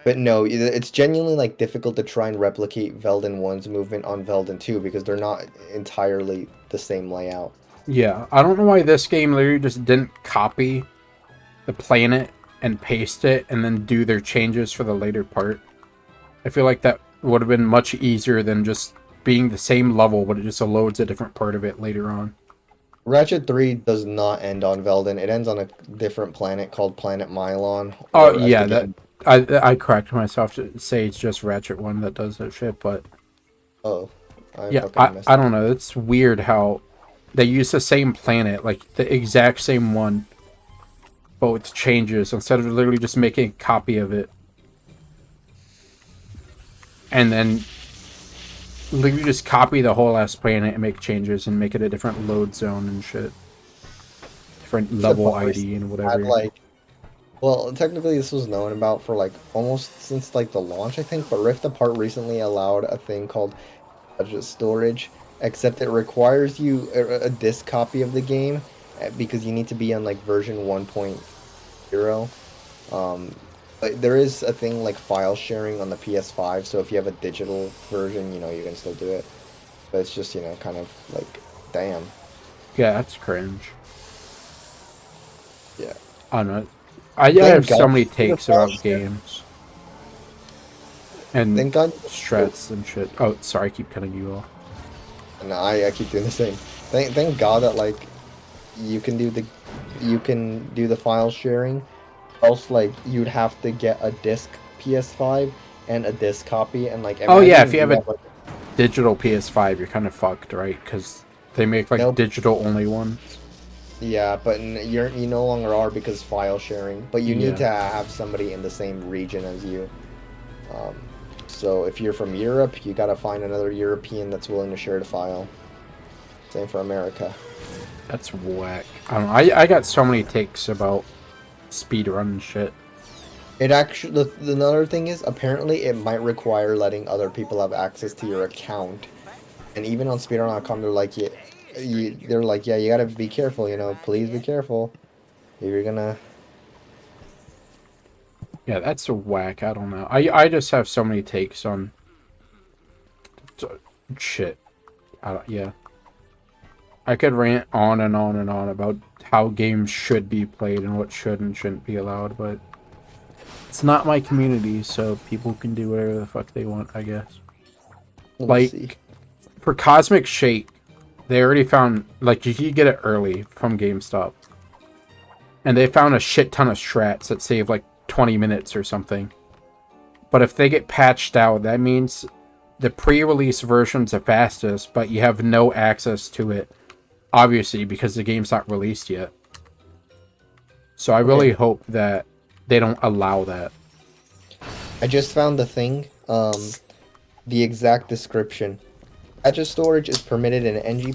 But no, it's genuinely like difficult to try and replicate Velden 1's movement on Velden 2 because they're not entirely the same layout. Yeah, I don't know why this game literally just didn't copy the planet and paste it and then do their changes for the later part. I feel like that would have been much easier than just being the same level, but it just loads a different part of it later on. Ratchet 3 does not end on Velden. It ends on a different planet called Planet Mylon. Oh, Or as yeah, the game... I correct myself to say it's just Ratchet 1 that does that shit, but... Oh, I Yeah, fucking missed I don't know. It's weird how they use the same planet, like the exact same one, but with changes instead of literally just making a copy of it. And then literally just copy the whole ass planet and make changes and make it a different load zone and shit. Different level ID and whatever. Had, like, well, technically this was known about for like almost since like the launch, I think, but Rift Apart recently allowed a thing called budget storage, except it requires you a disk copy of the game because you need to be on like version 1.0. But there is a thing like file sharing on the PS5, so if you have a digital version, you know, you can still do it. But it's just, you know, kind of like, damn. Yeah, that's cringe. Yeah. I don't know. I have so many takes about games. And Thank God. strats and shit. Oh, sorry, I keep cutting you off. No, I keep doing the same. Thank God that like you can do the file sharing. Else, like, you'd have to get a disc PS5 and a disc copy, and like. Oh yeah, if imagine you have a like, digital PS5, you're kind of fucked, right? Because they make like Nope. digital only ones. yeah, but you no longer are because file sharing. But you Yeah. need to have somebody in the same region as you. So if you're from Europe, you gotta find another European that's willing to share the file. Same for America. That's whack. I don't know. I got so many takes about speedrun shit. It actually, another thing is, apparently it might require letting other people have access to your account. And even on speedrun.com, they're like, they're like, yeah, you gotta be careful, you know, please be careful. If you're gonna... Yeah, that's whack. I don't know. I just have so many takes on shit. Yeah. I could rant on and on and on about how games should be played and what should and shouldn't be allowed, but it's not my community, so people can do whatever the fuck they want, I guess. Like, for Cosmic Shake, they already found, like, you could get it early from GameStop. And they found a shit ton of strats that save, like, 20 minutes or something. But if they get patched out, that means the pre-release version's the fastest, but you have no access to it, obviously, because the game's not released yet. So I really hope that they don't allow that. I just found the thing, the exact description. Gadget storage is permitted in NG+.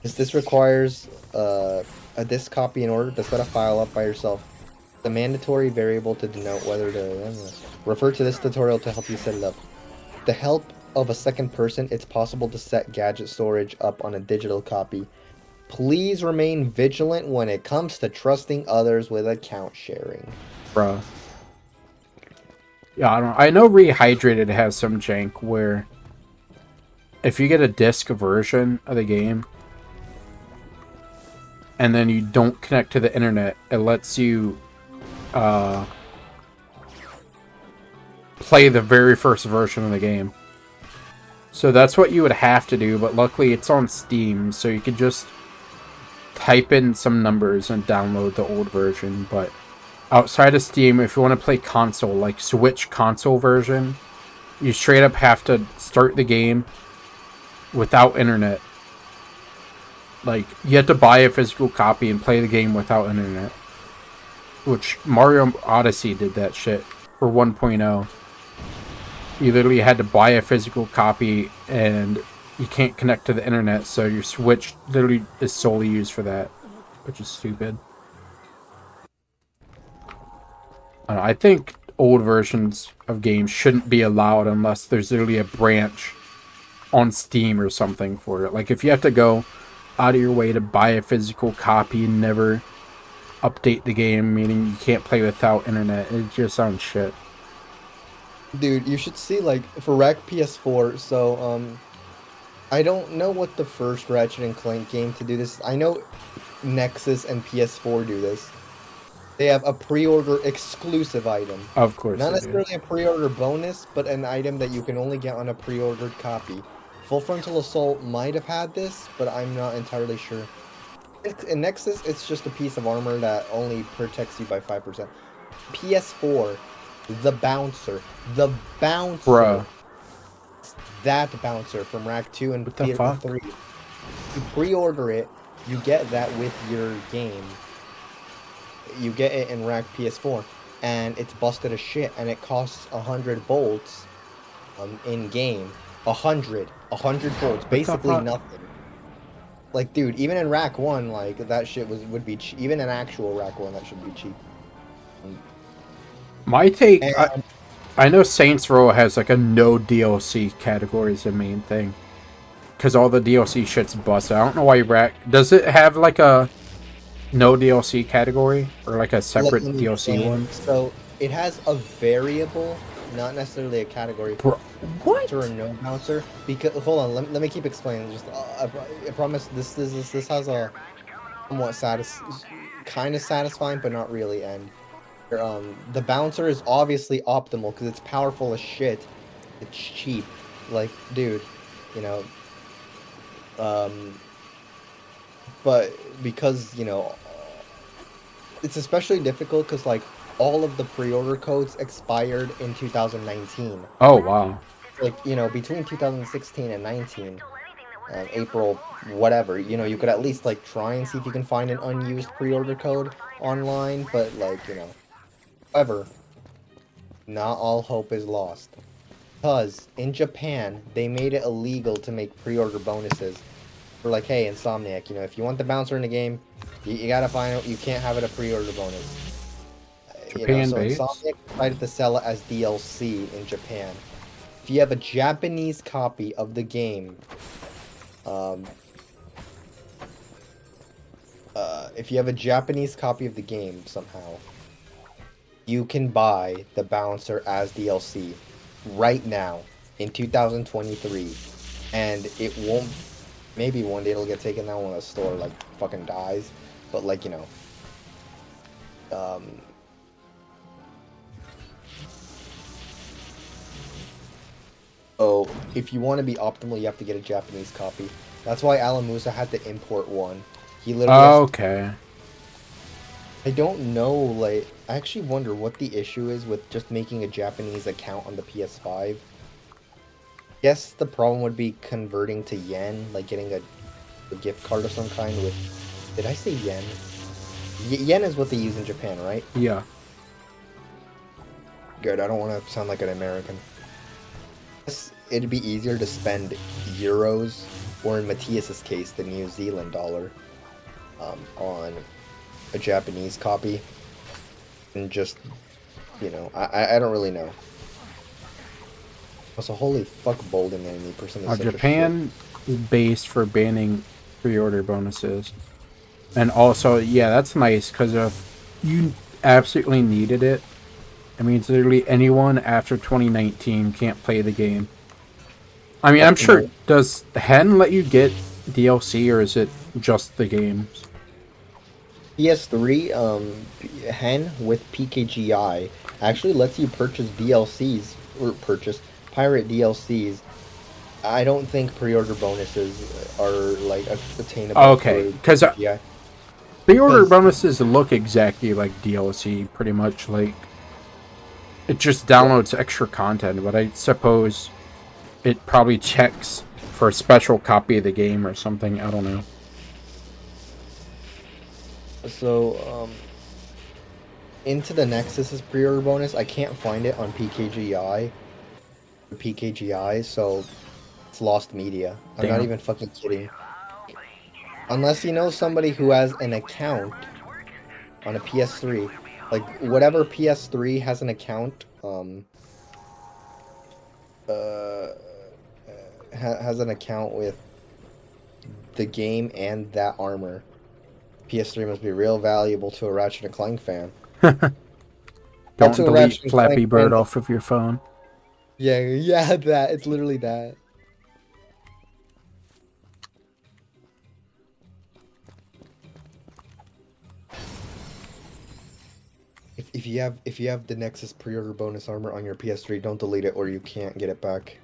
This requires a disk copy in order to set a file up by yourself. The mandatory variable to denote whether to refer to this tutorial to help you set it up. With the help of a second person, it's possible to set gadget storage up on a digital copy. Please remain vigilant when it comes to trusting others with account sharing. Bruh. Yeah, I don't. I know Rehydrated has some jank where if you get a disc version of the game and then you don't connect to the internet, it lets you play the very first version of the game. So that's what you would have to do, but luckily it's on Steam, so you could just type in some numbers and download the old version. But outside of Steam, if you want to play console, like Switch console version, you straight up have to start the game without internet. Like, you have to buy a physical copy and play the game without internet. Which Mario Odyssey did that shit for 1.0. You literally had to buy a physical copy and you can't connect to the internet, so your Switch literally is solely used for that, which is stupid. I think old versions of games shouldn't be allowed unless there's literally a branch on Steam or something for it. Like, if you have to go out of your way to buy a physical copy and never update the game, meaning you can't play without internet, it just sounds shit. Dude, you should see, like, for Rac PS4, so, I don't know what the first Ratchet and Clank game to do this. I know Nexus and PS4 do this. They have a pre-order exclusive item. Of course. Not necessarily a pre-order bonus, but an item that you can only get on a pre-ordered copy. Full Frontal Assault might have had this, but I'm not entirely sure. In Nexus, it's just a piece of armor that only protects you by 5%. PS4, the bouncer. Bruh. That bouncer from Rac2 and What the fuck? PS3. You pre-order it, you get that with your game. You get it in Rac PS4, and it's busted as shit, and it costs 100 bolts in game. 100 bolts, basically nothing. Like, dude, even in Rac 1, like, that shit would be cheap. Even in actual Rac 1, that should be cheap. My take, I know Saints Row has like a no DLC category as the main thing, because all the DLC shit's busted. I don't know why Rac does it have like a no DLC category or like a separate DLC one. So it has a variable, not necessarily a category. What? Or a no bouncer. Because hold on, let me keep explaining. Just I promise this has a somewhat kind of satisfying, but not really end. The bouncer is obviously optimal because it's powerful as shit. It's cheap, like, dude, you know. But because, you know, it's especially difficult because, like, all of the pre-order codes expired in 2019. Oh, wow. Like, you know, between 2016 and 19, April, whatever, you know, you could at least, like, try and see if you can find an unused pre-order code online, but, like, you know. However, not all hope is lost. Because in Japan, they made it illegal to make pre-order bonuses. We're like, hey, Insomniac, you know, if you want the bouncer in the game, you gotta find out, you can't have it a pre-order bonus. Japan based? So Insomniac decided to sell it as DLC in Japan. If you have a Japanese copy of the game, somehow, you can buy the bouncer as DLC right now in 2023, and it won't. Maybe one day it'll get taken down when a store like fucking dies, but like, you know, so if you want to be optimal, you have to get a Japanese copy. That's why Alamusa had to import one. He literally. Okay. I don't know, like, I actually wonder what the issue is with just making a Japanese account on the PS5. Guess the problem would be converting to yen, like getting a gift card of some kind with... Did I say yen? Yen is what they use in Japan, right? Yeah. Good, I don't want to sound like an American. It'd be easier to spend euros, or in Matthias's case, the New Zealand dollar, on a Japanese copy. And just, you know, I don't really know. Also, holy fuck, Bolden enemy person is such a shit. Japan is based for banning pre-order bonuses. And also, yeah, that's nice, because if you absolutely needed it, it means literally anyone after 2019 can't play the game. I mean, I'm sure, does Hen let you get DLC, or is it just the games? PS3, Hen with PKGI actually lets you purchase DLCs, or pirate DLCs. I don't think pre-order bonuses are, like, attainable. Okay, because pre-order bonuses look exactly like DLC, pretty much. Like, it just downloads extra content, but I suppose it probably checks for a special copy of the game or something. I don't know. So, Into the Nexus's pre-order bonus, I can't find it on PKGI, so it's lost media. I'm not even fucking kidding. Unless you know somebody who has an account on a PS3, like whatever PS3 has an account, has an account with the game and that armor. PS3 must be real valuable to a Ratchet and Clank fan. Don't delete Flappy Bird off of your phone. Yeah, that. It's literally that. If you have the Nexus pre-order bonus armor on your PS3, don't delete it or you can't get it back.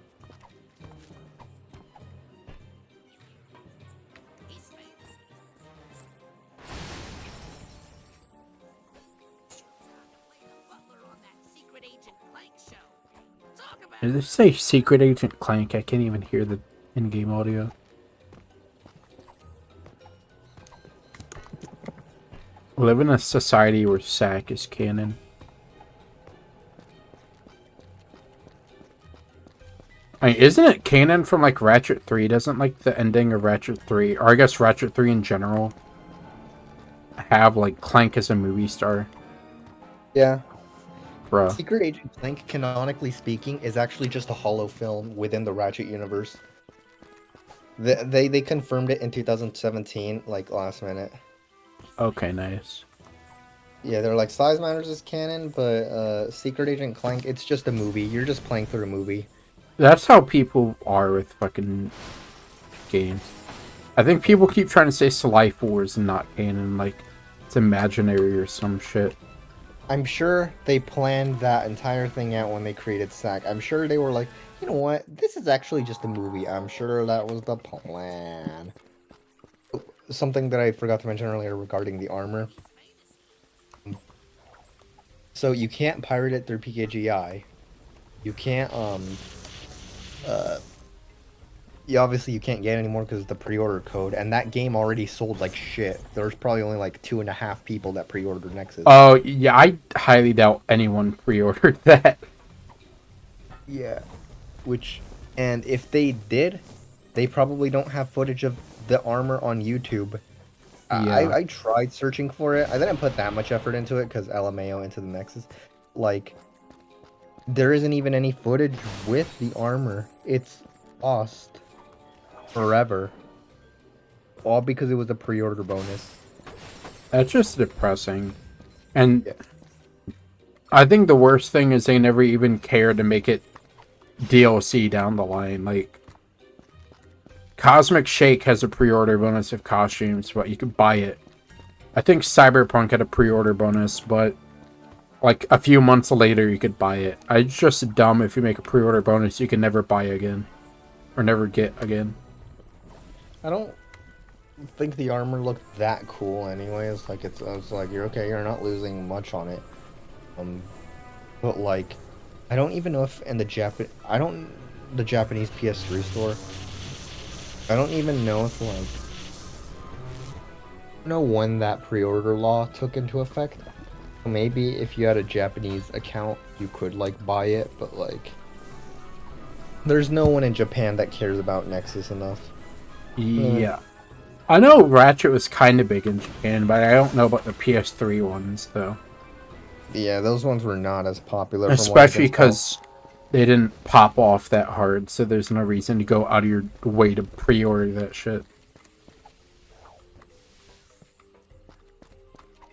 Did it say Secret Agent Clank? I can't even hear the in-game audio. Live in a society where SAC is canon. I mean, isn't it canon from, like, Ratchet 3? Doesn't, like, the ending of Ratchet 3, or I guess Ratchet 3 in general, have, like, Clank as a movie star? Yeah. Bruh. Secret Agent Clank, canonically speaking, is actually just a hollow film within the Ratchet universe. They confirmed it in 2017, like, last minute. Okay, nice. Yeah, they're like, Size Matters is canon, but Secret Agent Clank, it's just a movie. You're just playing through a movie. That's how people are with fucking games. I think people keep trying to say Sly 4 is not canon, like it's imaginary or some shit. I'm sure they planned that entire thing out when they created SAC. I'm sure they were like, you know what, this is actually just a movie. I'm sure that was the plan. Something that I forgot to mention earlier regarding the armor. So you can't pirate it through PKGI. You can't, you can't get it anymore because of the pre-order code, and that game already sold like shit. There's probably only like 2.5 people that pre-ordered Nexus. Oh, yeah, I highly doubt anyone pre-ordered that. Yeah. And if they did, they probably don't have footage of the armor on YouTube. Yeah. I tried searching for it. I didn't put that much effort into it because LMAO into the Nexus. Like, there isn't even any footage with the armor. It's lost forever. All because it was a pre-order bonus. That's just depressing. And yeah. I think the worst thing is they never even care to make it DLC down the line. Like, Cosmic Shake has a pre-order bonus of costumes, but you can buy it. I think Cyberpunk had a pre-order bonus, but like a few months later you could buy it. It's just dumb if you make a pre-order bonus you can never buy again. Or never get again. I don't think the armor looked that cool anyways. Like, it's like, you're okay, you're not losing much on it. But like, I don't even know if in the Japanese PS3 store, I don't even know if, like, know when that pre-order law took into effect. Maybe if you had a Japanese account, you could like buy it, but like, there's no one in Japan that cares about Nexus enough. Yeah. I know Ratchet was kind of big in Japan, but I don't know about the PS3 ones, though. Yeah, those ones were not as popular from what I Especially can tell. because they didn't pop off that hard, so there's no reason to go out of your way to pre-order that shit.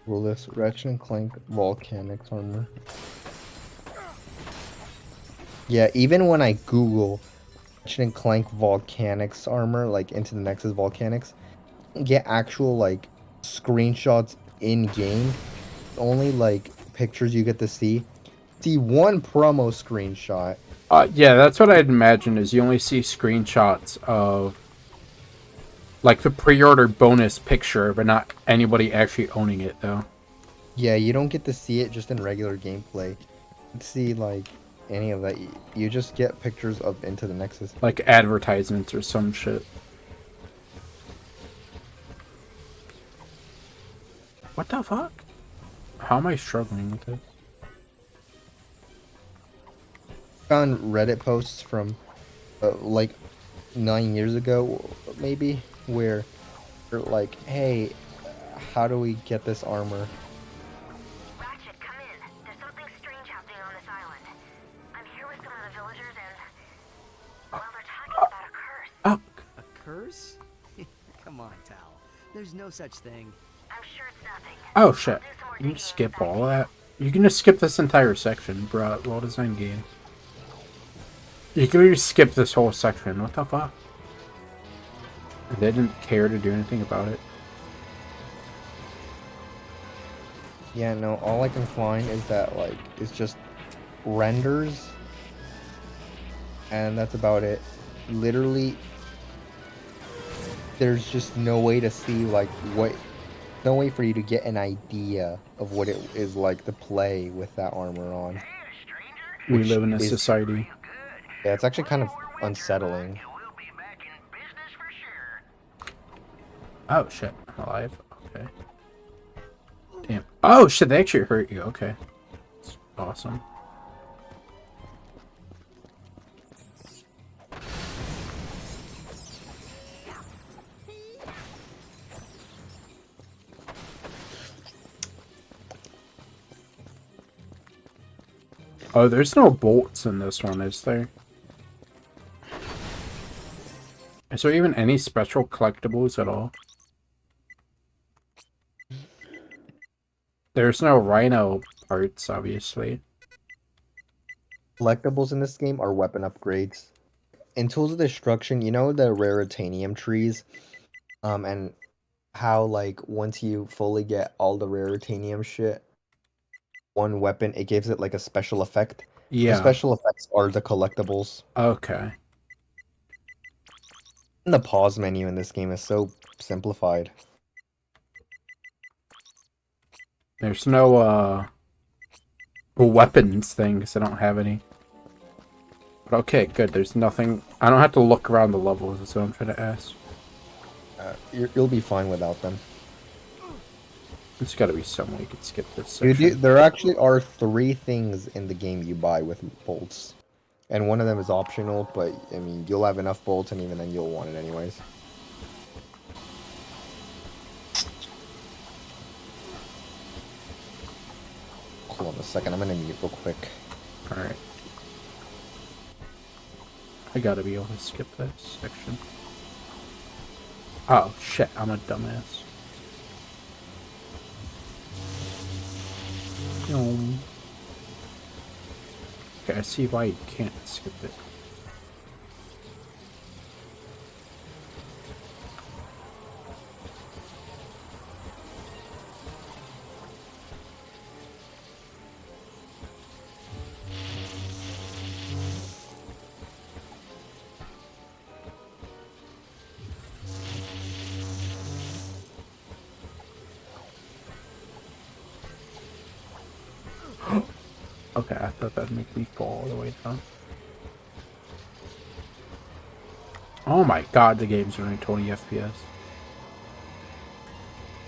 Will this Ratchet and Clank Volcanics armor? Yeah, even when I Google Ratchet and Clank Volcanics armor, like into the Nexus Volcanics, get actual like screenshots in game. Only like pictures you get to see. See one promo screenshot. Yeah, that's what I'd imagine, is you only see screenshots of like the pre-order bonus picture, but not anybody actually owning it, though. Yeah, you don't get to see it just in regular gameplay. You don't see like any of that. You just get pictures of Into the Nexus. Like advertisements or some shit. What the fuck? How am I struggling with this? Found Reddit posts from like 9 years ago, maybe, where they're like, "Hey, how do we get this armor?" Ratchet, come in. There's something strange happening on this island. I'm here with some of the villagers and... well, they're talking about a curse. Oh, A curse? Come on, Tal. There's no such thing. I'm sure it's nothing. oh shit. Do some more You can digging skip inside all the- that. You can just skip this entire section, bro. Well designed game. You can just skip this whole section. What the fuck? They didn't care to do anything about it. Yeah, no, all I can find is that like it's just renders, and that's about it. Literally, there's just no way to see like what, no way for you to get an idea of what it is like to play with that armor on. We Which live in a is- society. Yeah, it's actually kind of unsettling. We'll be back in business for sure. Oh shit. I'm alive. Okay. Damn. Oh shit, they actually hurt you. Okay. That's awesome. Oh, there's no bolts in this one, is there? Is there even any special collectibles at all? There's no Rhino parts, obviously. Collectibles in this game are weapon upgrades. In Tools of Destruction, you know the raritanium trees, and how like once you fully get all the raritanium shit, one weapon, it gives it like a special effect. The Yeah. special effects are the collectibles. Okay. And the pause menu in this game is so simplified. There's no, weapons thing, because I don't have any. But okay, good. There's nothing. I don't have to look around the levels, that's what I'm trying to ask. You'll be fine without them. There's gotta be some way you could skip this section. There actually are 3 things in the game you buy with bolts. And one of them is optional, but I mean, you'll have enough bolts, and even then you'll want it anyways. Hold on a second, I'm gonna mute real quick. Alright. I gotta be able to skip this section. Oh, shit. I'm a dumbass. Okay, I see why you can't skip it. Okay, I thought that'd make me fall all the way down. Oh my god, the game's running 20 FPS.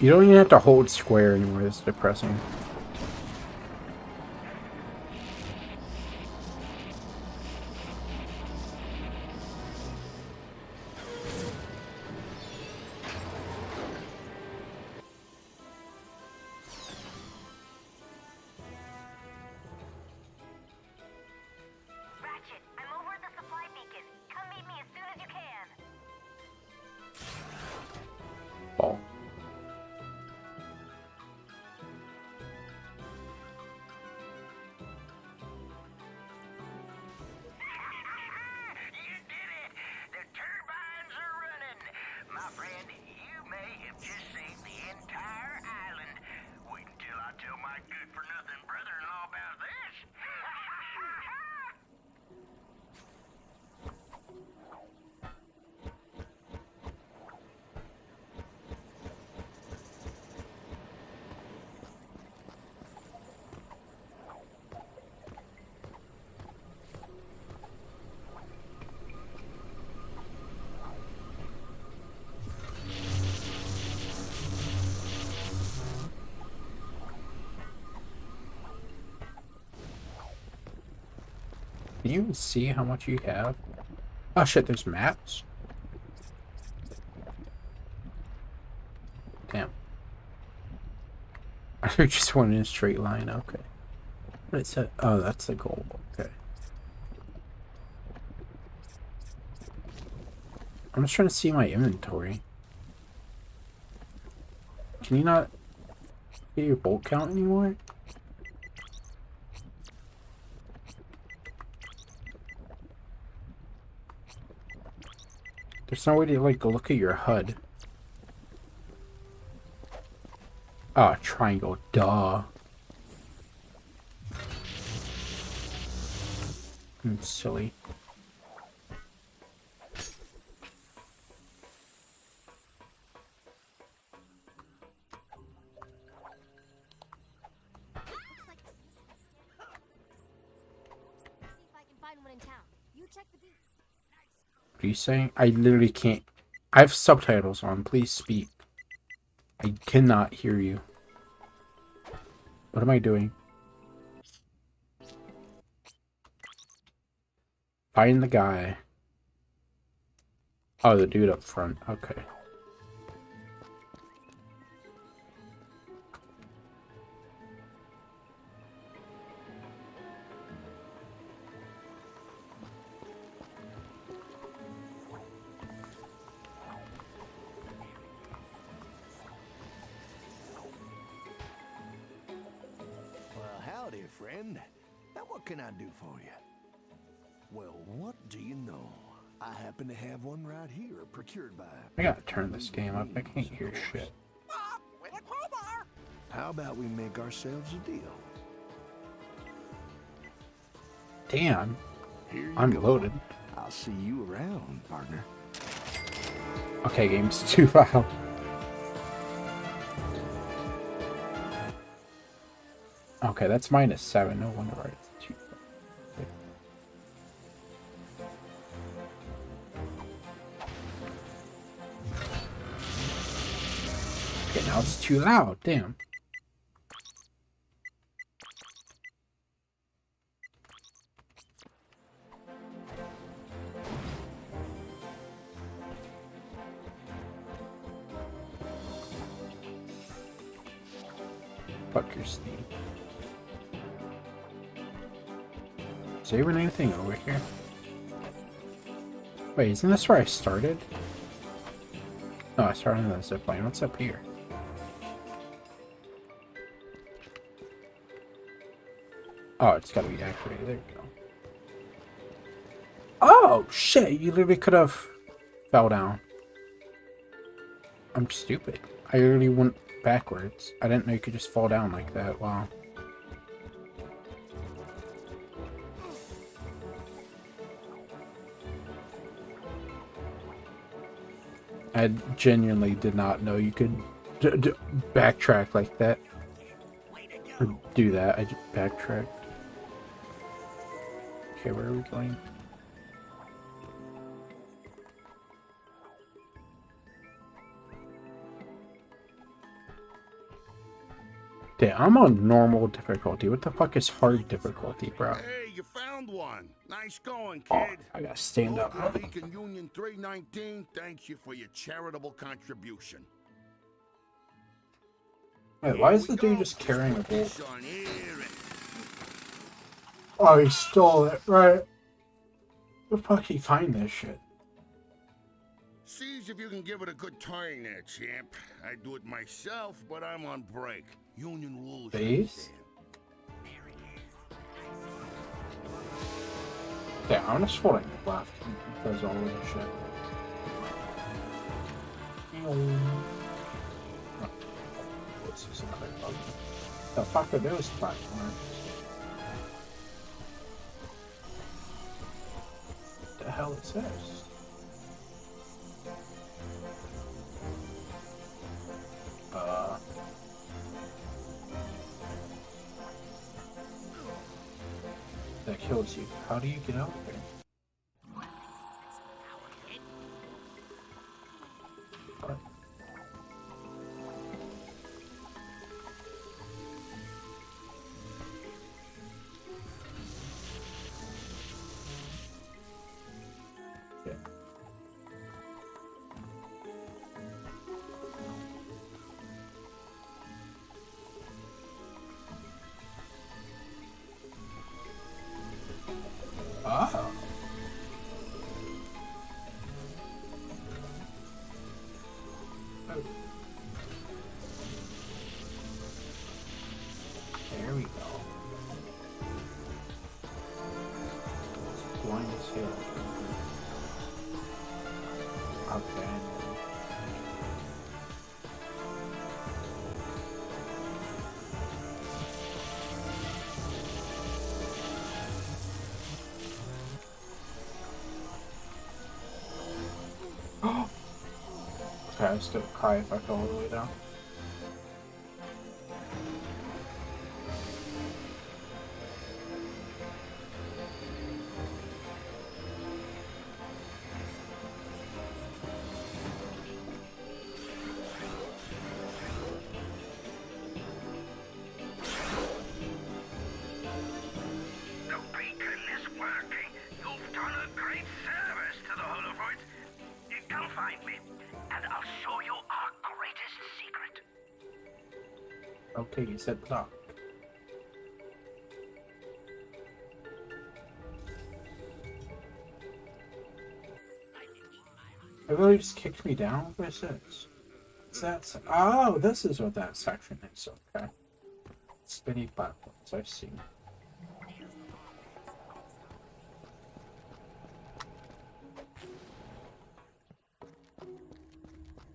You don't even have to hold square anymore. It's depressing. Ratchet, I'm over at the supply beacon. Come meet me as soon as you can. Oh. You did it! The turbines are running! My friend, you may have just saved the entire island. Wait until I tell my good-for-nothing brother-in-law about this. Can you even see how much you have? Oh shit, there's maps? Damn. I just went in a straight line, okay. What is that? Oh, that's the goal, okay. I'm just trying to see my inventory. Can you not get your bolt count anymore? There's no way to, like, go look at your HUD. Ah, triangle, duh. I'm silly. Looks like the citizens stand up see if I can find one in town. You check the beats. What are you saying? I literally can't. I have subtitles on. Please speak. I cannot hear you. What am I doing? Find the guy. Oh, the dude up front. Okay. Well, howdy, friend. Now, what can I do for you? Well, what do you know? I happen to have one right here, procured by... I gotta turn this game up. I can't hear shit. How about we make ourselves a deal? Damn. Here you I'm go. loaded. I'll see you around, partner. Okay, game's too loud. Okay, that's -7. No wonder why it's too loud. Okay, now it's too loud. Damn. Fuck your Steam. Is there even anything over here? Wait, isn't this where I started? No, I started on the zipline. What's up here? Oh, it's gotta be activated. There you go. Oh, shit! You literally could have fell down. I'm stupid. I literally went backwards. I didn't know you could just fall down like that. Wow. I genuinely did not know you could backtrack like that. Or do that. I just backtracked. Okay, where are we going? Damn, I'm on normal difficulty. What the fuck is hard difficulty, bro? Hey, you found one. Nice going, Oh, kid. I gotta stand up. Local Legion Union 319 thanks you for your charitable contribution. Wait, why is the dude just carrying a bolt? Oh, he stole it, right? Where the fuck he find this shit? Sees if you can give it a good turn there, champ. I do it myself, but I'm on break. Union rules. Base? Damn, I'm just holding left. He does all of this shit. Oh, this is another bug. The fuck are those platforms? What the hell is this? That kills you. How do you get out there? What? Yeah. Oh. Oh. There we go. Blind as hell. Okay. Okay, I'd still cry if I fell all the way down. The beacon is working. You've done a great service to the Holofroids. Come find me, and I'll show you our greatest secret. Okay, you said stop. It really just kicked me down? What is this? What's that? Oh, this is what that section is. Okay. Spinny platforms, I see.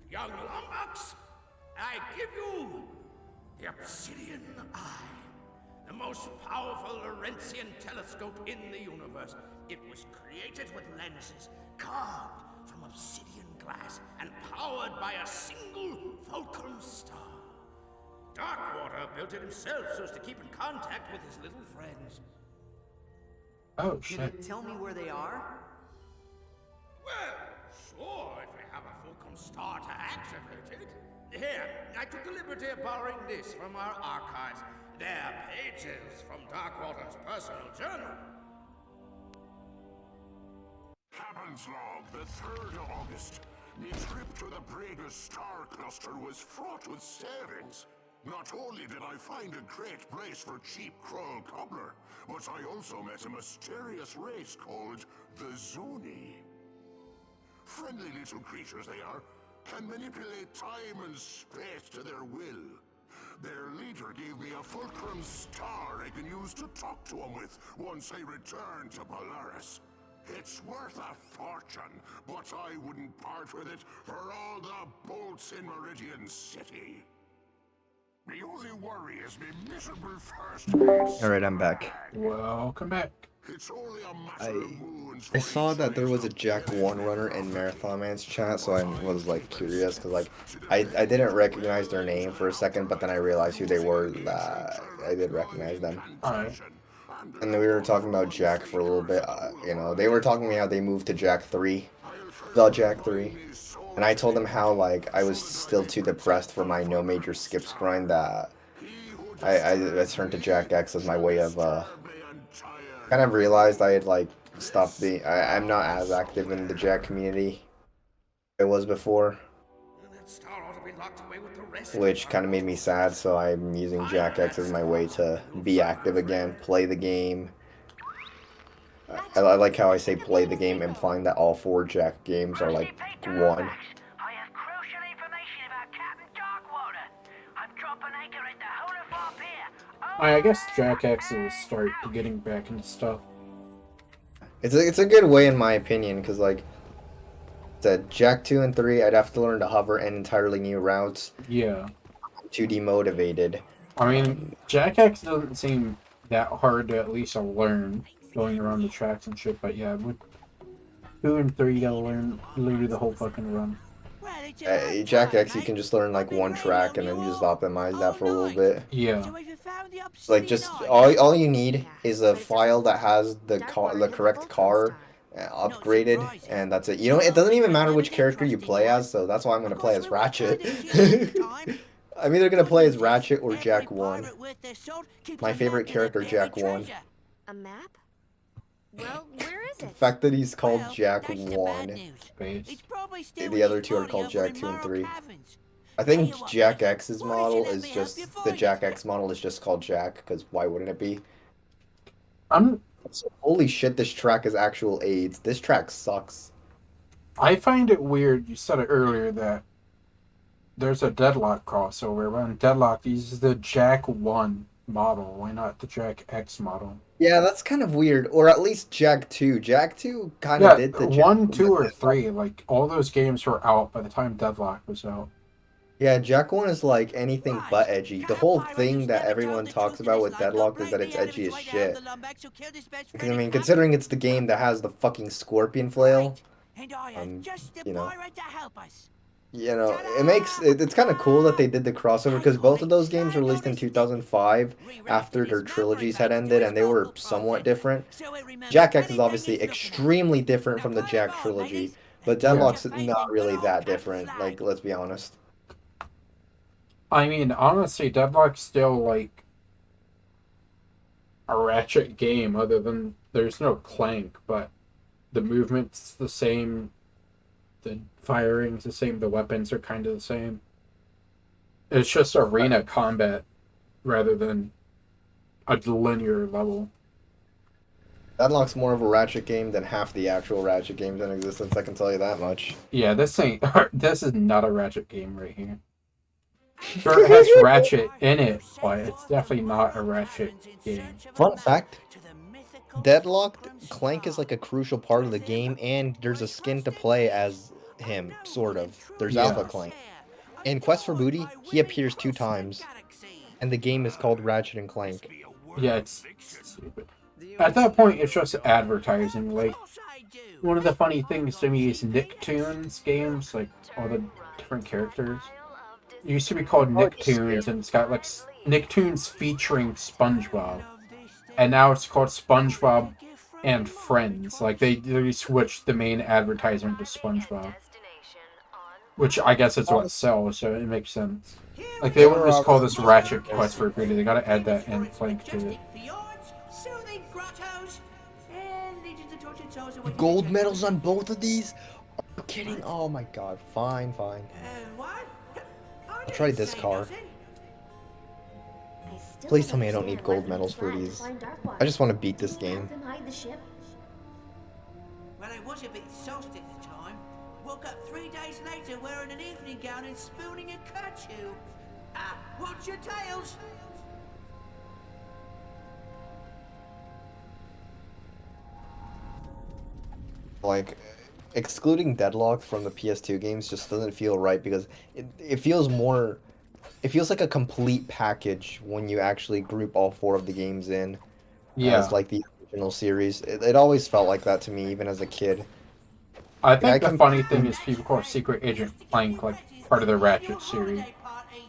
Young Lombax, I give you the Obsidian Eye, the most powerful Laurentian telescope in the universe. It was created with lenses carved from obsidian glass and powered by a single fulcrum star. Darkwater built it himself so as to keep in contact with his little friends. Oh, Can shit. you tell me where they are? Well, sure, if we have a fulcrum star to activate it. Here, I took the liberty of borrowing this from our archives. They're pages from Darkwater's personal journal. Captain's log, the 3rd of August. My trip to the Prager star cluster was fraught with savings. Not only did I find a great place for cheap Krull cobbler, but I also met a mysterious race called the Zuni. Friendly little creatures they are, can manipulate time and space to their will. Their leader gave me a fulcrum star I can use to talk to him with once I return to Polaris. It's worth a fortune, but I wouldn't part with it for all the bolts in Meridian City. The only worry is me miserable first aid. Alright, I'm back. Welcome back. It's only a matter of moons I for saw each that there was a laser Jack to 1 get runner in Marathon Man's chat, so I was like curious because like I didn't recognize their name for a second, but then I realized who they were. I did recognize them. Alright. And then we were talking about Jack for a little bit. You know, they were talking about how they moved to Jack 3, the Jack 3, and I told them how like I was still too depressed for my no major skips grind that I turned to Jack X as my way of kind of realized I had like stopped being. I'm not as active in the Jack community I was before, That star ought to be locked away with the rest. which kind of made me sad. So I'm using Jack X as my way to be active again, play the game. I like how I say play the game, implying that all 4 Jack games are like one. I have crucial information about Captain Darkwater. I'm dropping anchor at the Honafar Pier. I guess Jack X is a start to getting back into stuff. It's a good way in my opinion, because like the Jack 2 and 3, I'd have to learn to hover and entirely new routes. Yeah. I'm too demotivated. I mean, Jack X doesn't seem that hard to at least learn going around the tracks and shit, but yeah, with 2 and 3, you gotta learn literally the whole fucking run. Jack X, you can just learn like one track and then you just optimize that for a little bit. Yeah. Like just all you need is a file that has the correct car upgraded, and that's it. You know, it doesn't even matter which character you play as, so that's why I'm gonna play as Ratchet. I'm either gonna play as Ratchet or Jack 1. My favorite character, Jack 1. A map? Well, where is The it? fact that he's called Jack 1. Base. The other 2 are called Jack 2 and 3. I think Jack X's model is just the Jack X model is just called Jack, because why wouldn't it be? Holy shit, this track is actual AIDS. This track sucks. I find it weird, you said it earlier, that there's a Deadlock crossover, but in Deadlock uses the Jack 1 model. Why not the Jack X model? Yeah, that's kind of weird. Or at least Jack 2. Jack 2 kind of did the 1, 2, or 3. Like, all those games were out by the time Deadlock was out. Yeah, Jack 1 is like anything but edgy. The whole thing that everyone talks about with Deadlock is that it's edgy as shit. Because, I mean, considering it's the game that has the fucking scorpion flail, you know, it's kind of cool that they did the crossover, because both of those games were released in 2005 after their trilogies had ended, and they were somewhat different. Jack X is obviously extremely different from the Jack trilogy, but Deadlock's not really that different, like, let's be honest. I mean, honestly, Deadlock's still, like, a Ratchet game, other than there's no Clank, but the movement's the same, the firing's the same, the weapons are kind of the same. It's just arena combat rather than a linear level. Deadlock's more of a Ratchet game than half the actual Ratchet games in existence, I can tell you that much. Yeah, this is not a Ratchet game right here. Sure, it has Ratchet in it, but it's definitely not a Ratchet game. Fun fact, Deadlocked, Clank is like a crucial part of the game, and there's a skin to play as him, sort of. There's Alpha Clank. In Quest for Booty, he appears 2 times, and the game is called Ratchet and Clank. Yeah, it's stupid. At that point, it's just advertising. Like, one of the funny things to me is Nicktoons games, like all the different characters. It used to be called Nicktoons, and it's got like Nicktoons featuring SpongeBob, and now it's called SpongeBob and Friends. Like, they switched the main advertisement to SpongeBob, which I guess is what sells, so it makes sense. Like, they wouldn't just call this Ratchet Quest for Booty. They gotta add that in Clank to it. Gold medals on both of these? Are you kidding? Oh my god. Fine. I'll try this car. Please tell me I don't need gold medals for these. I just want to beat this game. Well, I was a bit sauced at the time. Woke up 3 days later wearing an evening gown and spooning a curfew. Watch your tails! Like, excluding Deadlock from the PS2 games just doesn't feel right, because it feels more... It feels like a complete package when you actually group all 4 of the games in as, like, the original series. It always felt like that to me, even as a kid. I think the funny thing is people call Secret Agent Clank, like, part of the Ratchet series.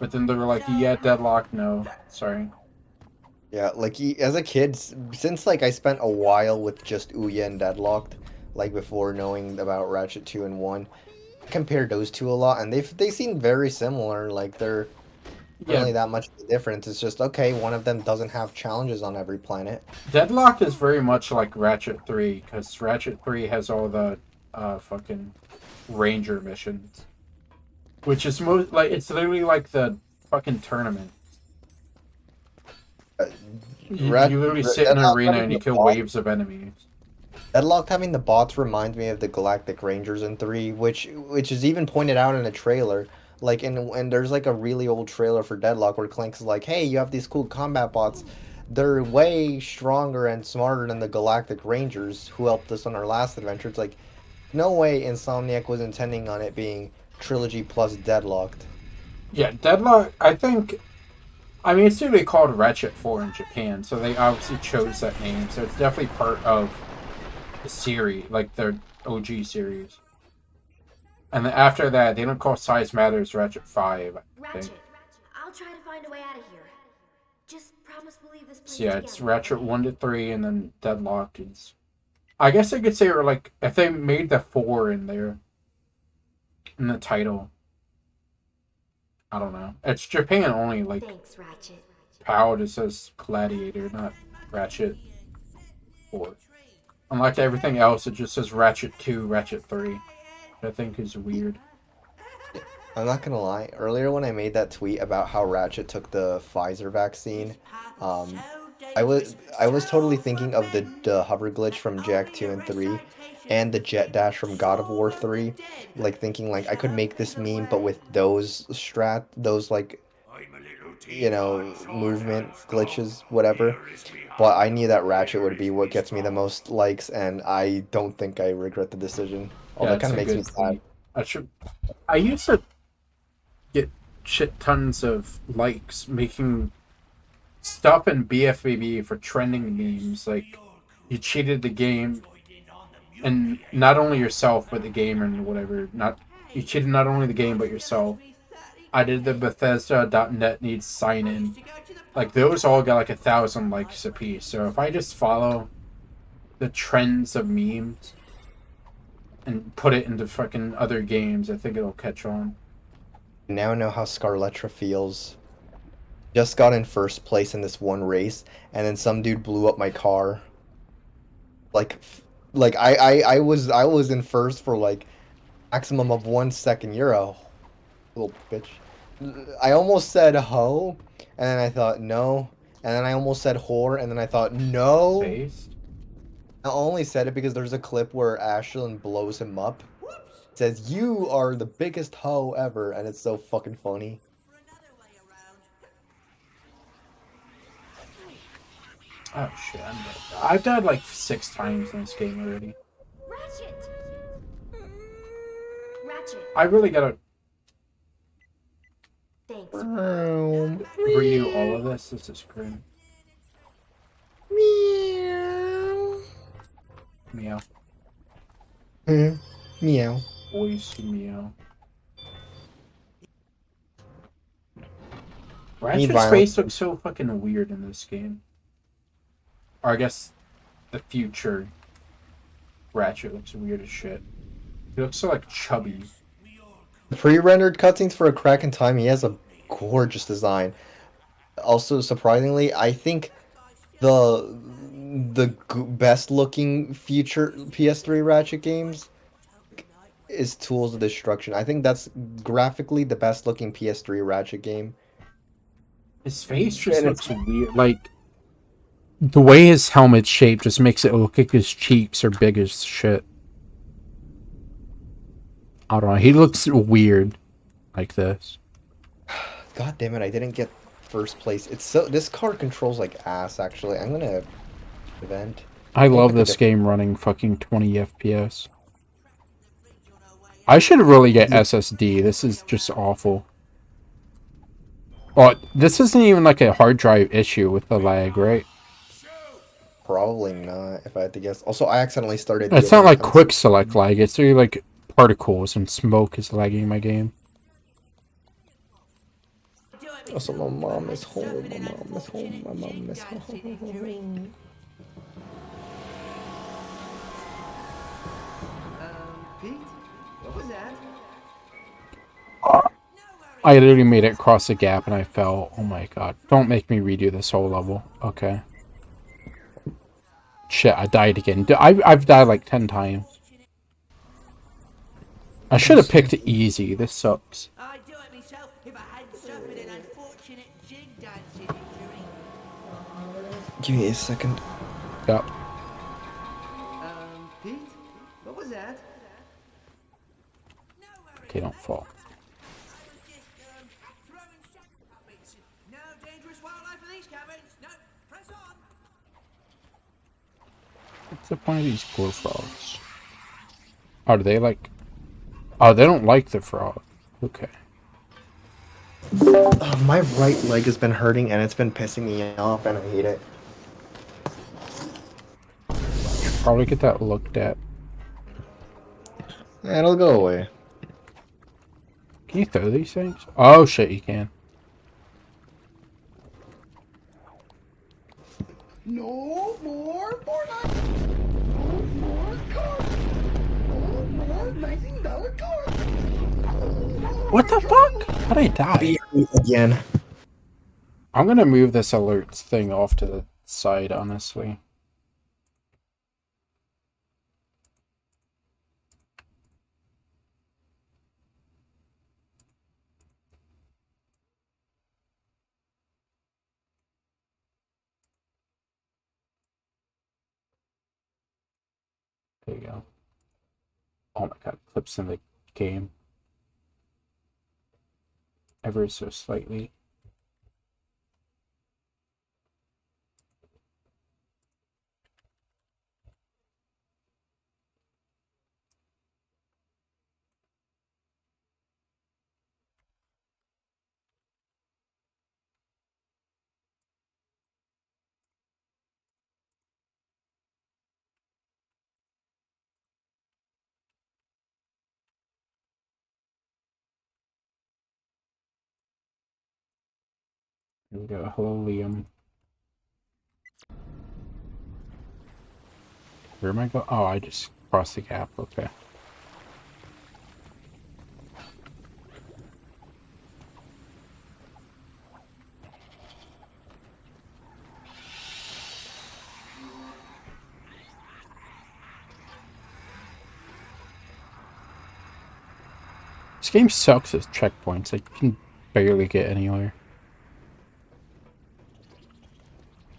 But then they were like, yeah, Deadlock, no, sorry. Yeah, like, as a kid, since, like, I spent a while with just Ouya and Deadlocked, like, before knowing about Ratchet 2 and 1, I compared those two a lot, and they seem very similar. Like, they're really that much of a difference. It's just okay. One of them doesn't have challenges on every planet. Deadlock is very much like Ratchet 3, because Ratchet 3 has all the fucking ranger missions. Which is most like it's literally like the fucking tournament. You literally sit in an Deadlock arena having and you the kill bots, waves of enemies. Deadlock having the bots reminds me of the Galactic Rangers in 3, which is even pointed out in a trailer. Like and there's like a really old trailer for Deadlock where Clank is like, "Hey, you have these cool combat bots. They're way stronger and smarter than the Galactic Rangers who helped us on our last adventure." It's like, no way Insomniac was intending on it being trilogy plus Deadlocked. Yeah, Deadlock. I think. I mean, it's literally called Ratchet 4 in Japan, so they obviously chose that name. So it's definitely part of the series, like their OG series. And then after that, they don't call Size Matters Ratchet 5, I think. Ratchet, I'll try to find a way out of here. Just promise we'll leave this place So yeah, together. it's Ratchet 1 to 3, and then Deadlock is. I guess I could say, or like, if they made the 4 in there, in the title. I don't know. It's Japan only, like. Thanks, Ratchet. PAL just says Gladiator, not Ratchet 4. Unlike everything else, it just says Ratchet 2, Ratchet 3. Which I think is weird. I'm not gonna lie. Earlier when I made that tweet about how Ratchet took the Pfizer vaccine, I was totally thinking of the hover glitch from Jack 2 and 3, and the jet dash from God of War 3. Like thinking like I could make this meme, but with those like movement glitches, whatever. But I knew that Ratchet would be what gets me the most likes, and I don't think I regret the decision. Although Yeah, it kind it's of a makes me good sad. tweet. I used to get shit tons of likes making stuff in BFBB for trending memes. Like, you cheated the game, and not only yourself, but the game and whatever. You cheated not only the game, but yourself. I did the Bethesda.net needs sign in. Like, those all got like 1,000 likes apiece. So if I just follow the trends of memes and put it into fucking other games, I think it'll catch on. Now know how Scarletra feels. Just got in first place in this one race, and then some dude blew up my car. Like, I was in first for like maximum of 1 second. You're a little bitch. I almost said ho, and then I thought no, and then I almost said whore, and then I thought no. Based? I only said it because there's a clip where Ashlyn blows him up. It says, "You are the biggest hoe ever," and it's so fucking funny. Oh shit, I'm dead. I've died like 6 times in this game already. Ratchet! Ratchet, I really gotta thanks. redo all of this. This is grim. Meow. Meow. Voice meow. Ratchet's face looks so fucking weird in this game. Or I guess the future Ratchet looks weird as shit. He looks so like chubby. Pre-rendered cutscenes for A Crack in Time, he has a gorgeous design. Also, surprisingly, I think the best looking future PS3 Ratchet games is Tools of Destruction. I think that's graphically the best looking PS3 Ratchet game. His face just looks weird. Like, the way his helmet's shaped just makes it look like his cheeks are big as shit. I don't know. He looks weird like this. God damn it, I didn't get first place. This card controls like ass, actually. I'm gonna event. I love this game running fucking 20 FPS. I should really get SSD. This is just awful. Oh, this isn't even like a hard drive issue with the lag, right? Probably not, if I had to guess. Also, I accidentally started. It's not like quick select lag. It's really like particles and smoke is lagging my game. Also, my mom is home. My mom is home. My mom is home. Pete? What was that? I literally made it across the gap and I fell. Oh my god. Don't make me redo this whole level. Okay. Shit, I died again. I've died like 10 times. I should have picked easy. This sucks. I'd do it myself if I hadn't suffered an unfortunate jig dancing injury. Give me a second. Yep. Pete? What was that? Okay, don't fall. I was just, throwing shadow puppets. No dangerous wildlife in these cabins. No, press on. What's the point of these poor frogs? Oh, do they like... Oh, they don't like the frog. Okay. My right leg has been hurting and it's been pissing me off and I hate it. Should probably get that looked at. It'll go away. Can you throw these things? Oh shit, you can. No more Fortnite! No more cars! No more $19 cars! What the fuck? How'd I die? Again. I'm gonna move this alerts thing off to the side, honestly. There you go. Oh my god, clips in the game. Ever so slightly. Here we go. Hello, Liam. Where am I going? Oh, I just crossed the gap. Okay. This game sucks at checkpoints. Like, you can barely get anywhere.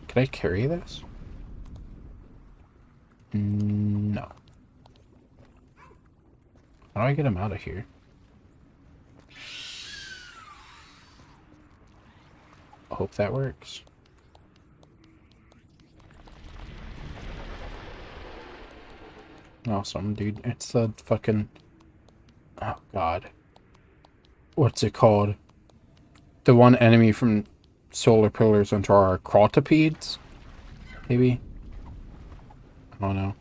Can I carry this? No. How do I get him out of here? I hope that works. Awesome, dude. It's the fucking... Oh, God. What's it called? The one enemy from Solar Pillars into our Crotopeds? Maybe? I don't know.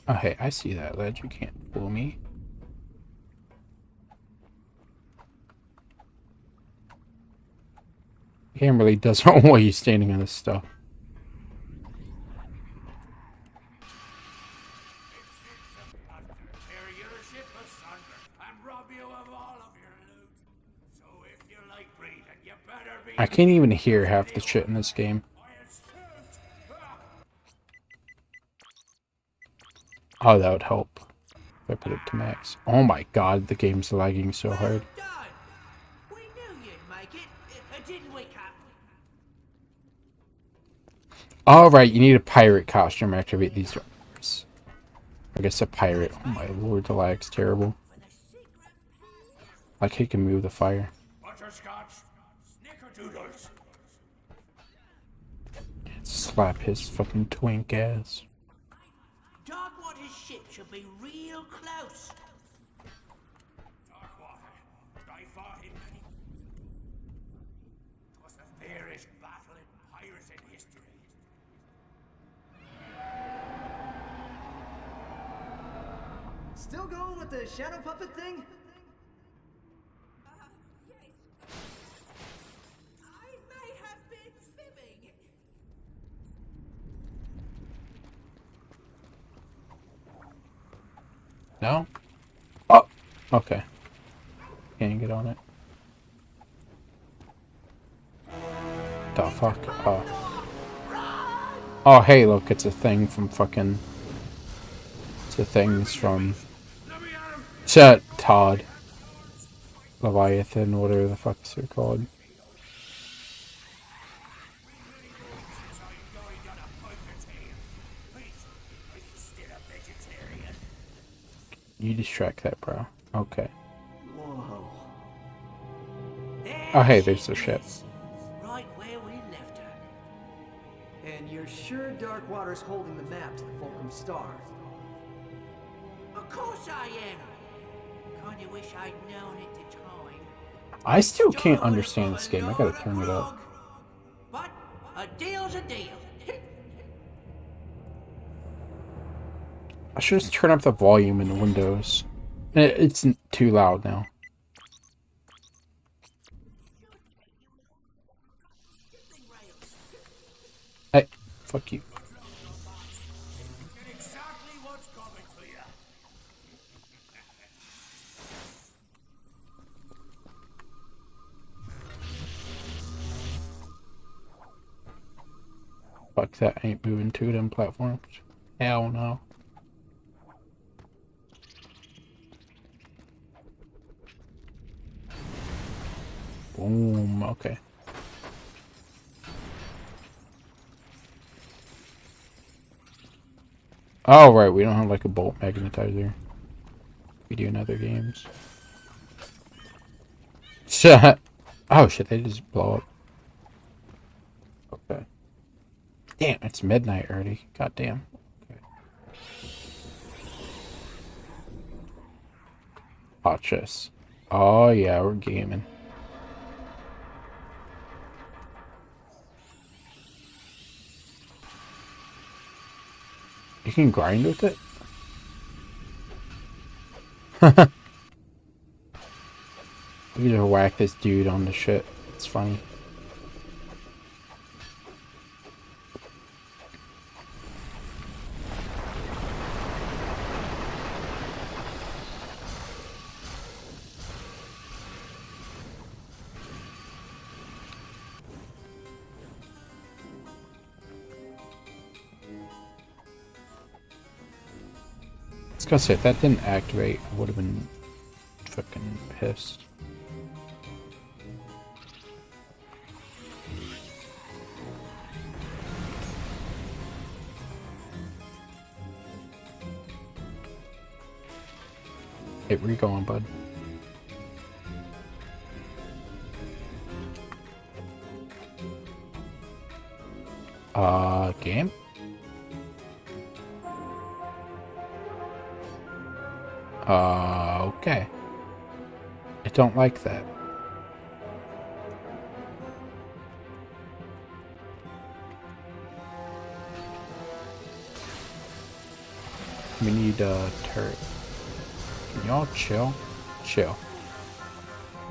Oh, hey, I see that ledge. You can't fool me. The game really doesn't want you standing on this stuff. I can't even hear half the shit in this game. Oh, that would help if I put it to max. Oh my god, the game's lagging so hard. We knew you'd make it, didn't we, Cap? Alright, you need a pirate costume to activate these drivers. I guess a pirate. Oh my lord, the lag's terrible. Like he can move the fire. Butterscotch, snickerdoodles. Slap his fucking twink ass. Darkwater's ship should be real close. Darkwater, I fought in many. It was the fairest battle in piracy history. Still going with the shadow puppet thing? Yes. I may have been fibbing. No? Oh, okay. Can't get on it. The fuck? Oh. Oh, hey, look, it's a thing from fucking... It's a things from... Todd. Leviathan, whatever the fuck's they're called. You distract that, bro. Okay. Whoa. Oh, hey, there's the ship. Right where we left her. And you're sure Darkwater's holding the map to the Fulcrum Star? Of course I am. Kinda wish I'd known at the time. I still can't understand this game. I gotta turn it up. But a deal's a deal. I should just turn up the volume in the windows. It's too loud now. Hey, fuck you. Fuck that, ain't moving to them platforms. Hell no. Boom, okay. Oh, right, we don't have like a bolt magnetizer. We do in other games. Oh shit, they just blow up. Okay. Damn, it's midnight already. God damn. Okay. Watch this. Oh yeah, we're gaming. You can grind with it? We just whack this dude on the shit. It's funny. I was gonna say, if that didn't activate, I would have been fucking pissed. Hey, where you going, bud? Game? Okay. I don't like that. We need a turret. Can y'all chill? Chill.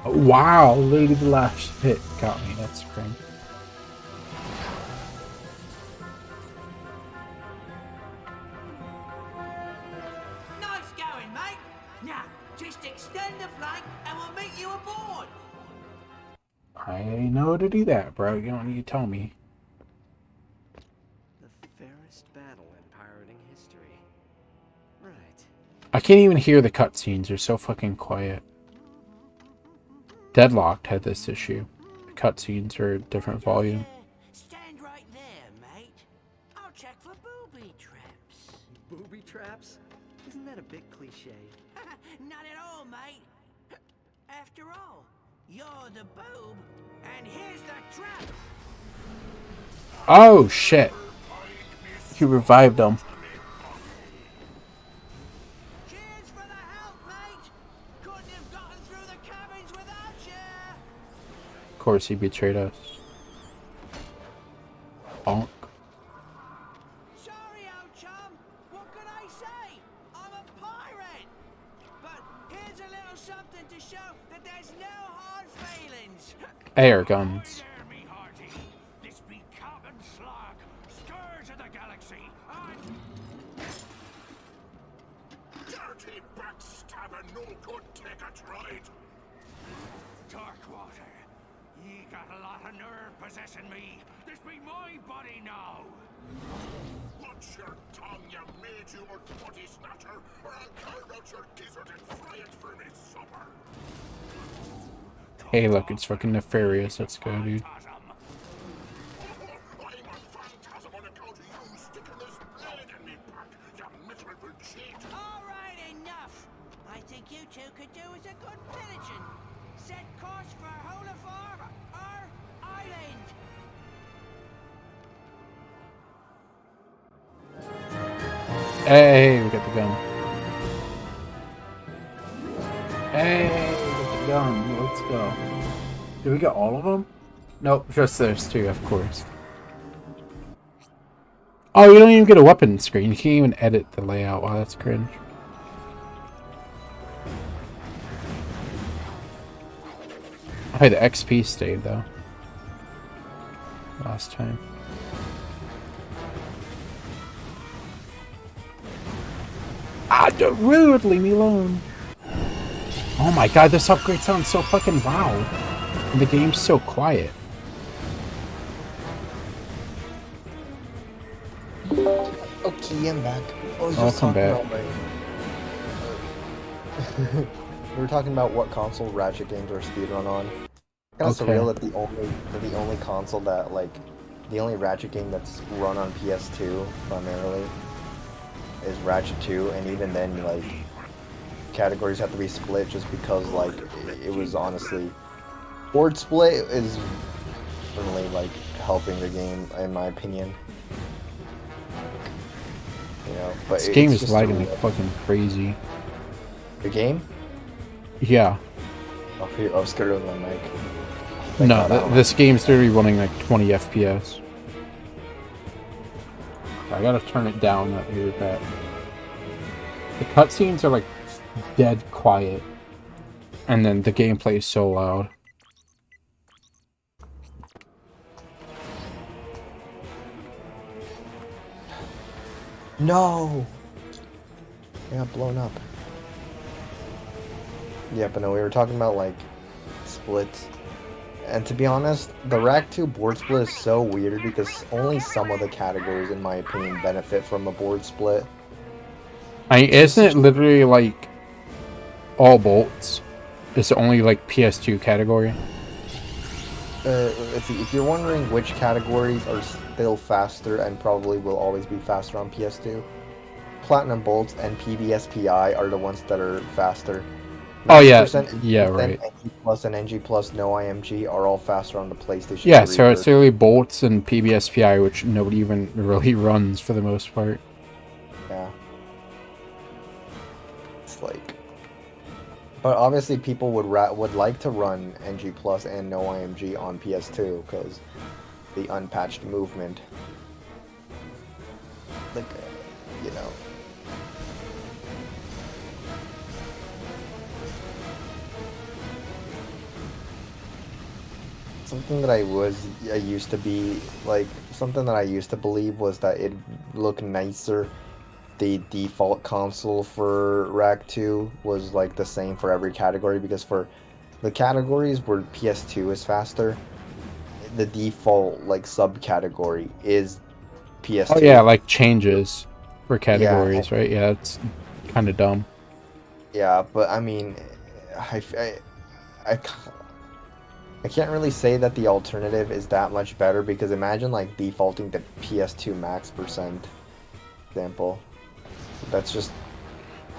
Oh, wow, literally the last hit got me. That's spring. Nice going, mate. Now, just extend the flank and we'll meet you aboard. I know to do that, bro. You don't need to tell me. The fairest battle in pirating history. Right. I can't even hear the cutscenes. They're so fucking quiet. Deadlocked had this issue. The cutscenes are a different volume. Stand right there, mate. I'll check for booby traps. Booby traps? Isn't that a bit cliche? Not at all, mate. After all, you're the boob, and here's the trap. Oh, shit. He revived him. Cheers for the help, mate. Couldn't have gotten through the cabins without you. Of course, he betrayed us. Bonk. Sorry, old chum. What can I say? I'm a pirate. But here's a little something to show that there's no hard feelings. Air guns. There, me hearty. This be Captain Slag, scourge of the galaxy. Dirty bastard! a lot of nerve possessing me. This be my body now. Watch your tongue, you made-humor body snatcher, or I'll carve out your gizzard and fry it for me supper. Hey, look, it's fucking nefarious. Let's go, dude. I'm a phantasm on account of you sticking this blade in me back, you miserable cheat. All right, enough. I think you two could do as a good diligent. Set course for Holafar, our island. Hey, we got the gun. Hey, we got the gun. Let's go. Did we get all of them? Nope, just those two, of course. Oh, you don't even get a weapon screen. You can't even edit the layout. Wow, that's cringe. Hey, the XP stayed, though. Last time. Ah, rude! Leave me alone. Oh my god, this upgrade sounds so fucking loud. And the game's so quiet. Okay, I'm back. I'll come back. We were talking about what console Ratchet games are speedrun on. Kind of surreal that the only console that the only Ratchet game that's run on PS2 primarily is Ratchet 2, and even then categories have to be split just because it was honestly board split is certainly helping the game in my opinion. You know, but this game is lagging like fucking crazy. The game? Yeah. Oh, I was scared of my mic. No, this game's literally running like 20 FPS. I gotta turn it down a little bit. The cutscenes are like dead quiet, and then the gameplay is so loud. No! I got blown up. Yeah, but no, we were talking about splits. And to be honest, the Rac2 board split is so weird because only some of the categories, in my opinion, benefit from a board split. I mean, isn't it literally like all bolts? It's only like PS2 category? If you're wondering which categories are still faster and probably will always be faster on PS2, Platinum Bolts and PBSPI are the ones that are faster. Oh yeah, yeah, right. NG Plus and NG Plus no IMG are all faster on the PlayStation. Yeah, so it's really bolts and PBSPI, which nobody even really runs for the most part. Yeah. It's but obviously people would like to run NG Plus and no IMG on PS2 because the unpatched movement. You know. Something that I used to believe was that it looked nicer. The default console for Rac2 was the same for every category, because for the categories where PS2 is faster, the default subcategory is PS2. Oh yeah, changes for categories, right? Yeah, it's kind of dumb. Yeah, but I mean, I can't really say that the alternative is that much better, because imagine defaulting to PS2 max percent example. That's just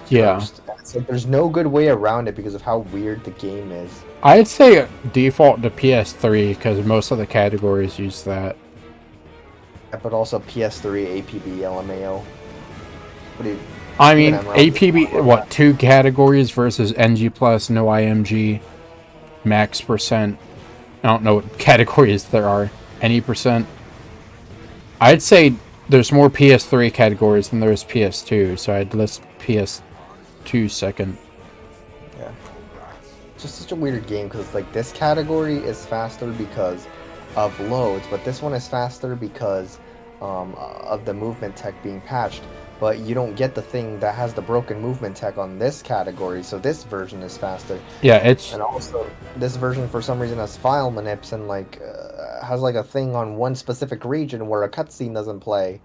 there's no good way around it because of how weird the game is. I'd say default to PS3 because most of the categories use that. Yeah, but also PS3, APB, LMAO. I mean, APB, what, 2 categories versus NG Plus, no IMG, max percent. I don't know what categories there are. Any percent. I'd say there's more PS3 categories than there's PS2, so I'd list PS2 second. Yeah. It's just such a weird game because this category is faster because of loads, but this one is faster because of the movement tech being patched. but you don't get the thing that has the broken movement tech on this category, so this version is faster. Yeah, it's And also, this version for some reason has file manips and like has like a thing on one specific region where a cutscene doesn't play.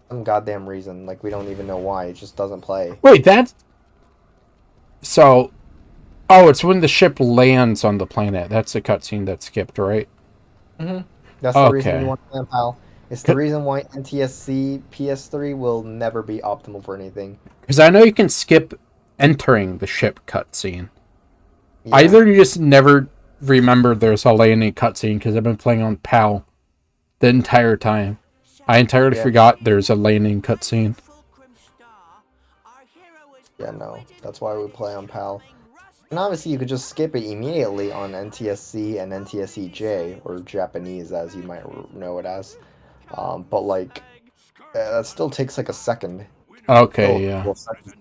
Some goddamn reason, like we don't even know why. It just doesn't play. wait. That's so. Oh, it's when the ship lands on the planet. That's the cutscene that skipped, right? That's the reason you Okay. want to play on PAL. It's the reason why NTSC PS3 will never be optimal for anything. Because I know you can skip entering the ship cutscene. Yeah. Either you just never remember there's a landing cutscene because I've been playing on PAL the entire time. I entirely Yeah. forgot there's a landing cutscene. Yeah, no. That's why we play on PAL. And obviously you could just skip it immediately on NTSC and NTSCJ, or Japanese as you might know it as. But like, that still takes like a second. Okay, yeah. Well, seconds,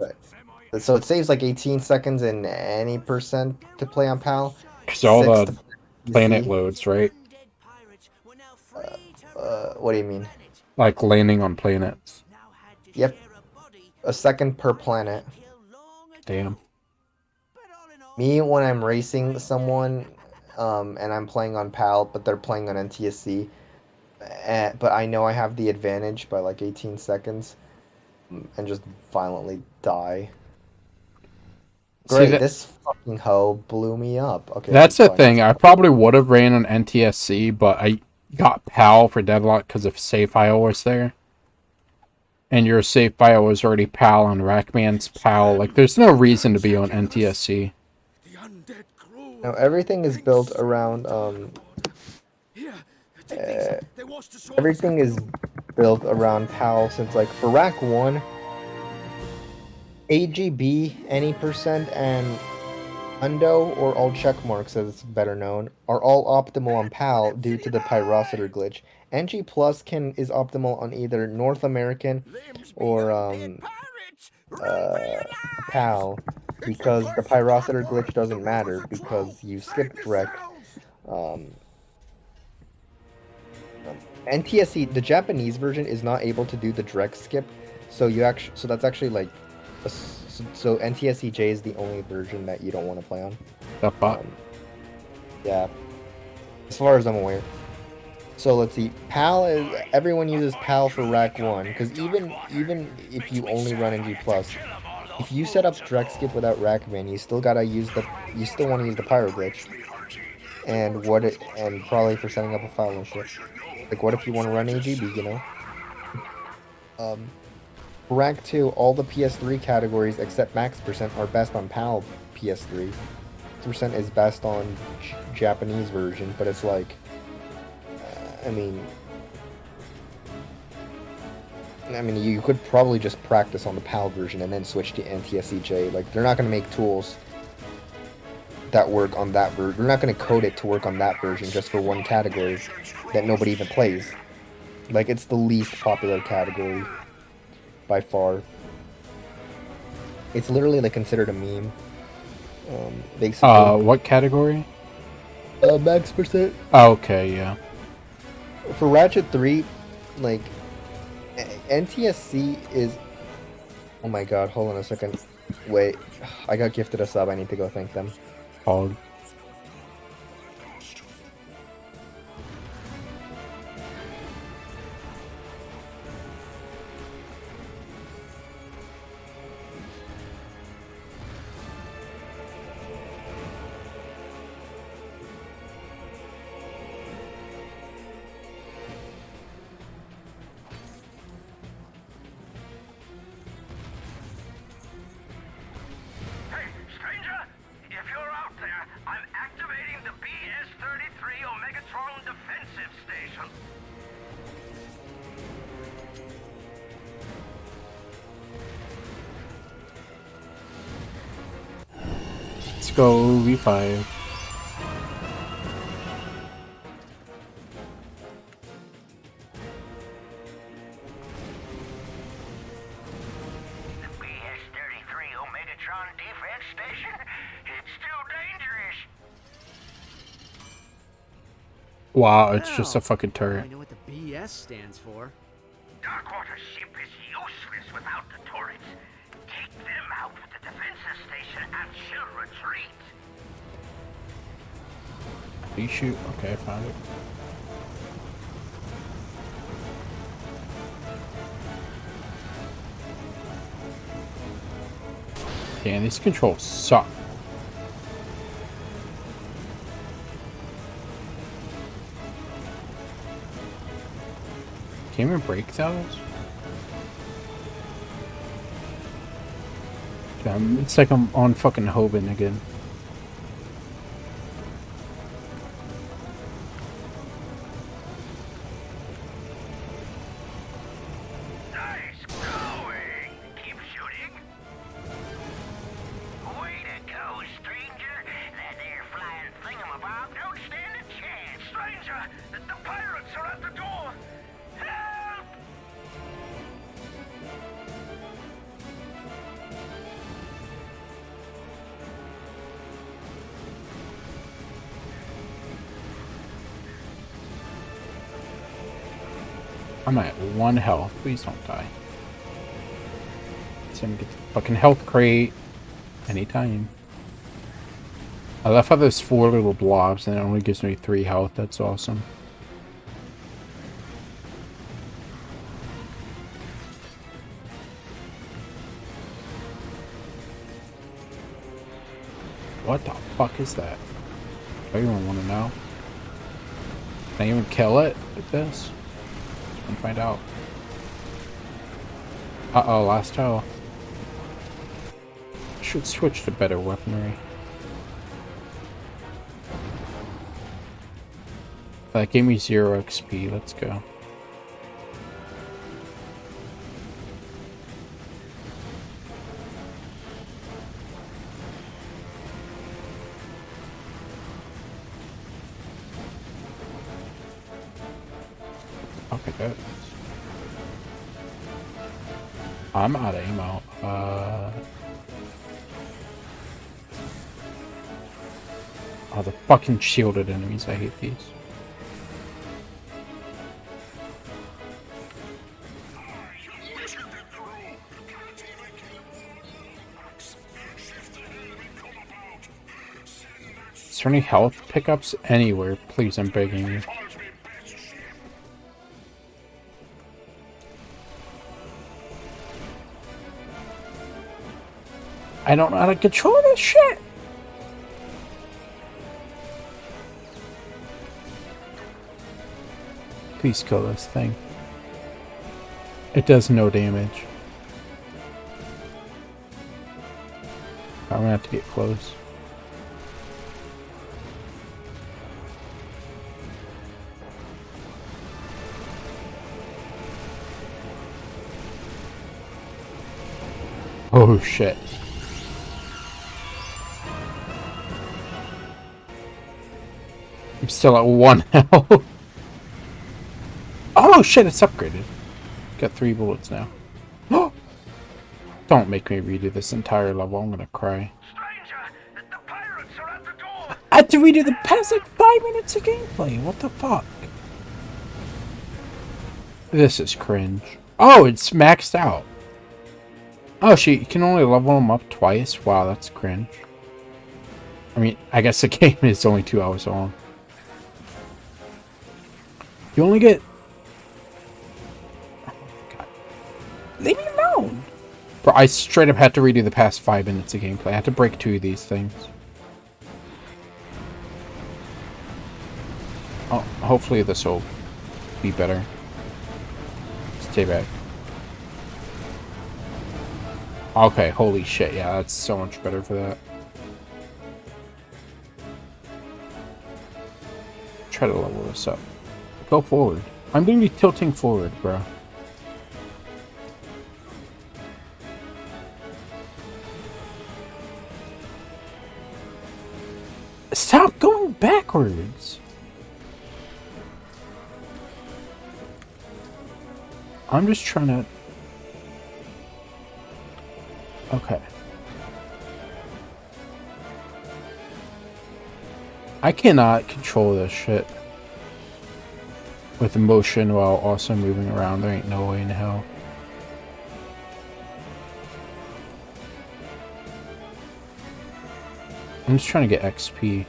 so it saves like 18 seconds in any percent to play on PAL. Because all 6 the to planet PC. loads, right? What do you mean? Like landing on planets. Yep. A second per planet. Damn. Me, when I'm racing someone, and I'm playing on PAL, but they're playing on NTSC, but I know I have the advantage by like 18 seconds, and just violently die. Great, this fucking hoe blew me up. Okay, That's the fine. thing. I probably would have ran on NTSC, but I got PAL for Deadlock because of save file was there. And your save file was already PAL on Rackman's PAL. Like, there's no reason to be on NTSC. Now, everything is built around, everything is built around PAL since, like, for Rac1, AGB, any percent, and Hundo, or all checkmarks as it's better known, are all optimal on PAL due to the pyrocity glitch. NG Plus is optimal on either North American or PAL because the pyrocity glitch doesn't matter because you skip direct. NTSC, the Japanese version, is not able to do the direct skip, so that's actually like so NTSCJ is the only version that you don't want to play on. Yeah, as far as I'm aware. So let's see. PAL is everyone uses PAL for Rac1 because even if you only run NG Plus, if you set up direct skip without Rackman, you still want to use the pyro glitch. And probably for setting up a file and shit. Like, what if you want to run AGB, you know? For Rac2, all the PS3 categories except max percent are best on PAL PS3. Percent is best on Japanese version, but it's like, I mean, you could probably just practice on the PAL version and then switch to NTSCJ. Like, they're not going to make tools that work on that version. They're not going to code it to work on that version just for one category that nobody even plays. Like, it's the least popular category by far. It's literally like considered a meme. Basically. What category? Max percent. Oh, okay, yeah. For Ratchet 3, like, NTSC is... Oh my god, hold on a second. Wait, I got gifted a sub, I need to go thank them. Called. Let's go V5. Wow, it's just a fucking turret. I know what the BS stands for. Darkwater ship is useless without the turrets. Take them out with the defensive station and she'll retreat. You shoot. Okay, I found it. Damn, these controls suck. Can't even break those? Damn, it's like I'm on fucking Hoban again. Nice going! Keep shooting. Way to go, stranger. That there flying thingamabob don't stand a chance. Stranger, the pirates are at the door. Help! I'm at 1 health. Please don't die. Let's get the fucking health crate anytime. I left out those 4 little blobs and it only gives me 3 health. That's awesome. What the fuck is that? I don't even want to know. Can I even kill it with this? And find out. Uh-oh, last health. Should switch to better weaponry. That gave me 0 XP. Let's go. Okay, good. I'm out of ammo. Oh, the fucking shielded enemies. I hate these. Is there any health pickups anywhere? Please, I'm begging you. I don't know how to control this shit. Please kill this thing. It does no damage. I'm gonna have to get close. Oh shit. I'm still at 1 health. Oh shit, it's upgraded. Got 3 bullets now. Don't make me redo this entire level. I'm gonna cry. Stranger, the pirates are at the door. I had to redo the past like 5 minutes of gameplay. What the fuck? This is cringe. Oh, it's maxed out. Oh, you can only level them up twice? Wow, that's cringe. I mean, I guess the game is only 2 hours long. You only get... Oh my god. Leave me alone! Bro, I straight up had to redo the past 5 minutes of gameplay. I had to break 2 of these things. Oh, hopefully this will be better. Stay back. Okay, holy shit, yeah, that's so much better for that. Try to level this up. Go forward. I'm going to be tilting forward, bro. Stop going backwards! I'm just trying to... Okay. I cannot control this shit with motion while also moving around. There ain't no way in hell. I'm just trying to get XP.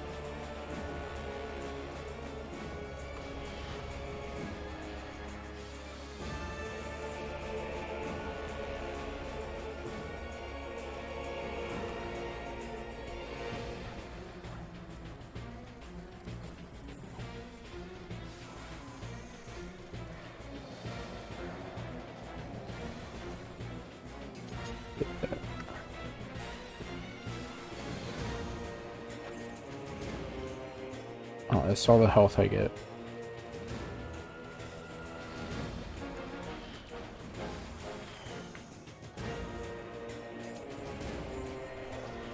Oh, that's all the health I get.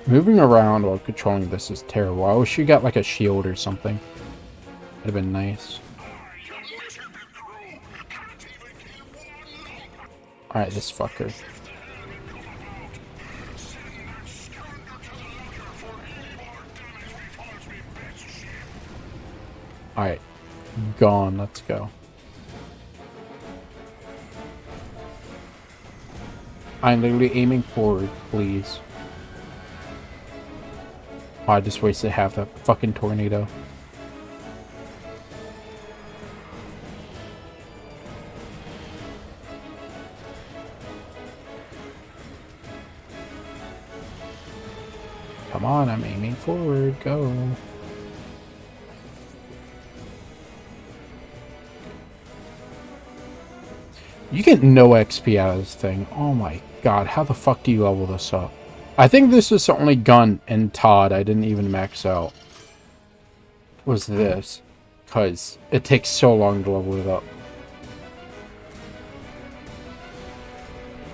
Moving around while controlling this is terrible. I wish you got like a shield or something. Would have been nice. Alright, this fucker. Alright. Gone. Let's go. I'm literally aiming forward, please. Oh, I just wasted half the fucking tornado. Come on, I'm aiming forward. Go. You get no XP out of this thing. Oh my god, how the fuck do you level this up? I think this is the only gun in Todd I didn't even max out. Was this. Because it takes so long to level it up.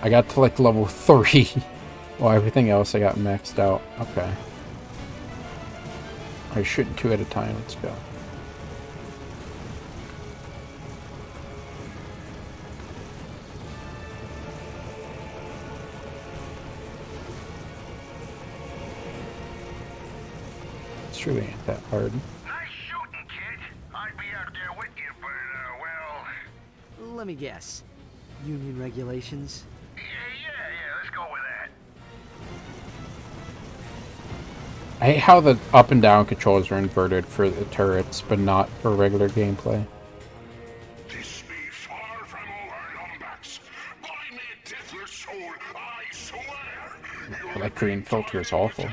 I got to like level 3. Well, everything else I got maxed out. Okay. I shoot 2 at a time. Let's go. It's really ain't that hard. Nice shooting, kid. I'd be out there with you, but, well... Let me guess. Union regulations? Yeah, let's go with that. I hate how the up and down controls are inverted for the turrets, but not for regular gameplay. This be far from over, Lumbax. By me Tiddler's soul, I swear. That green filter is awful.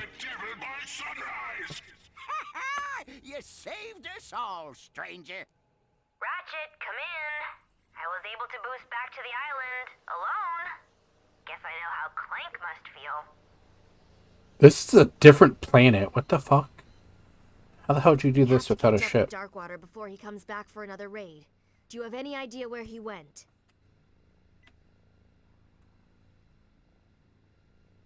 You saved us all, stranger. Ratchet, come in. I was able to boost back to the island alone. Guess I know how Clank must feel. This is a different planet. What the fuck? How the hell did you do this without a ship? Darkwater before he comes back for another raid. Do you have any idea where he went?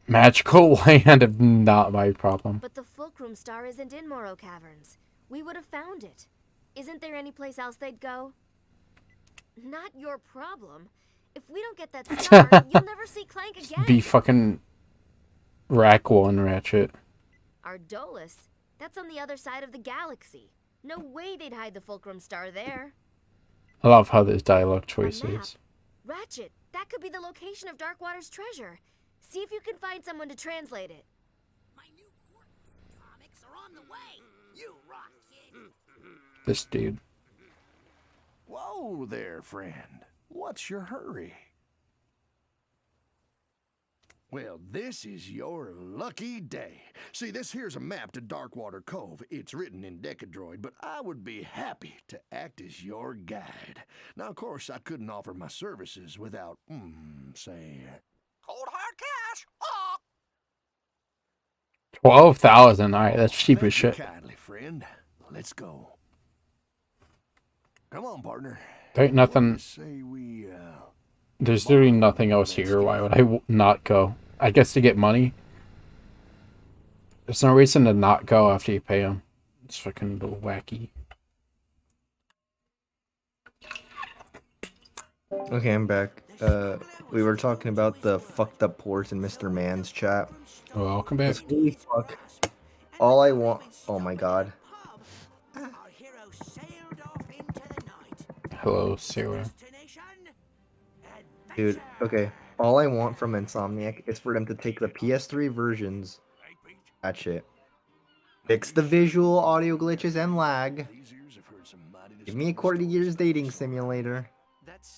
Magical land of not my problem. But the Fulcrum Star isn't in Morrow Caverns. We would have found it. Isn't there any place else they'd go? Not your problem. If we don't get that star, you'll never see Clank again. Be fucking Rac2 and Ratchet. Ardolus? That's on the other side of the galaxy. No way they'd hide the Fulcrum Star there. I love how this dialogue choice is. Ratchet, that could be the location of Darkwater's treasure. See if you can find someone to translate it. My new comics are on the way. You rock, kid. This dude. Whoa there, friend. What's your hurry? Well, this is your lucky day. See, this here's a map to Darkwater Cove. It's written in Decadroid, but I would be happy to act as your guide. Now, of course, I couldn't offer my services without, say... Cold hard cash. Oh. 12,000. Alright, that's cheap as shit. Kindly, friend. Let's go. Come on, partner. There ain't nothing. There's literally nothing else here. Why would I not go? I guess to get money. There's no reason to not go after you pay them. It's fucking a little wacky. Okay, I'm back. We were talking about the fucked up ports in Mr. Man's chat. Welcome back. Holy fuck. All I want... Oh my god. Hello, Sarah. Dude, okay. All I want from Insomniac is for them to take the PS3 versions, that shit, Fix the visual, audio glitches, and lag. Give me a 40 years dating simulator.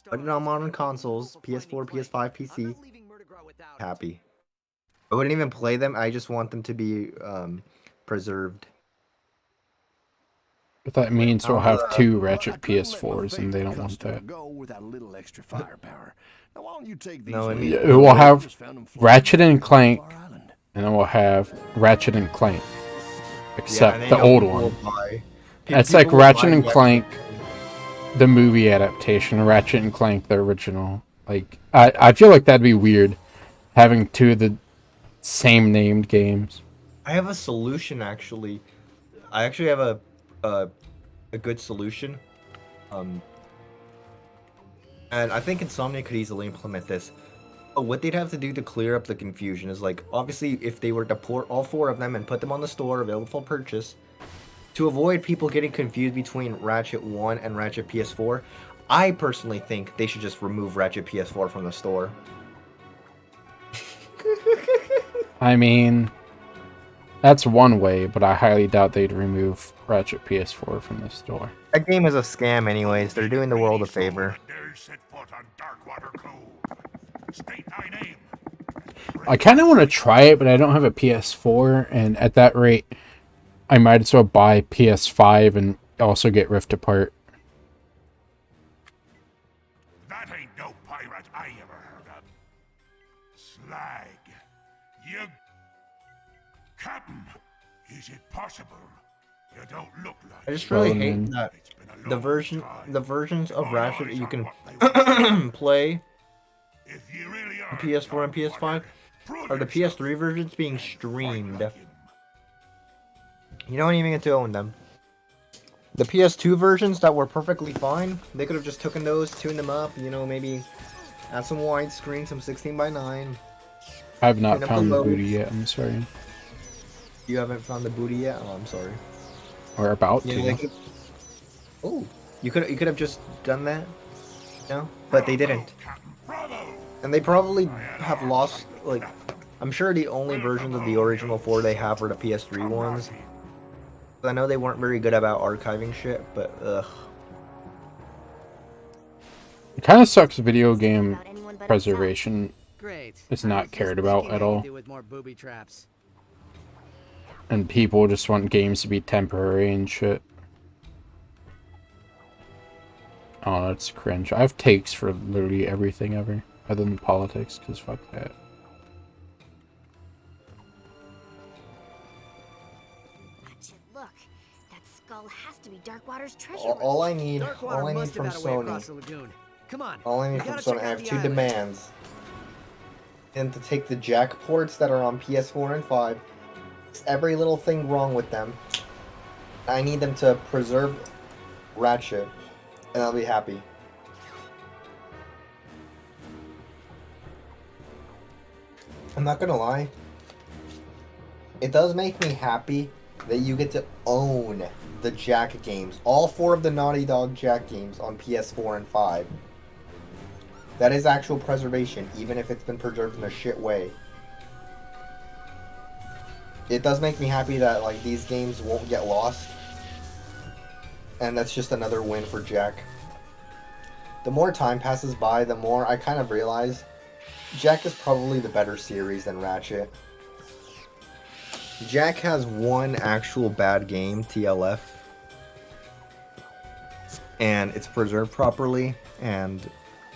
Put it on modern consoles, PS4, PS5, PC. Happy. I wouldn't even play them. I just want them to be preserved. But that means we'll have 2 Ratchet PS4s, and they don't want that. No, I mean, We'll have Ratchet and Clank, and then we'll have Ratchet and Clank. Except the old one. It's like Ratchet and Clank, the movie adaptation, Ratchet and Clank, the original. Like, I feel like that'd be weird, having 2 of the same named games. I have a solution, actually. I actually have a good solution. And I think Insomnia could easily implement this. But what they'd have to do to clear up the confusion is, like, obviously, if they were to port all 4 of them and put them on the store, available for purchase, to avoid people getting confused between Ratchet 1 and Ratchet PS4, I personally think they should just remove Ratchet PS4 from the store. I mean, that's one way, but I highly doubt they'd remove Ratchet PS4 from the store. That game is a scam anyways. They're doing the world a favor. I kind of want to try it, but I don't have a PS4, and at that rate, I might as well buy PS5 and also get Rift Apart. That ain't no pirate I ever heard of. Slag. You... Captain, is it possible? You don't look like... I just really hate that the versions of Ratchet that you can play on PS4 and PS5 are the PS3 versions being streamed. You don't even get to own them. The PS2 versions that were perfectly fine, they could have just taken those, tuned them up, you know, maybe add some widescreen, some 16:9. I have not found the booty yet, I'm sorry. You haven't found the booty yet? Oh, I'm sorry. We're about to. Oh, you could have just done that, you know? But they didn't. And they probably have lost, like, I'm sure the only versions of the original 4 they have are the PS3 ones. I know they weren't very good about archiving shit, but ugh. It kind of sucks video game preservation is not cared about at all. And people just want games to be temporary and shit. Oh, that's cringe. I have takes for literally everything ever, other than politics, because fuck that. Look, that skull has to be Darkwater's treasure. All I need from Sony. Come on. All I need from Sony, I have 2 demands. And to take the jack ports that are on PS4 and 5, fix every little thing wrong with them. I need them to preserve Ratchet, and I'll be happy. I'm not gonna lie. It does make me happy that you get to own the Jack games. All 4 of the Naughty Dog Jack games on PS4 and 5. That is actual preservation, even if it's been preserved in a shit way. It does make me happy that, like, these games won't get lost. And that's just another win for Jack. The more time passes by, the more I kind of realize Jack is probably the better series than Ratchet. Jack has one actual bad game, TLF, and it's preserved properly, and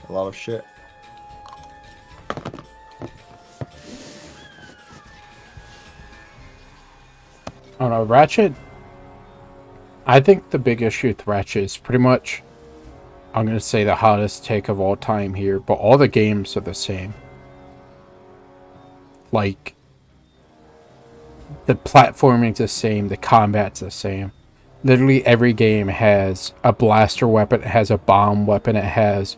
a lot of shit. I don't know, Ratchet, I think the big issue with Ratchet is pretty much, I'm going to say the hottest take of all time here, but all the games are the same. Like, the platforming's the same, the combat's the same. Literally every game has a blaster weapon, it has a bomb weapon, it has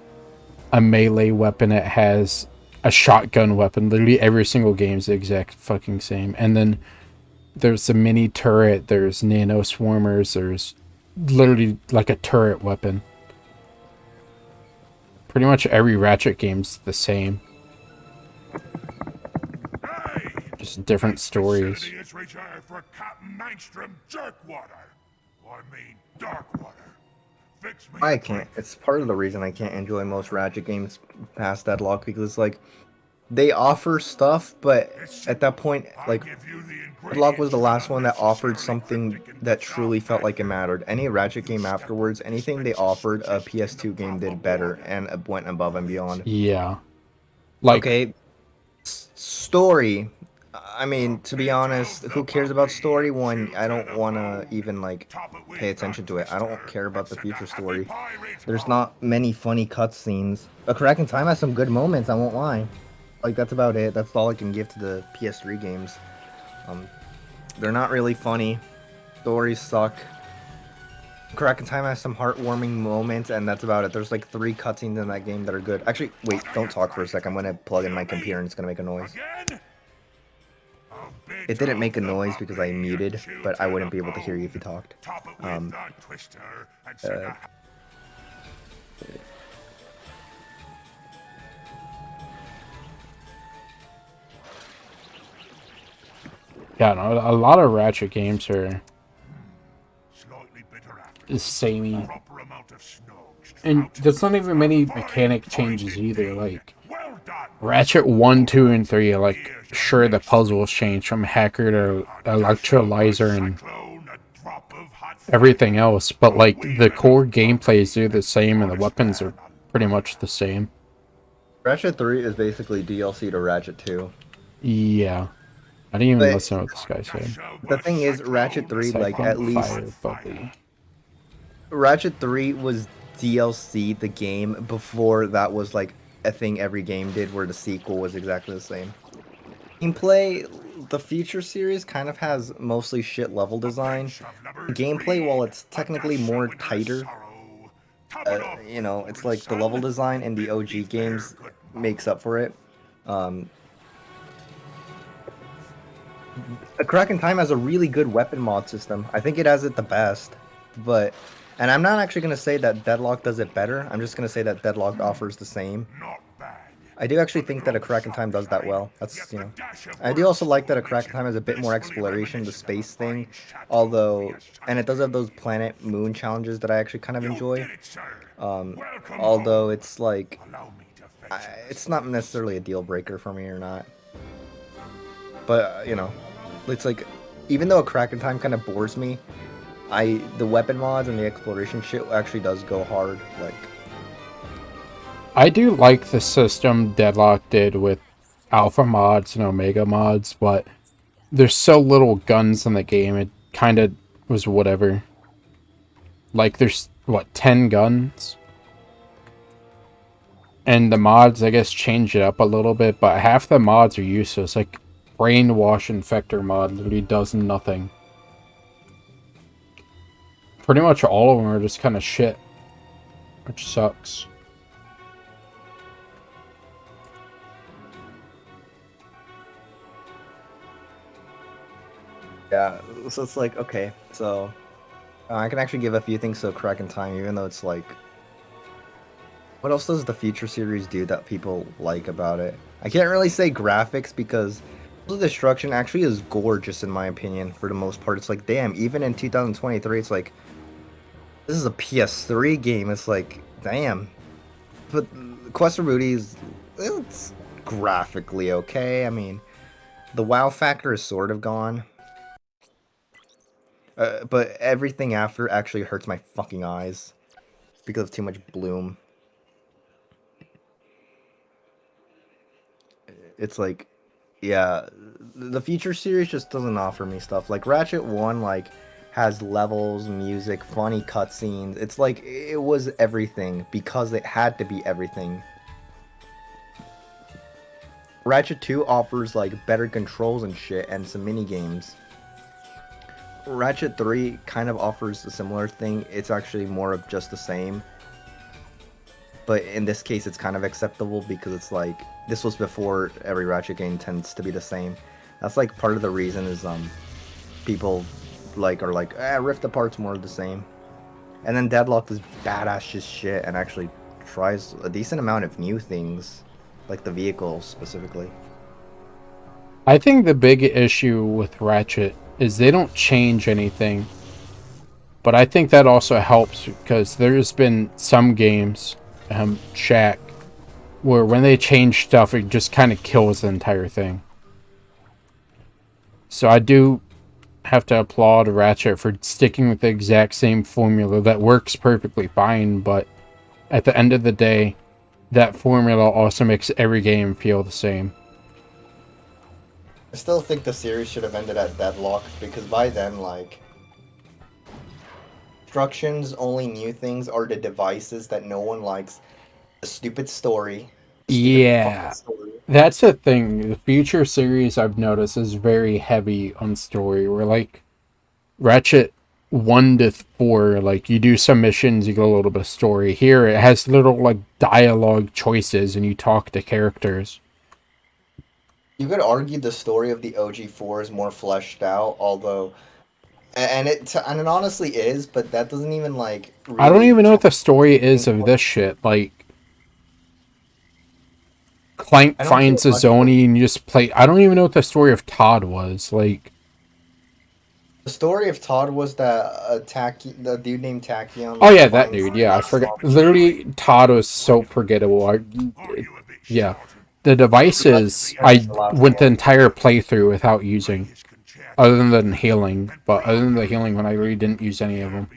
a melee weapon, it has a shotgun weapon. Literally every single game is the exact fucking same. And then there's the mini turret, there's nano swarmers, there's literally like a turret weapon. Pretty much every Ratchet game's the same. Just different stories. Facility is reserved for Captain Mainstream Jerkwater. I mean, Darkwater. Fix me I a can't. drink. It's part of the reason I can't enjoy most Ratchet games past Deadlock, because like they offer stuff, but at that point, like Deadlock was the last one that offered something that truly felt like it mattered. Any Ratchet game afterwards, anything they offered, a PS2 game did better and went above and beyond. Yeah. Like, Okay, story. I mean, to be honest, who cares about story when I don't want to even like pay attention to it? I don't care about the future story. There's not many funny cutscenes. A Crack in Time has some good moments, I won't lie. Like, that's about it. That's all I can give to the PS3 games. They're not really funny. Stories suck. Crack in Time has some heartwarming moments, and that's about it. There's like 3 cutscenes in that game that are good. Actually, wait, don't talk for a sec. I'm gonna plug in my computer and it's gonna make a noise. It didn't make a noise because I muted, but I wouldn't be able to hear you if you talked. yeah, no, a lot of Ratchet games are samey. And there's not even many mechanic changes either. Like, Ratchet 1, 2, and 3, like, sure, the puzzles change from hacker to electrolyzer and everything else, but, like, the core gameplays are the same and the weapons are pretty much the same. Ratchet 3 is basically DLC to Ratchet 2. Yeah. I didn't even listen to what this guy said. The thing is, Ratchet 3, like, at least... Ratchet 3 was DLC the game before that was, like, a thing every game did, where the sequel was exactly the same. Gameplay, the Future series kind of has mostly shit level design. Gameplay, while it's technically more tighter, you know, it's like the level design in the OG games makes up for it. A Crack in Time has a really good weapon mod system. I think it has it the best, but... And I'm not actually going to say that Deadlock does it better. I'm just going to say that Deadlock offers the same. I do actually think that A Crack in Time does that well. That's, you know... I do also like that A Crack in Time has a bit more exploration, the space thing. Although... And it does have those planet moon challenges that I actually kind of enjoy. Although it's like... it's not necessarily a deal breaker for me or not. But, you know... It's like... Even though A Crack in Time kind of bores me, the weapon mods and the exploration shit actually does go hard. Like, I do like the system Deadlock did with alpha mods and omega mods, but there's so little guns in the game, it kind of was whatever. Like, there's, what, 10 guns? And the mods, I guess, change it up a little bit, but half the mods are useless. Like, Brainwash Infector mod literally does nothing. Pretty much all of them are just kind of shit, which sucks. yeah, so it's like, okay, so I can actually give a few things to Crack in Time, even though it's like, what else does the Future series do that people like about it? I can't really say graphics, because the destruction actually is gorgeous in my opinion, for the most part. It's like, damn, even in 2023, it's like, this is a PS3 game. It's like, damn. But Quest for Booty it's graphically okay. I mean, the WoW factor is sort of gone. But everything after actually hurts my fucking eyes because of too much bloom. It's like, yeah, the Future series just doesn't offer me stuff. Like, Ratchet 1, like, has levels, music, funny cutscenes. It's like, it was everything because it had to be everything. Ratchet 2 offers, like, better controls and shit and some mini games. Ratchet 3 kind of offers a similar thing. It's actually more of just the same. But in this case, it's kind of acceptable because it's like, this was before every Ratchet game tends to be the same. That's like part of the reason is people are like, Rift Apart's more of the same. And then Deadlock is badass just shit and actually tries a decent amount of new things, like the vehicles specifically. I think the big issue with Ratchet is they don't change anything. But I think that also helps because there's been some games, Shaq, where when they change stuff, it just kind of kills the entire thing. So I do have to applaud Ratchet for sticking with the exact same formula that works perfectly fine, but at the end of the day, that formula also makes every game feel the same. I still think the series should have ended at Deadlock because by then, like, instructions, only new things are the devices that no one likes. The stupid story. Stupid fucking Yeah, story. that's the thing. The future series I've noticed is very heavy on story. Where like Ratchet 1 to 4, like you do some missions, you get a little bit of story. Here it has little like dialogue choices, and you talk to characters. You could argue the story of the OG4 is more fleshed out, although, and it honestly is, but that doesn't even like I don't really even know what count the story is of for. this shit. Like Clank I don't care finds a much for Zoni and you just play. I don't even know what the story of Todd was. Like the story of Todd was that the dude named Tachyon. oh Like, yeah, that finds dude. Yeah, I the forgot. swamp. Literally, Todd was so forgettable. Yeah, the That's devices I the last went the one. entire playthrough without using, other than healing. But other than the healing, when I really didn't use any of them.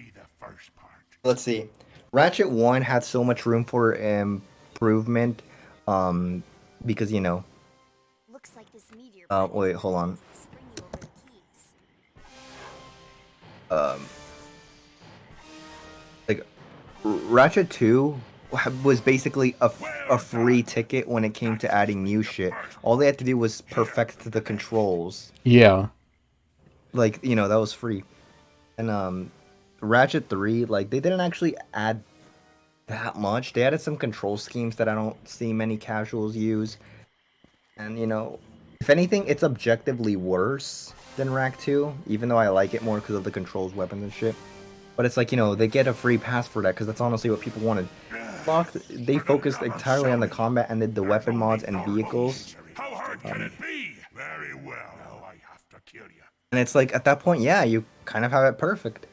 Let's see. Ratchet 1 had so much room for improvement, because you know. Looks like this meteor Wait, hold on. Like Ratchet 2 was basically a free ticket when it came to adding new shit. All they had to do was perfect the controls. Yeah. Like, you know, that was free. And Ratchet 3, like they didn't actually add that much. They added some control schemes that I don't see many casuals use. And you know, if anything, it's objectively worse than Rac2, even though I like it more because of the controls, weapons, and shit. But it's like, you know, they get a free pass for that because that's honestly what people wanted. They focused entirely on the combat and did the weapon mods and vehicles. How hard can it be? Very well. Now I have to kill you. And it's like, at that point, yeah, you kind of have it perfect.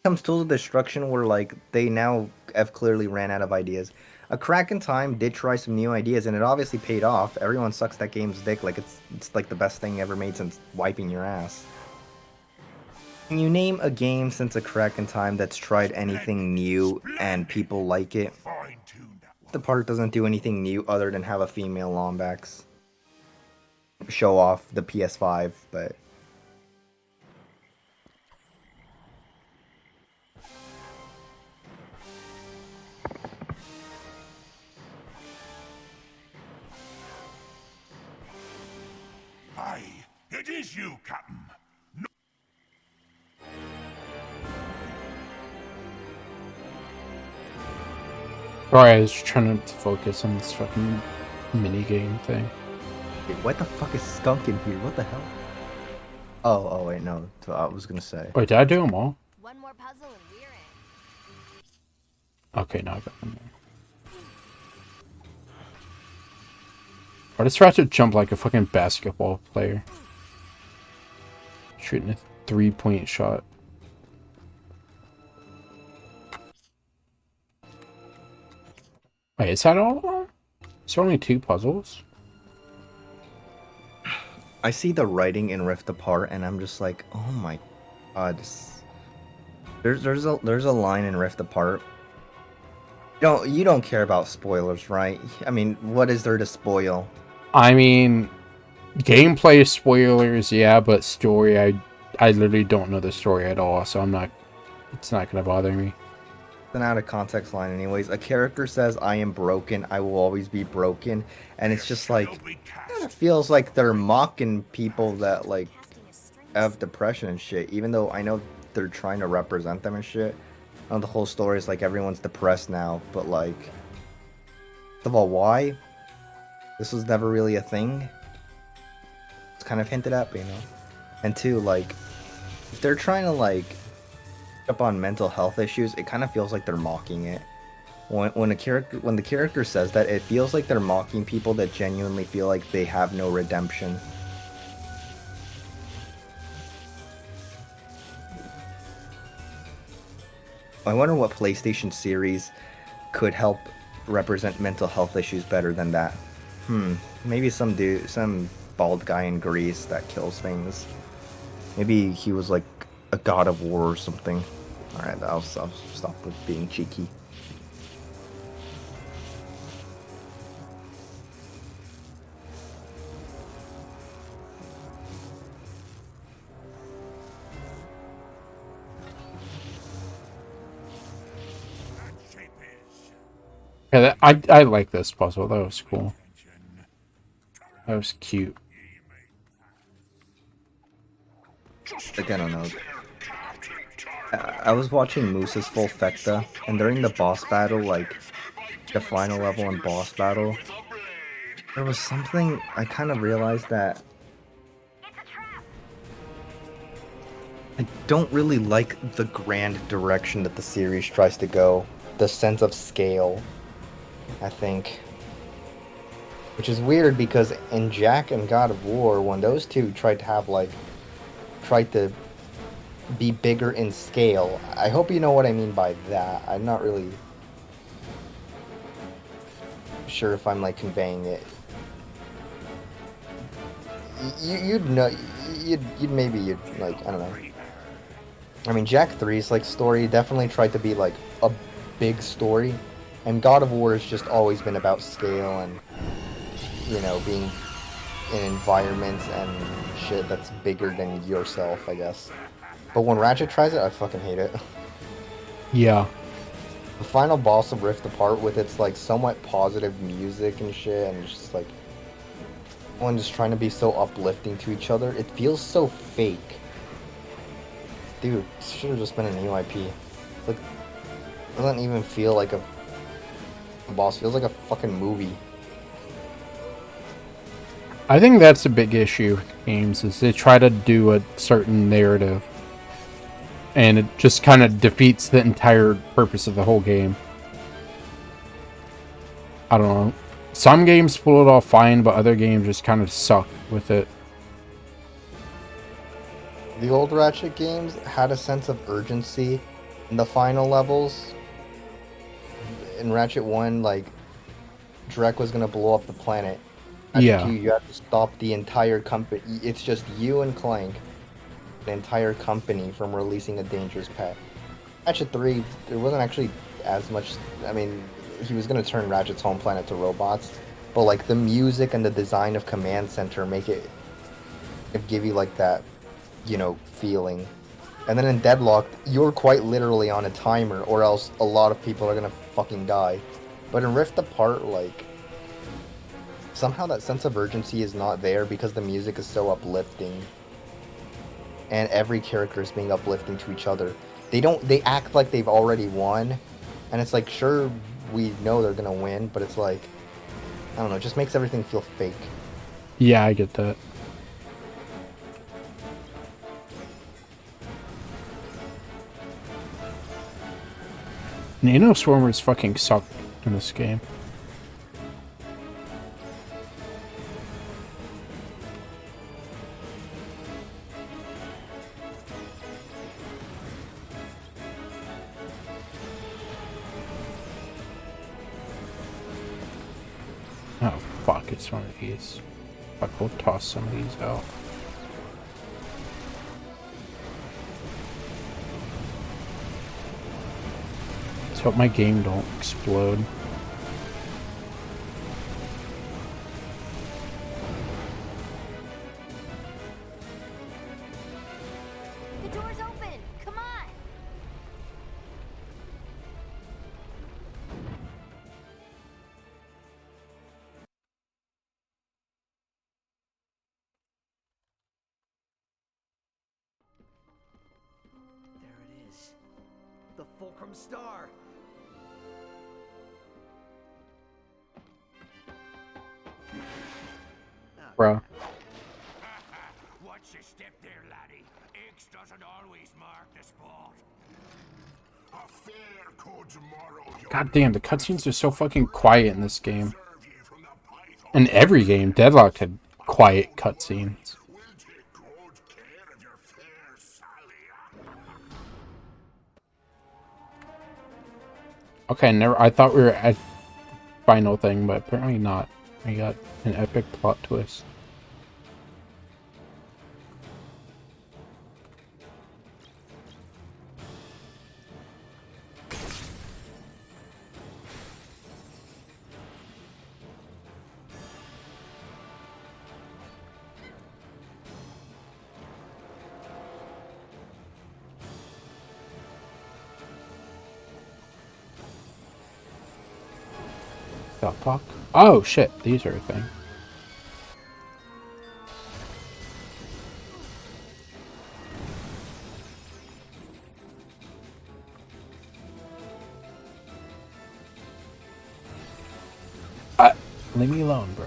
Comes Tools of Destruction where, like, they now have clearly ran out of ideas. A Crack in Time did try some new ideas, and it obviously paid off. Everyone sucks that game's dick like it's like the best thing ever made since wiping your ass. Can you name a game since A Crack in Time that's tried anything new and people like it? The part doesn't do anything new other than have a female Lombax. Show off the PS5, but... Aye, it is you, Captain. Sorry, I was trying to focus on this fucking minigame thing. Wait, what the fuck is Skunk in here? What the hell? Oh, wait, no. So I was gonna say. Wait, did I do them all? One more puzzle and we're in. Okay, now I got them. Why does Ratchet jump like a fucking basketball player? Shooting a 3-point shot. Wait, is that all of them? Is there only 2 puzzles? I see the writing in Rift Apart, and I'm just like, oh my god. There's a line in Rift Apart. You don't care about spoilers, right? I mean, what is there to spoil? I mean, gameplay spoilers, yeah, but story, I literally don't know the story at all, so it's not gonna bother me. It's an out of context line anyways. A character says, I am broken, I will always be broken, and it's just like, it feels like they're mocking people that, like, have depression and shit, even though I know they're trying to represent them and shit. I know the whole story is like everyone's depressed now, but like, first of all, why? This was never really a thing. It's kind of hinted at, you know? And two, like, if they're trying to, like, up on mental health issues, it kind of feels like they're mocking it. When the character says that, it feels like they're mocking people that genuinely feel like they have no redemption. I wonder what PlayStation series could help represent mental health issues better than that. Maybe some dude, some bald guy in Greece that kills things. Maybe he was like a god of war or something. Alright, I'll stop with being cheeky. Yeah, I like this puzzle. That was cool. That was cute. Like, I don't know. I was watching Moose's Full Fecta, and during the boss battle, like, the final level and boss battle, there was something I kind of realized that I don't really like the grand direction that the series tries to go. The sense of scale, I think. Which is weird because in Jak and God of War, when those two tried to be bigger in scale, I hope you know what I mean by that. I'm not really sure if I'm like conveying it. You'd know, you'd like, I don't know. I mean, Jak 3's like story definitely tried to be like a big story, and God of War has just always been about scale and, you know, being in environments and shit that's bigger than yourself, I guess. But when Ratchet tries it, I fucking hate it. Yeah. The final boss of Rift Apart with its like somewhat positive music and shit, and just like everyone just trying to be so uplifting to each other, it feels so fake. Dude, should have just been an EYP. Like, it doesn't even feel like a boss. It feels like a fucking movie. I think that's a big issue with games, is they try to do a certain narrative, and it just kind of defeats the entire purpose of the whole game. I don't know. Some games pull it off fine, but other games just kind of suck with it. The old Ratchet games had a sense of urgency in the final levels. In Ratchet 1, like, Drek was gonna blow up the planet. Ratchet 2, you have to stop the entire company. It's just you and Clank, the entire company, from releasing a dangerous pet. Ratchet 3, there wasn't actually as much. I mean, he was gonna turn Ratchet's home planet to robots, but like the music and the design of Command Center make it give you like that, you know, feeling. And then in Deadlocked, you're quite literally on a timer, or else a lot of people are gonna fucking die. But in Rift Apart, like, somehow that sense of urgency is not there because the music is so uplifting. And every character is being uplifting to each other. They act like they've already won. And it's like, sure, we know they're gonna win, but it's like, I don't know, it just makes everything feel fake. Yeah, I get that. Nano Swarmers fucking suck in this game. Oh fuck, it's one of these. Fuck, we'll toss some of these out. Let's hope my game don't explode. The door's open. Come on. There it is. The Fulcrum Star. Bro. Watch your step there, laddie. X doesn't always mark the spot. A fair code tomorrow. God damn, the cutscenes are so fucking quiet in this game. In every game, Deadlocked had quiet cutscenes. We'll take good care of your fair Sally. Okay, never. I thought we were at final thing, but apparently not. We got an epic plot twist. The fuck? Oh shit! These are a thing. Leave me alone, bro.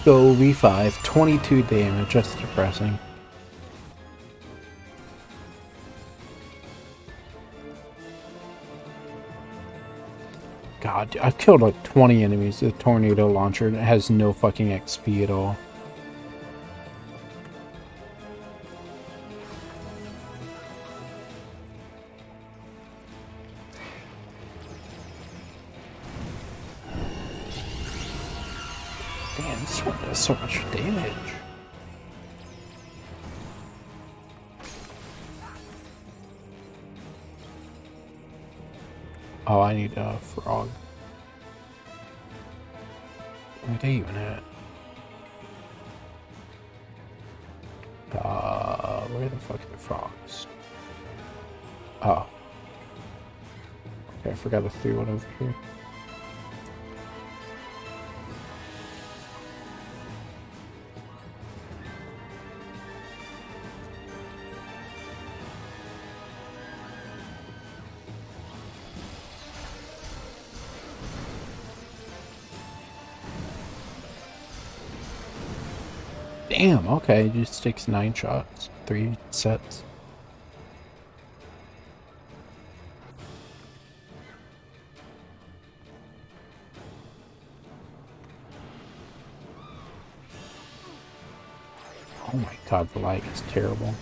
Go V5, 22 damage. That's depressing. God, I've killed like 20 enemies with a tornado launcher and it has no fucking XP at all. Damn, this one does so much damage. Oh, I need a frog. Where are they even at? Where the fuck are the frogs? Oh. Okay, I forgot to throw one over here. Damn, okay, it just takes 9 shots, 3 sets. Oh my god, the lag is terrible.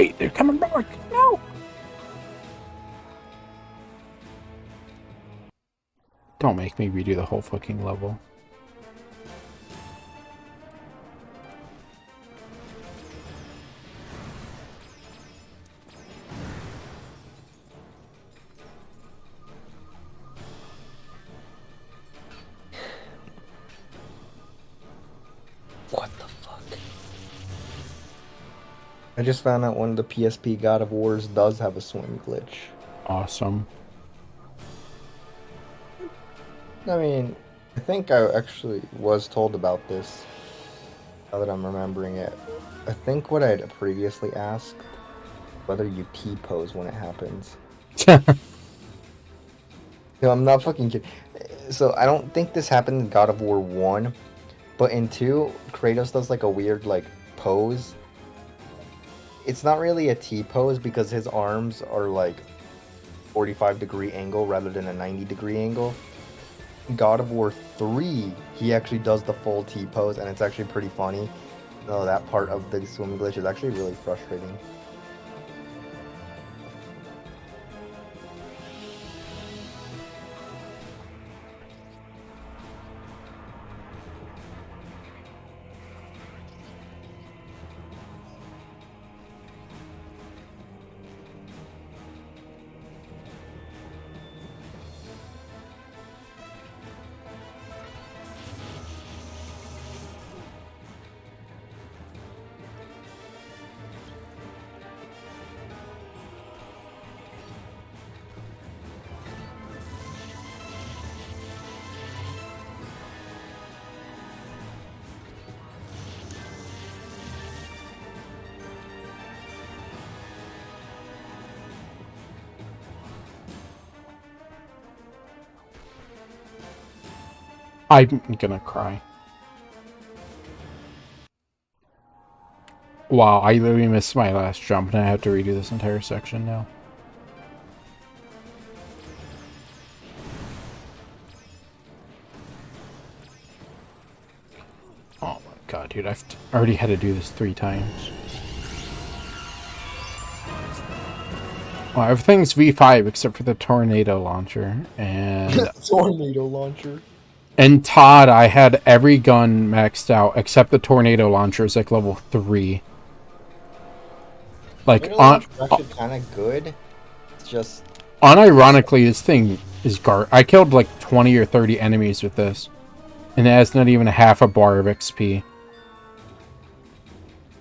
Wait, they're coming back. No. Don't make me redo the whole fucking level. What the fuck? I just found out one of the PSP God of Wars does have a swim glitch. Awesome. I mean, I think I actually was told about this, now that I'm remembering it. I think what I had previously asked, whether you T-pose when it happens. No, I'm not fucking kidding. So I don't think this happened in God of War 1, but in 2, Kratos does like a weird like pose. It's not really a T-pose because his arms are like 45-degree angle rather than a 90-degree angle. God of War 3, he actually does the full T-pose, and it's actually pretty funny. No, that part of the swim glitch is actually really frustrating. I'm gonna cry. Wow, I literally missed my last jump and I have to redo this entire section now. Oh my god, dude, I've already had to do this 3 times. Well, everything's V5 except for the tornado launcher, and Tornado launcher. in Todd, I had every gun maxed out except the tornado launcher is like level 3. Like Tornado launcher is actually kind of good. It's just unironically, this thing is I killed like 20 or 30 enemies with this, and it has not even a half a bar of XP.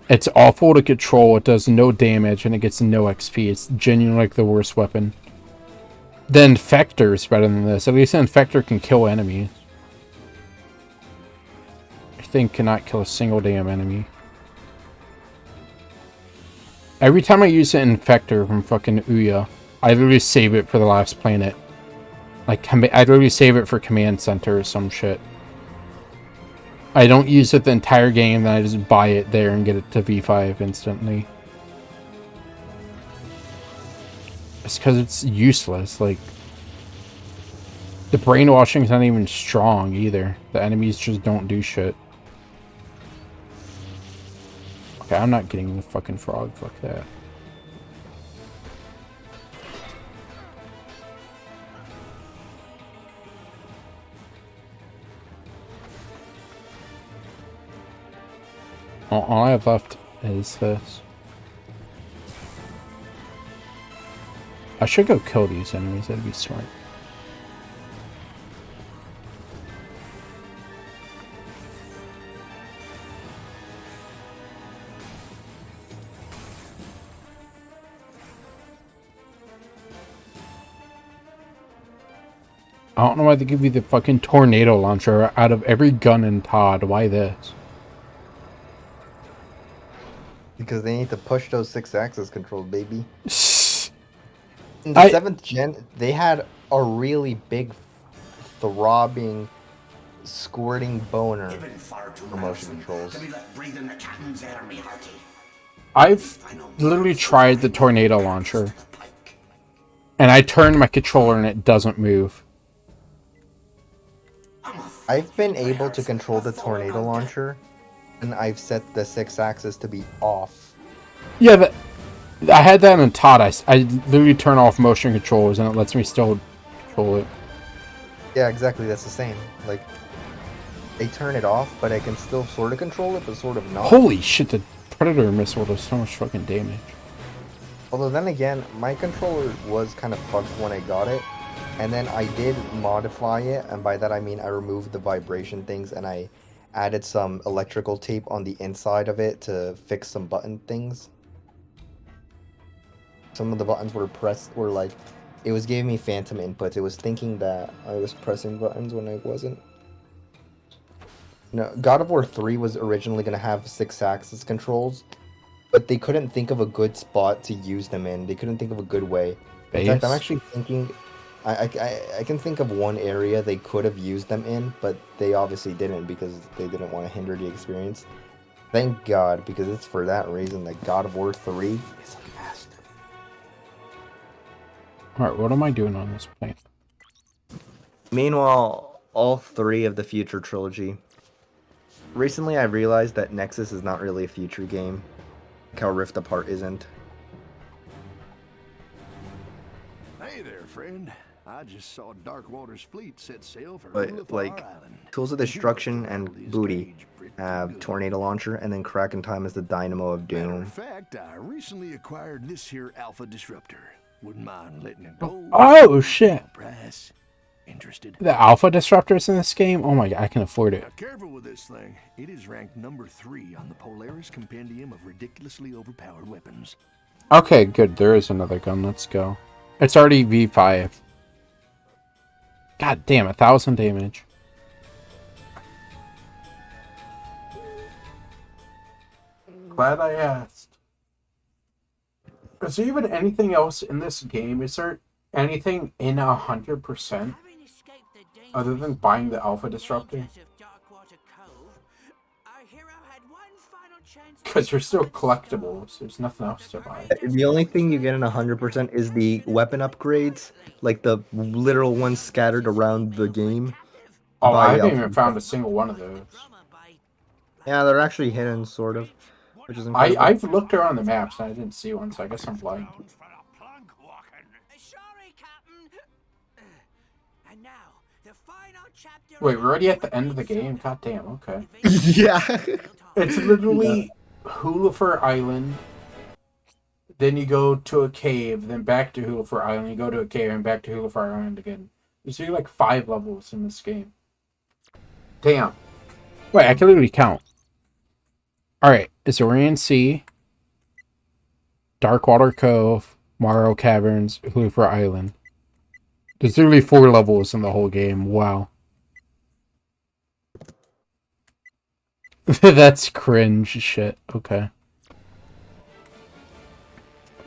It's awful to control, it does no damage, and it gets no XP. It's genuinely like the worst weapon. The Infector is better than this. At least the Infector can kill enemies. This thing cannot kill a single damn enemy. Every time I use an Infector from fucking Ouya, I literally save it for the last planet. Like, I literally save it for Command Center or some shit. I don't use it the entire game, then I just buy it there and get it to V5 instantly. It's because it's useless, like... The brainwashing's not even strong, either. The enemies just don't do shit. Okay, I'm not getting the fucking frog, fuck that. All I have left is this. I should go kill these enemies, that'd be smart. I don't know why they give you the fucking tornado launcher out of every gun in Todd. Why this? because they need to push those 6-axis controls, baby. In the 7th gen, they had a really big, throbbing, squirting boner for motion controls. I've literally tried the tornado launcher, and I turned my controller and it doesn't move. I've been able to control the tornado launcher, and I've set the 6-axis to be off. Yeah, I had that in Todd. I literally turn off motion controls and it lets me still control it. Yeah, exactly. That's the same. Like, they turn it off, but I can still sort of control it, but sort of not. Holy shit, the Predator missile does so much fucking damage. Although then again, my controller was kind of fucked when I got it, and then I did modify it, and by that I mean I removed the vibration things and I added some electrical tape on the inside of it to fix some button things. Some of the buttons were like, it was giving me phantom inputs. It was thinking that I was pressing buttons when I wasn't. No, God of War 3 was originally going to have 6-axis controls, but they couldn't think of a good spot to use them in. They couldn't think of a good way. In fact, I'm actually thinking, I can think of one area they could have used them in, but they obviously didn't because they didn't want to hinder the experience. Thank God, because it's for that reason that God of War 3 is a master. Alright, what am I doing on this planet? Meanwhile, all 3 of the Future trilogy. Recently, I realized that Nexus is not really a Future game. Like how Rift Apart isn't. Hey there, friend. I just saw Darkwater's fleet set sail for But, like, Tools of Destruction and Booty have Tornado Launcher, and then Crack in Time is the Dynamo of Matter Doom. of fact, I recently acquired this here Alpha Disruptor. Wouldn't mind letting it go. Oh shit! Price. Interested? The Alpha Disruptors in this game? Oh my god, I can afford it. Now, careful with this thing. It is ranked number 3 on the Polaris Compendium of ridiculously overpowered weapons. Okay, good. There is another gun. Let's go. It's already V5. God damn, 1,000 damage. Glad I asked. Is there even anything else in this game? Is there anything in 100%? Other than buying the Alpha Disruptor? Because they're still collectibles. There's nothing else to buy. The only thing you get in 100% is the weapon upgrades, like the literal ones scattered around the game. Oh, I haven't even found a single one of those. Yeah, they're actually hidden, sort of. Which is incredible. I've looked around the maps and I didn't see one, so I guess I'm blind. Wait, we're already at the end of the game? God damn, okay. Yeah. It's literally Hulafer Island, then you go to a cave, then back to Hulafer Island, you go to a cave, and back to Hulafer Island again. You see like 5 levels in this game. Damn. Wait, I can literally count. Alright, Azorian Sea, Darkwater Cove, Morrow Caverns, Hulafer Island. There's literally 4 levels in the whole game. Wow. That's cringe shit. Okay.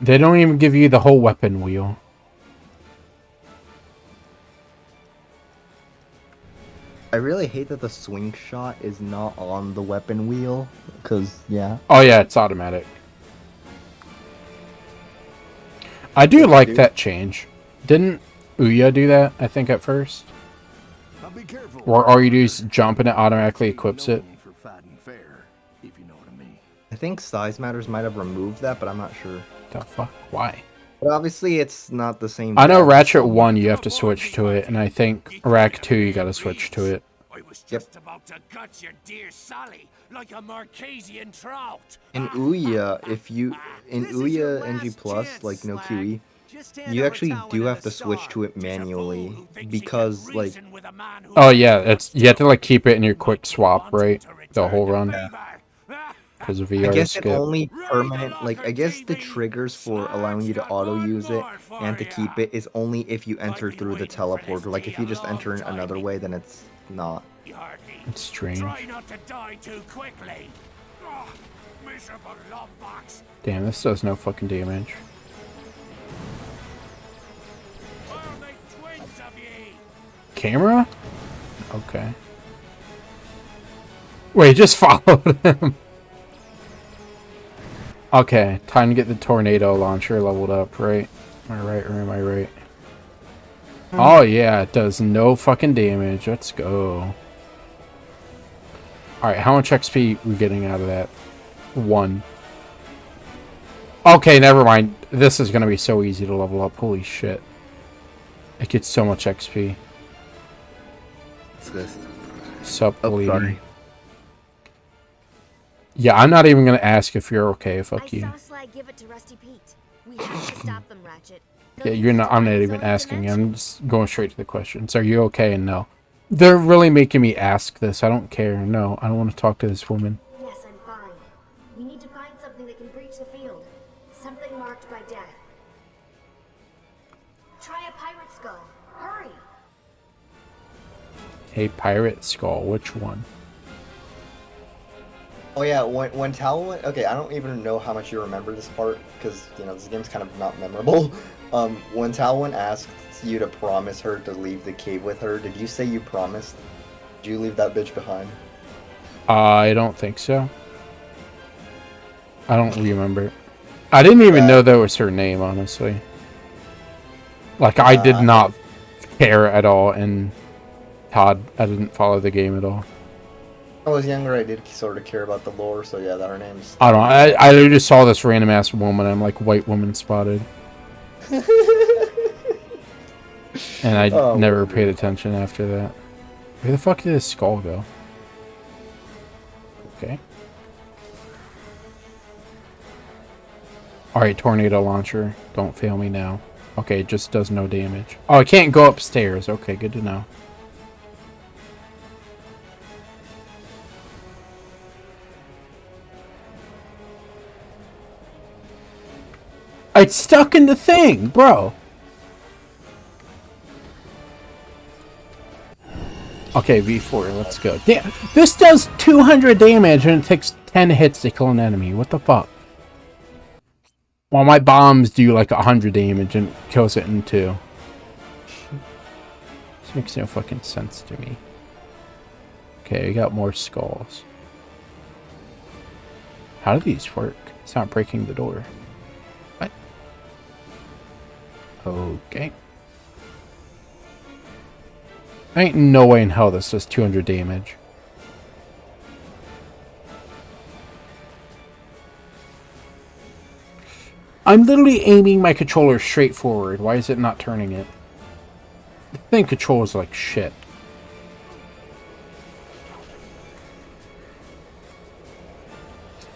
They don't even give you the whole weapon wheel. I really hate that the swing shot is not on the weapon wheel, because, yeah. Oh yeah, it's automatic. I do like that change. Didn't Ouya do that, I think, at first? Or all you do is jump and it automatically equips it? I think Size Matters might have removed that, but I'm not sure. The fuck? Why? But obviously it's not the same. I know Ratchet 1 you have to switch to it, and I think Rac2 you gotta switch to it. I was just about to gut your dear Sally like a Marquesian trout. In Ouya, if you in Ouya NG Plus, like no QE, you actually do have to switch to it manually because like. Oh yeah, it's you have to like keep it in your quick swap, right? The whole run. Because of VR I guess skip. it only permanent, like, I guess the triggers for allowing you to auto-use it and to keep it is only if you enter through the teleporter. Like, if you just enter another way, then it's not. It's strange. Try not to die too quickly. Oh, miserable lumbox. Damn, this does no fucking damage. Camera? Okay. Wait, just followed him. Okay, time to get the tornado launcher leveled up, right? Am I right or am I right? Oh yeah, it does no fucking damage. Let's go. Alright, how much XP we getting out of that? 1. Okay, never mind. This is gonna be so easy to level up. Holy shit. It gets so much XP. What's this? Sup, Oh, lady. sorry. Yeah, I'm not even gonna ask if you're okay. Fuck I you. saw Slag give it to Rusty Pete. We have to stop them, Ratchet. Yeah, you're not. I'm not even asking. I'm just going straight to the questions. Are you okay? And no. They're really making me ask this. I don't care. No, I don't want to talk to this woman. Yes, I'm fine. We need to find something that can breach the field. Something marked by death. Try a pirate skull. Hurry! A pirate skull. Which one? Oh yeah, when Talon. Okay, I don't even know how much you remember this part because you know this game's kind of not memorable. When Talon asked you to promise her to leave the cave with her, did you say you promised? Did you leave that bitch behind? I don't think so. I don't remember. I didn't even know that was her name, honestly. Like, I did not care at all, and Todd, I didn't follow the game at all. I was younger, I did sort of care about the lore, so yeah, that her name's... I don't know, I just saw this random ass woman, I'm like, white woman spotted. And I never paid attention after that. Where the fuck did his skull go? Okay. Alright, tornado launcher. Don't fail me now. Okay, it just does no damage. Oh, I can't go upstairs. Okay, good to know. It's stuck in the thing, bro. Okay, V4, let's go. Damn, this does 200 damage and it takes 10 hits to kill an enemy. What the fuck? While my bombs do like 100 damage and kills it in 2. This makes no fucking sense to me. Okay, we got more skulls. How do these work? It's not breaking the door. What? Okay. Ain't no way in hell this does 200 damage. I'm literally aiming my controller straight forward. Why is it not turning it? The thing controls like shit.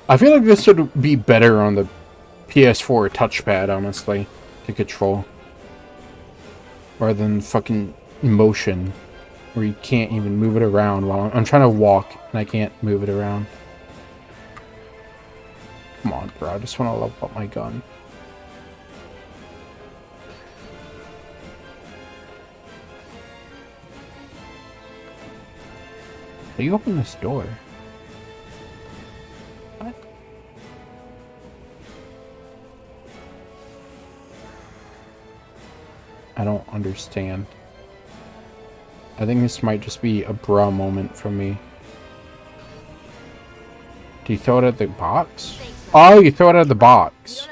I feel like this would be better on the PS4 touchpad, honestly, to control. Rather than fucking motion, where you can't even move it around while I'm trying to walk and I can't move it around. Come on, bro. I just want to level up my gun. How do you open this door? What? I don't understand. I think this might just be a bra moment for me. Do you throw it at the box? Oh, you throw it at the box.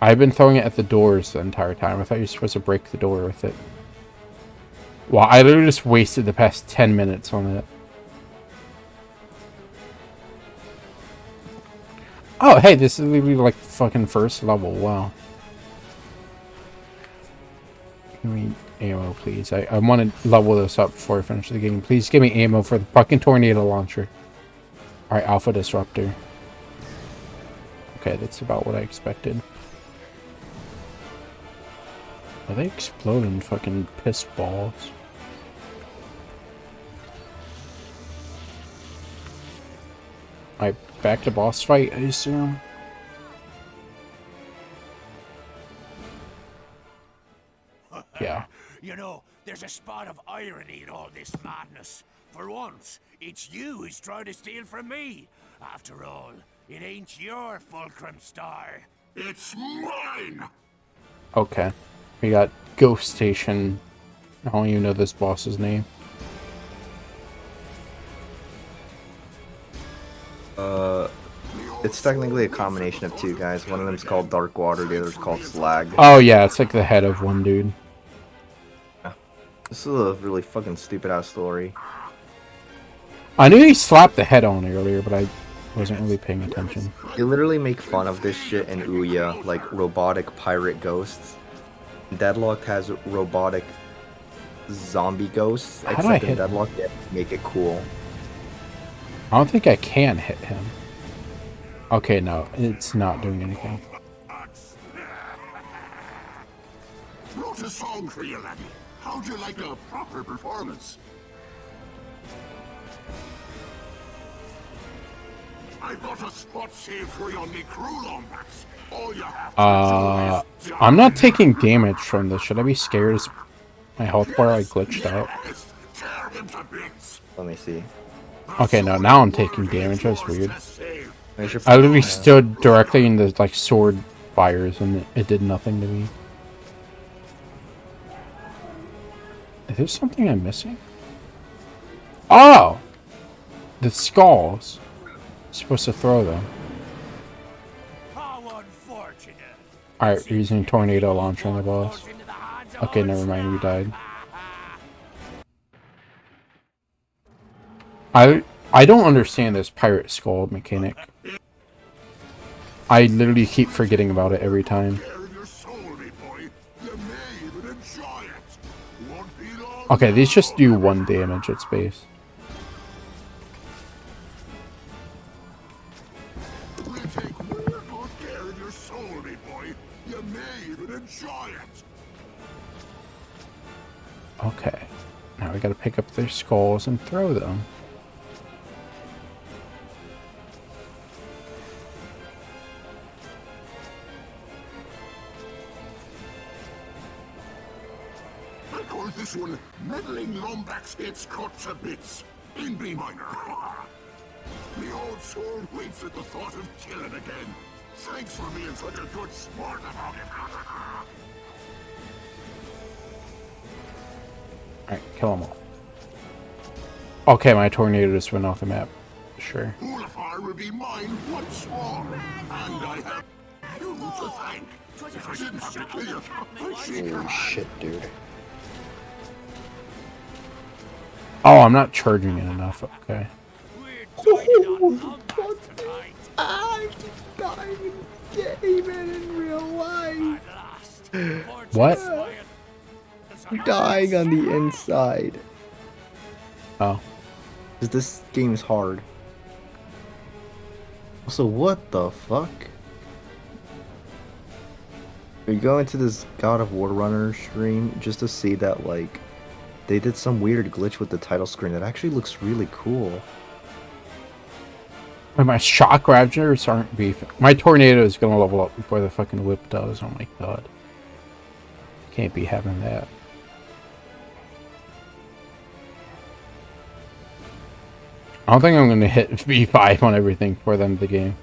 I've been throwing it at the doors the entire time. I thought you were supposed to break the door with it. Wow, I literally just wasted the past 10 minutes on it. Oh, hey, this is literally like the fucking first level. Wow. Give me ammo, please. I want to level this up before I finish the game. Please give me ammo for the fucking tornado launcher. Alright, Alpha Disruptor. Okay, that's about what I expected. Are they exploding fucking piss balls? Alright, back to boss fight, I assume. Yeah. You know, there's a spot of irony in all this madness. For once, it's you who's trying to steal from me. After all, it ain't your fulcrum star. It's mine! Okay. We got Ghost Station. I don't even know this boss's name. It's technically a combination of two guys. One of them's called Dark Water, the other's called Slag. Oh yeah, it's like the head of one dude. Yeah. This is a really fucking stupid ass story. I knew he slapped the head on earlier, but I Wasn't really paying attention. They literally make fun of this shit in Ouya, like robotic pirate ghosts. Deadlocked has robotic zombie ghosts, How do I except in hit him? Deadlocked they have to make it cool. I don't think I can hit him. Okay, no, it's not doing anything. Wrote a song for you, laddie. How'd you like a proper performance? I got a spot saved for you on me crew, Lombax. All you have to do is... I'm not taking damage from this. Should I be scared? Is my health bar like glitched out? Tear him to bits. Let me see. Okay, no, now I'm taking damage. That's weird. Where's your I literally stood directly in the like sword fires and it did nothing to me. Is there something I'm missing? Oh! The skulls. I'm supposed to throw them. Alright, we're using tornado launcher on the boss. Okay, never mind, we died. I don't understand this pirate skull mechanic. I literally keep forgetting about it every time. Okay, these just do 1 damage at space. Okay, now we gotta pick up their skulls and throw them. I call this one meddling Lombax gets cut to bits in B minor. The old soul waits at the thought of killing again. Thanks for being such a good sport about it. Alright, kill them all. Okay, my tornado just went off the map. Sure. Ulafar will be mine once more, and I have you to thank. If I didn't have to kill you, I'd shake your Holy hand. shit, dude. Oh, I'm not charging it enough. Okay. I just died in game and in real life. What? I'm dying on the inside. Oh. Cause this game's hard. Also, what the fuck? We go into this God of War Runner stream just to see that, like, they did some weird glitch with the title screen that actually looks really cool. Wait, my shock ravagers aren't beefing. My tornado is gonna level up before the fucking whip does. Oh my god. Can't be having that. I don't think I'm gonna hit V5 on everything for the end of the game.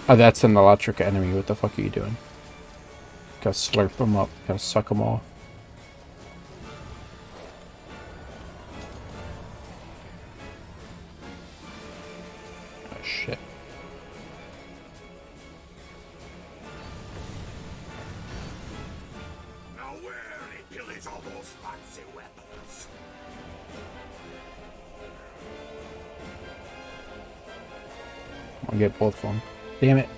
Oh, that's an electric enemy. What the fuck are you doing? Gotta slurp them up. Gotta suck them off. Oh, shit. Now where he pillage all those fancy weapons? I'll get both of them. Damn it.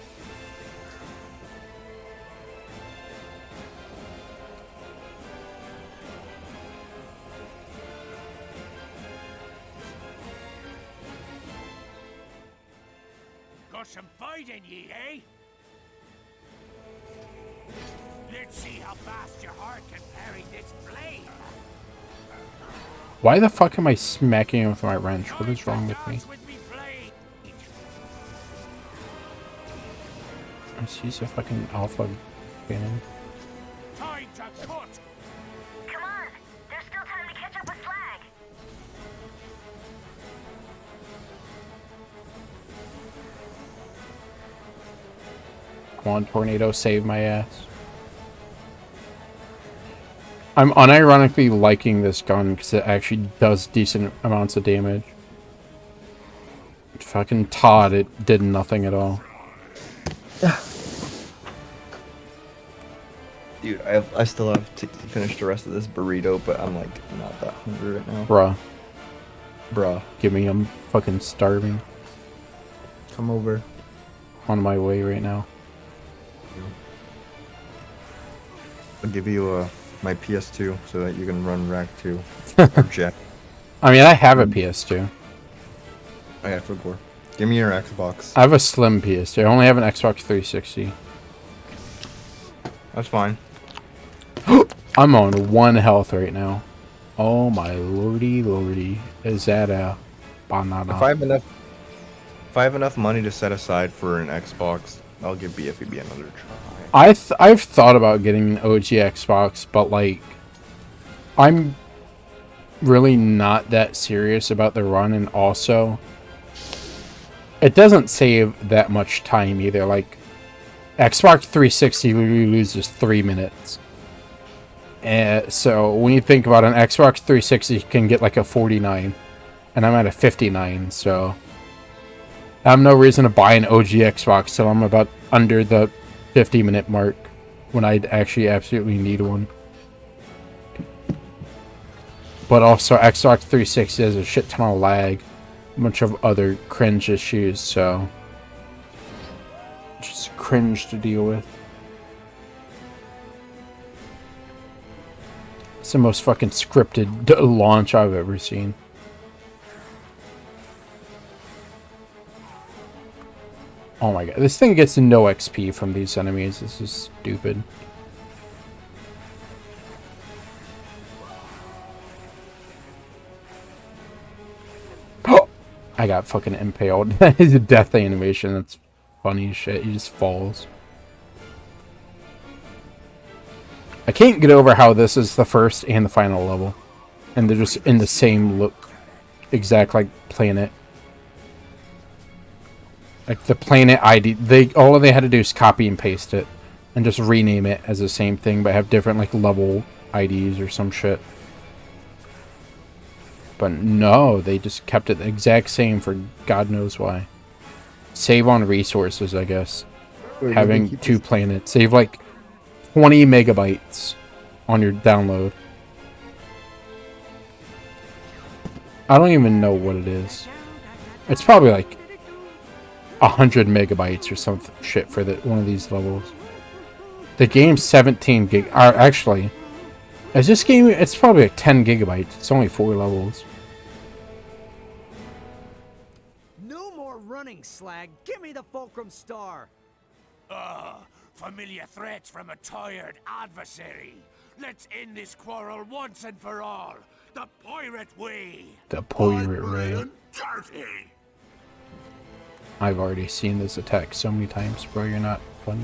Got some fight in ye, eh? Let's see how fast your heart can parry this blade. Why the fuck am I smacking him with my wrench? What is wrong with me? Let's use a fucking alpha cannon. Time to cut. Come on, there's still time to catch up with Slag. Come on, tornado, save my ass. I'm unironically liking this gun because it actually does decent amounts of damage. Fucking Todd, it did nothing at all. Dude, I still have to finish the rest of this burrito, but I'm like not that hungry right now. Bruh. Bruh. Give me, I'm fucking starving. Come over. On my way right now. I'll give you my PS2 so that you can run Rac2 or Jack. I mean, I have a PS2. Oh yeah, football. Give me your Xbox. I have a slim PS2. I only have an Xbox 360. That's fine. I'm on 1 health right now. Oh my lordy lordy. Is that a banana? If I have enough money to set aside for an Xbox, I'll give BFEB another try. I've thought about getting an OG Xbox, but like I'm really not that serious about the run, and also it doesn't save that much time either. Like Xbox 360 literally loses 3 minutes. So when you think about an Xbox 360, you can get like a 49, and I'm at a 59, so I have no reason to buy an OG Xbox till I'm about under the 50-minute mark when I'd actually absolutely need one. But also Xbox 360 has a shit ton of lag, a bunch of other cringe issues, so just cringe to deal with. It's the most fucking scripted launch I've ever seen. Oh my god, this thing gets no XP from these enemies. This is stupid. Oh! I got fucking impaled. His death animation, that's funny as shit. He just falls. I can't get over how this is the first and the final level. And they're just in the same look. Exact like Planet. Like the Planet ID. All they had to do is copy and paste it. And just rename it as the same thing, but have different like level IDs or some shit. But no, they just kept it the exact same for God knows why. Save on resources, I guess. Wait, having 2 planets. Save like 20 megabytes on your download. I don't even know what it is. It's probably like 100 megabytes or some shit for one of these levels. The game's 17 gig. Actually, is this game? It's probably like 10 gigabytes. It's only 4 levels. No more running, Slag. Give me the Fulcrum Star. Familiar threats from a tired adversary. Let's end this quarrel once and for all. The pirate way. The pirate way. Dirty. I've already seen this attack so many times, bro. You're not funny.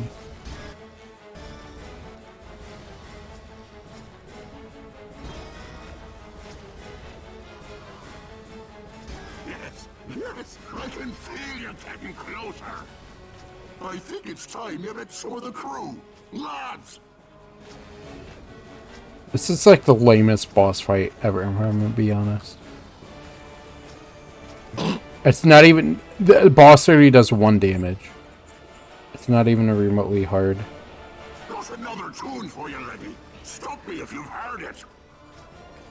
Yes, I can feel you getting closer. I think it's time you met some of the crew. Lads! This is like the lamest boss fight ever, I'm gonna be honest. It's not even... The boss already does 1 damage. It's not even remotely hard. Got another tune for you, lady. Stop me if you've heard it.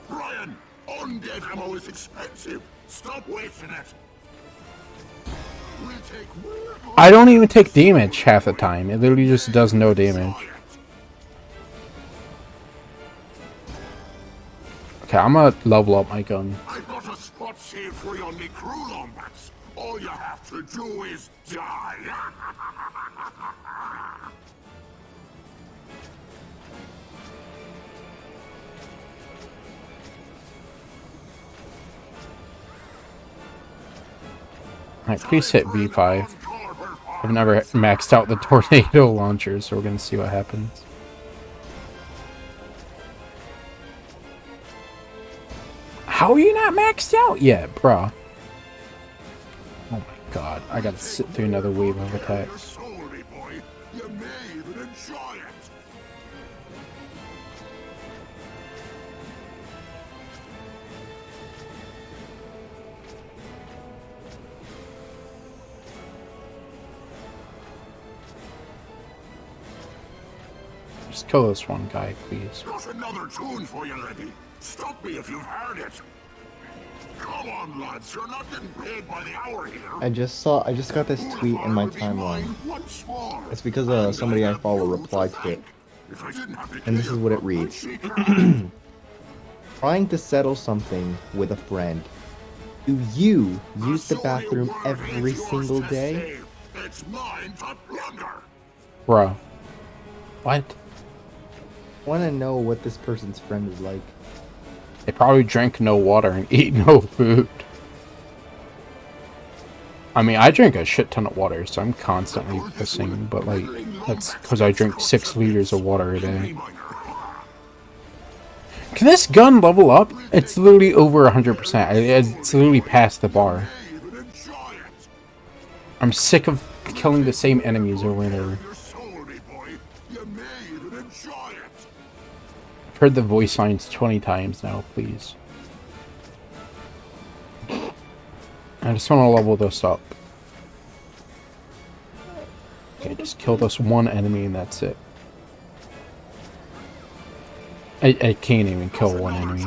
Brian, undead ammo is expensive. Stop wasting it. We'll take I don't even take damage half the time. It literally just does no damage. Okay, I'm gonna level up my gun. I've got a spot saved for you on the crew lombats. All you have to do is die. Alright, please hit V5. I've never maxed out the tornado launcher, so we're gonna see what happens. How are you not maxed out yet, bruh? Oh my god, I gotta sit through another wave of attacks. You may even enjoy it. Just kill this one guy, please. Got another tune for you, lady. Stop me if you've heard it. Come Come on, lads, you're not getting paid by the hour here. I just got this tweet in my timeline. Once more. It's because somebody I follow replied to it. If I didn't have to And this kill is you, what it I'd reads. shake your hand. Trying to settle something with a friend. Do you use the bathroom every single day? It's mine to plunder. Bruh. What? I want to know what this person's friend is like. They probably drink no water and eat no food. I mean, I drink a shit ton of water, so I'm constantly pissing, but like, that's because I drink 6 liters of water a day. Can this gun level up? It's literally over 100%. It's literally past the bar. I'm sick of killing the same enemies over and over. I've heard the voice lines 20 times now, please. I just want to level this up. Okay, just kill this one enemy and that's it. I can't even kill one enemy.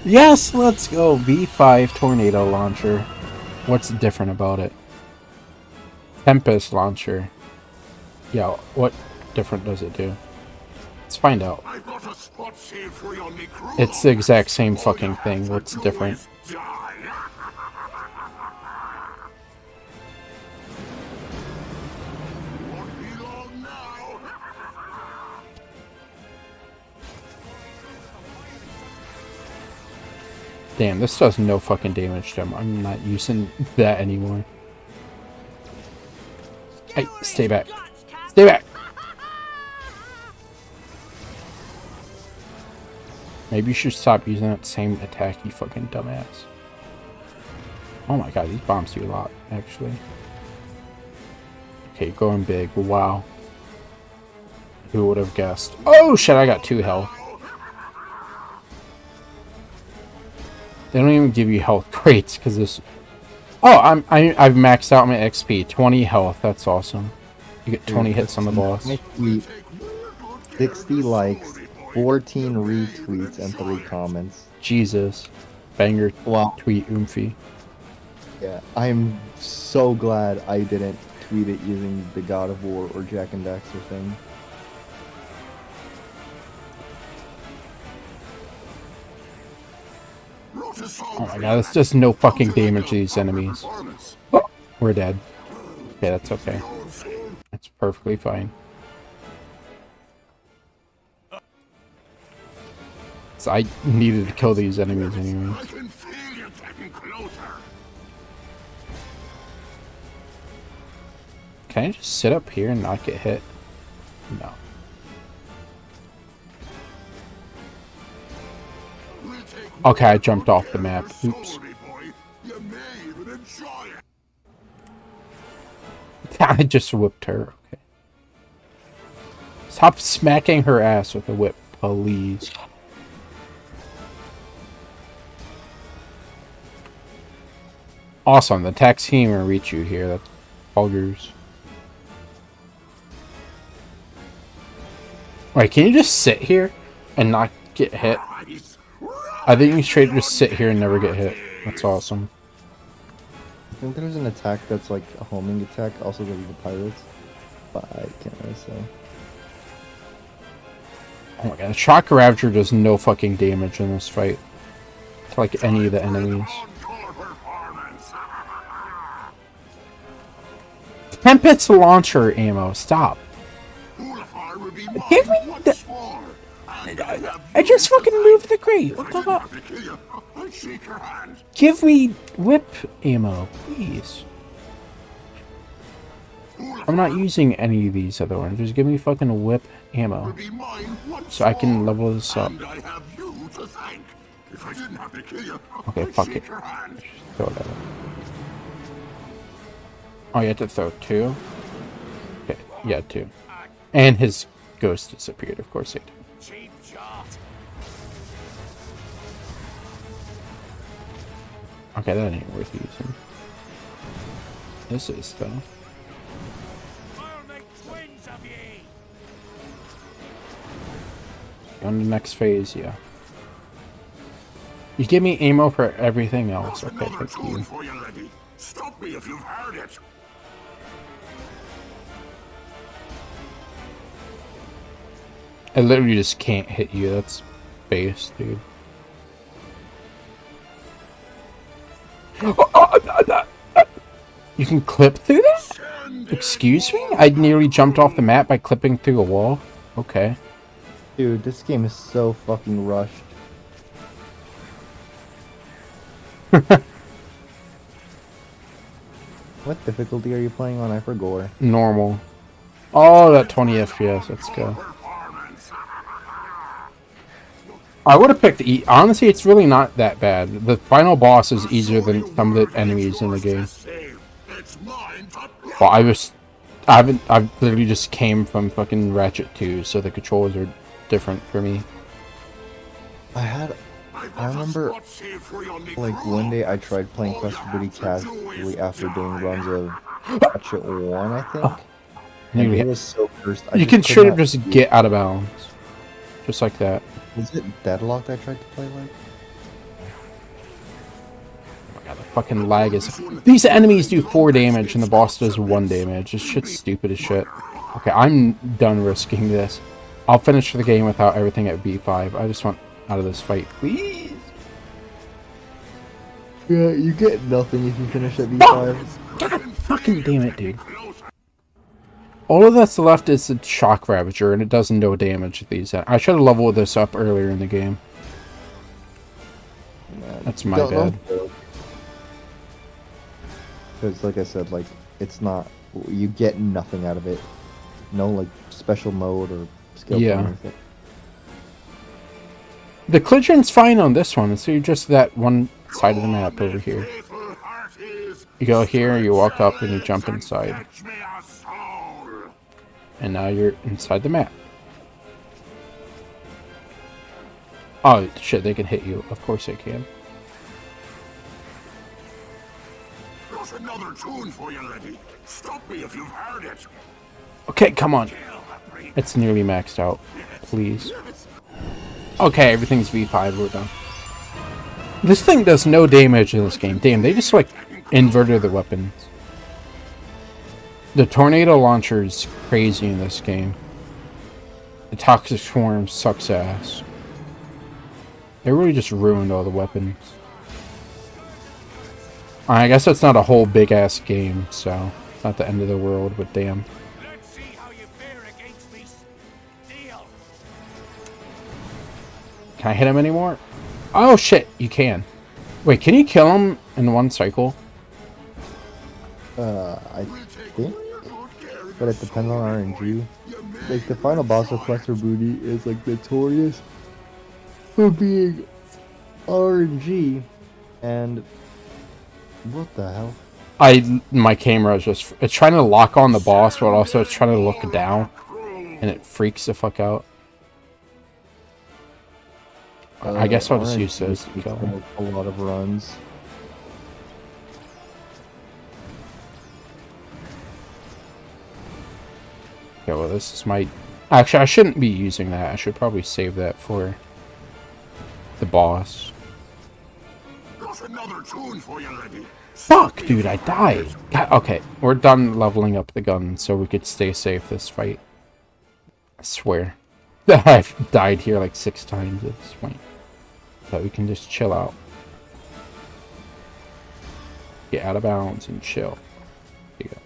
Yes, let's go! V5 tornado launcher. What's different about it? Tempest launcher. Yeah, what different does it do? Let's find out. It's the exact same fucking thing. What's different? Damn, this does no fucking damage to him. I'm not using that anymore. Hey, stay back. Stay back! Maybe you should stop using that same attack, you fucking dumbass. Oh my god, these bombs do a lot, actually. Okay, going big. Wow. Who would have guessed? Oh shit, I got 2 health. They don't even give you health crates because this. Oh, I've maxed out my XP. 20 health. That's awesome. You get 20 hits on the boss. 60 likes, 14 retweets, and 3 comments. Jesus, banger Wow. tweet oomphy. Yeah, I'm so glad I didn't tweet it using the God of War or Jack and Daxter thing. Oh my god, this does no fucking damage to these enemies. Oh, we're dead. Okay, that's okay. That's perfectly fine. So I needed to kill these enemies anyway. Can I just sit up here and not get hit? No. Okay, I jumped off the map. Oops. I just whipped her. Okay. Stop smacking her ass with a whip, please. Awesome, the tax team will reach you here. That's all yours. Wait, can you just sit here and not get hit? I think you should just sit here and never get hit. That's awesome. I think there's an attack that's like a homing attack, also with the pirates, but I can't really say. Oh my god, Shock Ravager does no fucking damage in this fight to like any of the enemies. Tempest launcher ammo, stop. Give me the... I just fucking moved the crate. What the fuck? Give me whip ammo, please. I'm not using any of these other ones. Just give me fucking whip ammo. So I can level this up. Okay, fuck it. Throw that up. Oh, you have to throw 2? Okay, yeah, 2. And his ghost disappeared, of course it did. Okay, that ain't worth using. This is, though. On the next phase, yeah. You give me ammo for everything else. Got Okay, another thank tune you. for you, lady. Stop me if you've heard it. I literally just can't hit you. That's base, dude. You can clip through that? Excuse me? I nearly jumped off the map by clipping through a wall. Okay. Dude, this game is so fucking rushed. What difficulty are you playing on? I forgot. Normal. Oh, that 20 FPS. Let's go. I would have picked E. Honestly, it's really not that bad. The final boss is easier than some of the enemies in the game. Well, I've literally just came from fucking Ratchet 2, so the controls are different for me. I remember, like, one day I tried playing Quest for Booty casually after doing runs of Ratchet 1, I think. And it was so cursed. You can straight up just get out of bounds. Just like that. Was it Deadlocked I tried to play like? Oh my god, the fucking lag is... These enemies do 4 damage and the boss does 1 damage. This shit's stupid as shit. Okay, I'm done risking this. I'll finish the game without everything at B5. I just want out of this fight, please. Yeah, you get nothing if you finish at B5. God fucking damn it, dude. All of that's left is the Shock Ravager, and it does no damage to these. I should have leveled this up earlier in the game. That's my bad. Because, like I said, like, it's not... You get nothing out of it. No, like, special mode or skill point or anything. The collision's fine on this one, so you're just that one side of the map over here. You go here, you walk up, and you jump inside. And now you're inside the map. Oh, shit, they can hit you. Of course they can. Got another tune for you, lady. Stop me if you've heard it. Okay, come on. It's nearly maxed out. Please. Okay, everything's V5. We're done. This thing does no damage in this game. Damn, they just, like, inverted the weapons. The tornado launcher is crazy in this game. The toxic swarm sucks ass. They really just ruined all the weapons. I guess it's not a whole big ass game, so it's not the end of the world, but damn. Let's see how you fare against me. Deal. Can I hit him anymore? Oh shit, you can. Wait, can you kill him in one cycle? I think? But it depends on RNG. Like, the final boss of Quest for Booty is, like, notorious for being RNG, and... What the hell? My camera is just... It's trying to lock on the boss, but also it's trying to look down. And it freaks the fuck out. I guess I'll just use those to kill him. A lot of runs. Okay, well this is my... Actually, I shouldn't be using that. I should probably save that for the boss. Got another tune for you, lady. Fuck, dude, I died. God, okay, we're done leveling up the gun so we could stay safe this fight. I swear. I've died here like 6 times at this point. But we can just chill out. Get out of bounds and chill. There you go.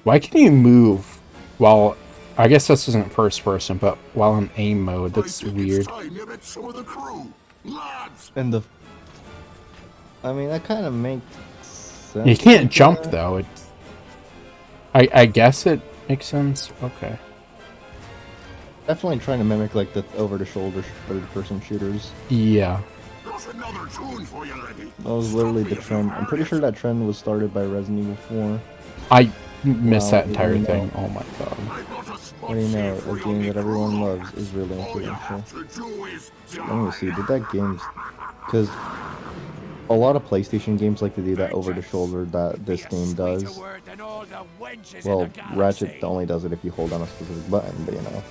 Why can you move while... I guess this isn't first person, but while in aim mode, that's weird. And the... I mean, that kind of makes sense. You can't jump, though. It's... I guess it makes sense. Okay. Definitely trying to mimic, like, the over-the-shoulder third-person shooters. Yeah. That was literally the trend. I'm pretty sure that trend was started by Resident Evil 4. I missed that entire thing. Oh my god. What do you know? A game that everyone loves is really influential. Let me see. Did that game... Because a lot of PlayStation games like to do that over-the-shoulder that this game does. Well, Ratchet only does it if you hold down a specific button, but you know.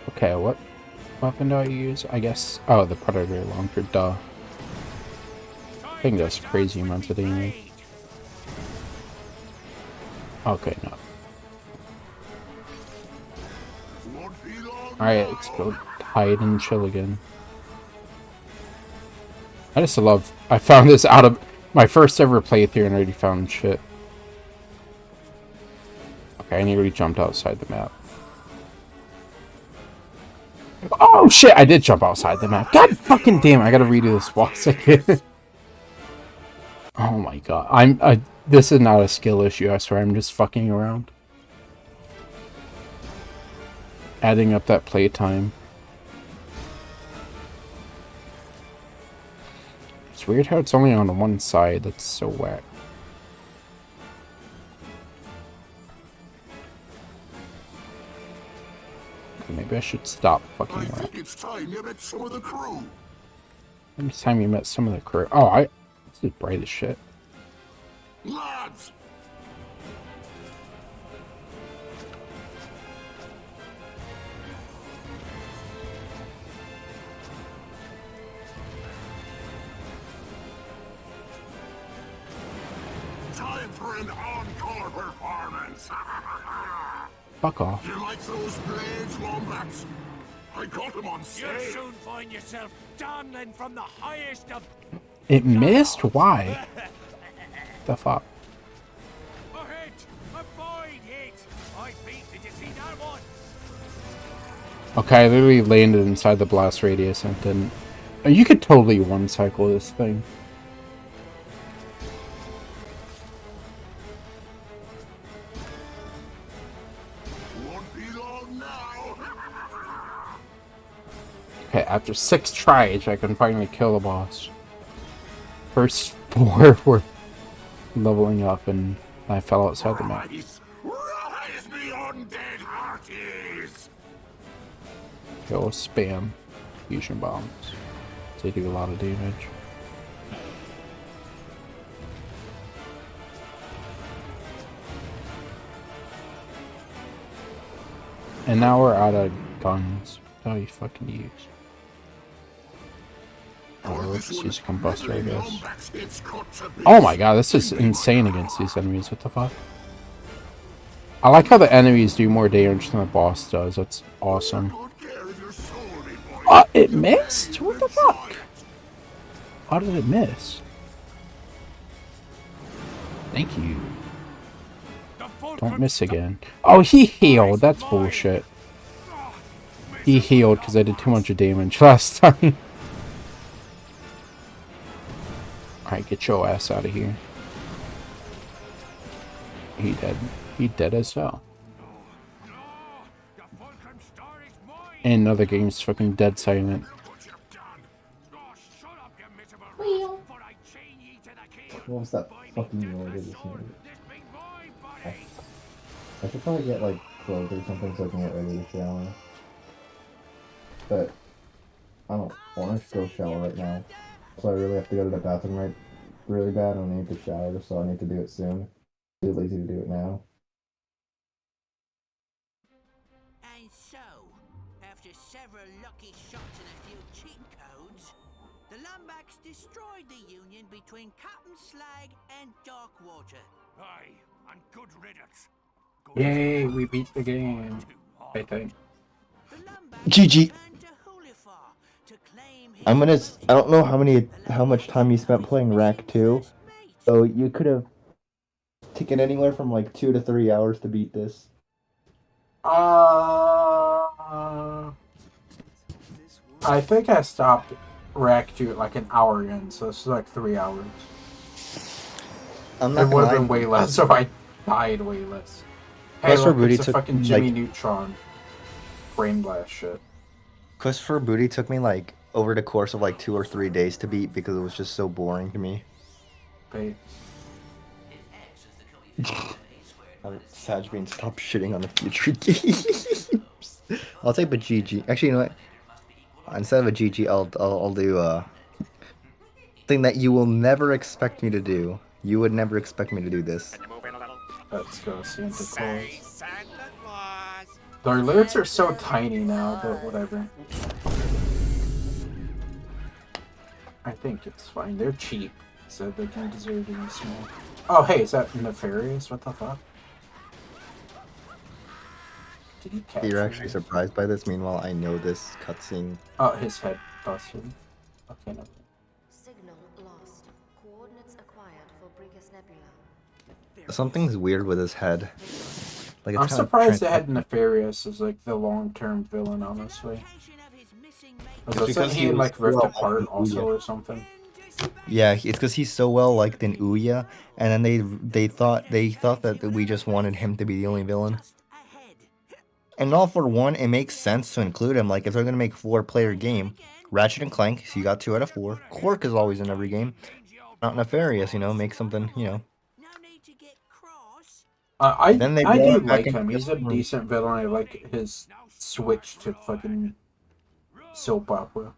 Okay, what weapon do I use? I guess... Oh, the Predator launcher, duh. I think that's crazy amounts of damage. Okay, no. Alright, let's go hide and chill again. I just love... I found this out of... My first ever playthrough and already found shit. Okay, I nearly jumped outside the map. Oh shit, I did jump outside the map. God fucking damn, I gotta redo this boss again. Oh my god. This is not a skill issue, I swear, I'm just fucking around. Adding up that playtime. It's weird how it's only on one side, that's so whack. Maybe I should stop fucking around. I think it's time you met some of the crew. It's time you met some of the crew. Oh, this is bright as shit. Lads! Time for an encore performance! Fuck off. You like those blades, Lombax? I got them on sale. You'll soon find yourself dangling from the highest of... It missed? Why? The fuck? A hit! A fine hit! I beat, did you see that one? Okay, I literally landed inside the blast radius and didn't... You could totally one-cycle this thing. Okay, after 6 tries, I can finally kill the boss. First 4 were leveling up, and I fell outside the map. Rise, me undead hearties! Go spam fusion bombs. They do a lot of damage. And now we're out of guns. Oh, you fucking use. Oh, let's use a combustor, I guess. Oh my god, this is insane against these enemies. What the fuck? I like how the enemies do more damage than the boss does. That's awesome. It missed? What the fuck? How did it miss? Thank you. Don't miss again. Oh, he healed. That's bullshit. He healed because I did too much damage last time. Alright, get your ass out of here. He dead. He dead as hell. And another game's fucking dead silent. What was that fucking noise? I should probably get like clothes or something so I can get ready to shower. But I don't want to go shower right now. So I really have to go to the bathroom really bad and I need to shower, so I need to do it soon. I'm too lazy to do it now. And so, after several lucky shots and a few cheat codes, the Lombax destroyed the union between Captain Slag and Darkwater. Aye, and good riddance. Yay, we beat the game. I think. GG. I don't know how much time you spent playing Rac2, so you could have taken anywhere from like 2 to 3 hours to beat this. I think I stopped Rac2 at like an hour in, so this is like 3 hours. I'm not it would have been way less if I died way less. Hey, look, it's a fucking Jimmy Neutron brain blast shit. Quest for Booty took me like over the course of like 2 or 3 days to beat because it was just so boring to me. Bait. Sag being stop shitting on the future games. I'll take a GG. Actually, you know what? Instead of a GG, I'll do a thing that you will never expect me to do. You would never expect me to do this. Let's go, Santa Claus. Santa Claus. Their alerts are so tiny now, but whatever. I think it's fine. They're cheap, so they can deserve to be small. Oh, hey, is that Nefarious? What the fuck? Did he catch You're me? actually surprised by this. Meanwhile, I know this cutscene. Oh, his head busted. Okay, no. Signal lost. Coordinates acquired for Brigus Nebula. Something's weird with his head. Like it's I'm kind surprised they had Nefarious as like the long-term villain, honestly. It's Was because he he in was like Rift well Apart liked in also Ouya. or something? Yeah, it's because he's so well liked in Ouya, and then they thought that we just wanted him to be the only villain. And all for one, it makes sense to include him. Like if they're gonna make a 4-player game, Ratchet and Clank, so you got 2 out of 4. Quark is always in every game. Not Nefarious, make something, Then they I brought do him back like into him. the He's a story. decent villain. I like his switch to fucking soap opera.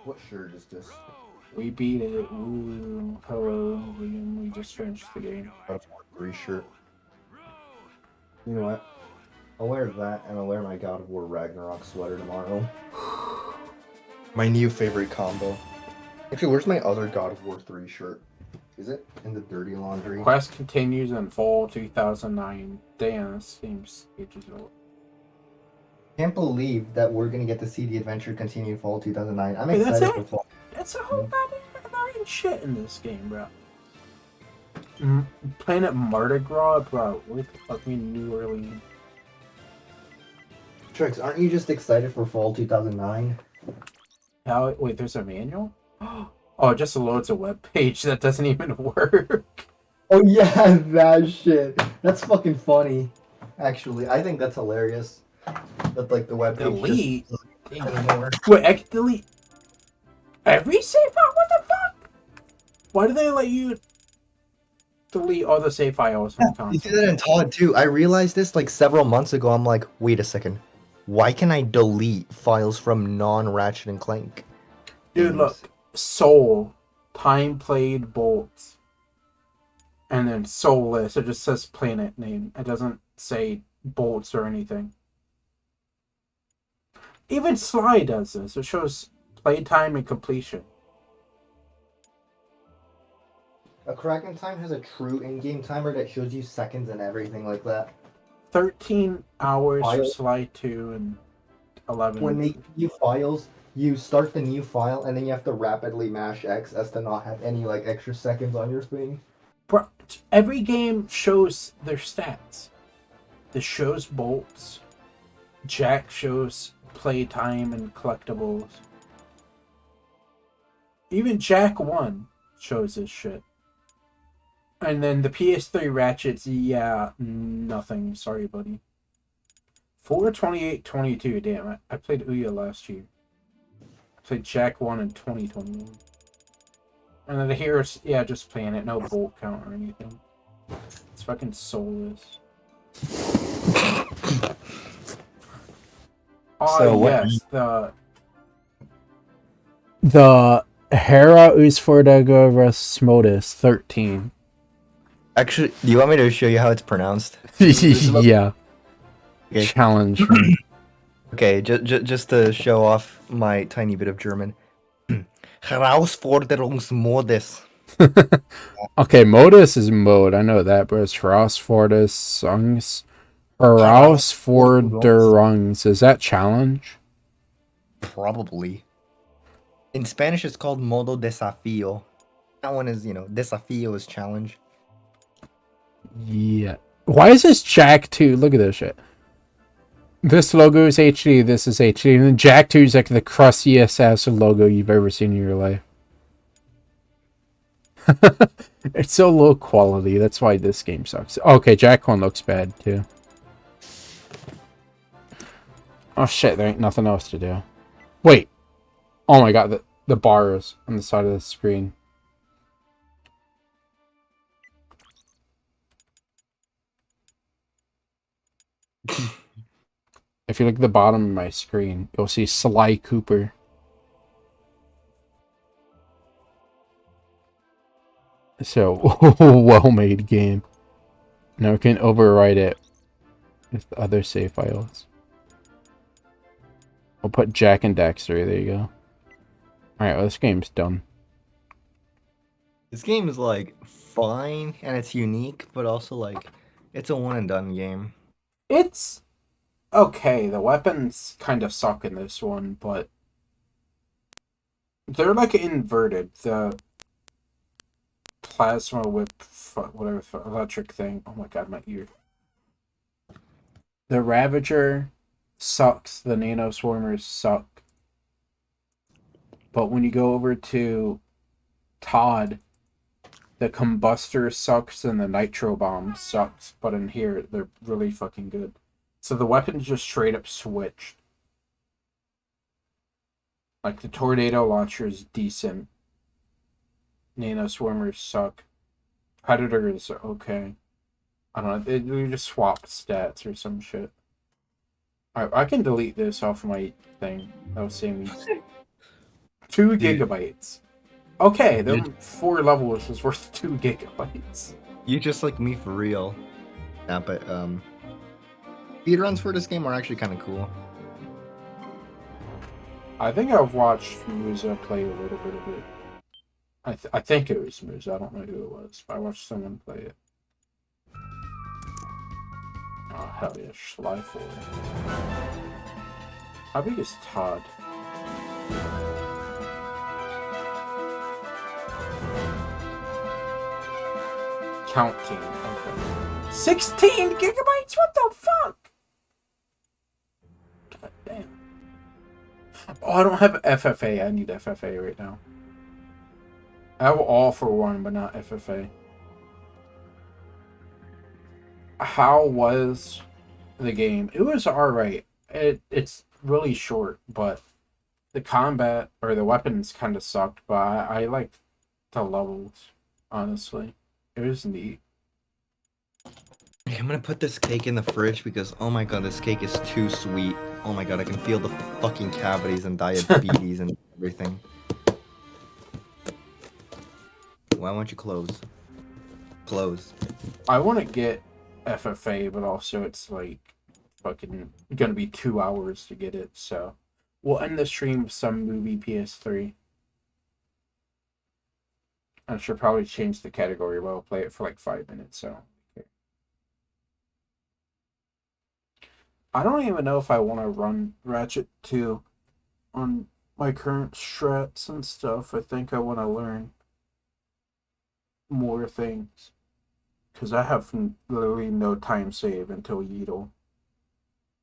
What shirt is this? We beat it. Ooh, hello, Liam. We just finished the game. God of War 3 shirt. You know what? I'll wear that, and I'll wear my God of War Ragnarok sweater tomorrow. My new favorite combo. Actually, where's my other God of War 3 shirt? Is it in the dirty laundry? Quest continues in fall 2009. Damn, this seems ages old. Can't believe that we're gonna get to see the adventure continue fall 2009. I'm Wait, that's excited it? for fall. That's a whole lot of shit in this game, bro. Planet Mardi Gras, bro. What the fuck mean New Orleans? Trix, aren't you just excited for fall 2009? How? Wait, there's a manual? Oh, it just loads a web page that doesn't even work. Oh yeah, that shit. That's fucking funny. Actually, I think that's hilarious. That like the web page Delete? just anymore. Wait, I can delete every save file? What the fuck? Why do they let you delete all the save files from the You see console? that in Todd too. I realized this like several months ago. I'm like, wait a second. Why can I delete files from non-Ratchet and Clank? Dude, look. Soul. Time played bolts. And then soulless. It just says planet name. It doesn't say bolts or anything. Even Sly does this. It shows playtime and completion. A Kraken time has a true in-game timer that shows you seconds and everything like that. 13 hours for Sly 2 and 11. When they give you files, you start the new file and then you have to rapidly mash X as to not have any like extra seconds on your screen. Bro, every game shows their stats. This shows bolts. Jack shows playtime and collectibles. Even Jack 1 shows this shit. And then the PS3 Ratchets, yeah, nothing. Sorry, buddy. 4/28/22, damn, I played Ouya last year. I played Jack 1 in 2021. And then here's, yeah, just playing it, no bolt count or anything. It's fucking soulless. Oh, So yes, the Hera Usfordagovas Modus 13. Actually, do you want me to show you how it's pronounced? Yeah. Okay. Challenge me. Okay, just to show off my tiny bit of German. Herausforderungsmodus. Okay, modus is mode. I know that, but it's Herausforderungs. Herausforderungs. Is that challenge? Probably. In Spanish, it's called modo desafío. That one is, desafío is challenge. Yeah. Why is this Jack 2? Look at this shit. This logo is HD, this is HD. And then Jack 2 is like the crustiest ass logo you've ever seen in your life. It's so low quality, that's why this game sucks. Okay, Jack 1 looks bad too. Oh shit, there ain't nothing else to do. Wait. Oh my god, the bars on the side of the screen. If you look at the bottom of my screen, you'll see Sly Cooper. So, well-made game. Now we can overwrite it with the other save files. I'll put Jack and Daxter. There you go. Alright, well, this game's done. This game is like fine and it's unique, but also like it's a one and done game. It's okay. The weapons kind of suck in this one, but they're like inverted. The plasma whip, whatever, electric thing. Oh my god, my ear. The Ravager sucks. The Nano Swarmers suck. But when you go over to Todd, the Combustor sucks and the Nitro Bomb sucks. But in here, they're really fucking good. So the weapons just straight up switched. Like the Tornado Launcher is decent. Nano Swarmers suck. Predator is okay. I don't know. We just swapped stats or some shit. Alright, I can delete this off my thing. That'll save me 2 gigabytes. Okay, them 4 levels is worth 2 gigabytes. You just like me for real. Yeah, but speedruns for this game are actually kind of cool. I think I've watched Musa play a little bit of it. I think it was Musa. I don't know who it was, but I watched someone play it. Oh, hell yeah, Schleifer. How big is Todd? Counting. Okay. 16 gigabytes? What the fuck? God damn. Oh, I don't have FFA. I need FFA right now. I have all for one, but not FFA. How was the game? It was alright. It's really short, but the combat or the weapons kind of sucked, but I liked the levels, honestly. It was neat. I'm gonna put this cake in the fridge because, oh my god, this cake is too sweet. Oh my god, I can feel the fucking cavities and diabetes and everything. Why won't you close? Close. I want to get FFA, but also it's like fucking gonna be 2 hours to get it, so we'll end the stream with some movie PS3. I should probably change the category, but I'll play it for like 5 minutes, so. Okay. I don't even know if I want to run Ratchet 2 on my current strats and stuff. I think I want to learn more things. Because I have literally no time save until Yeetle.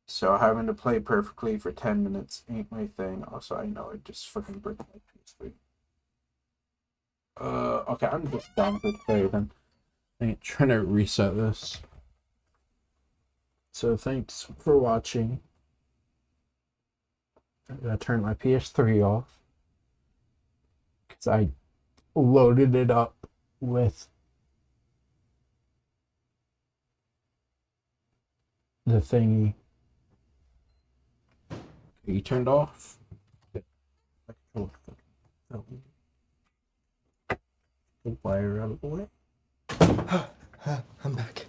So having to play perfectly for 10 minutes ain't my thing. Also, I know it just fucking breaks my PS3. Okay, I'm just down for today then. I ain't trying to reset this. So thanks for watching. I'm gonna turn my PS3 off. Because I loaded it up with the thingy. You turned off? The wire out of the way. I'm back.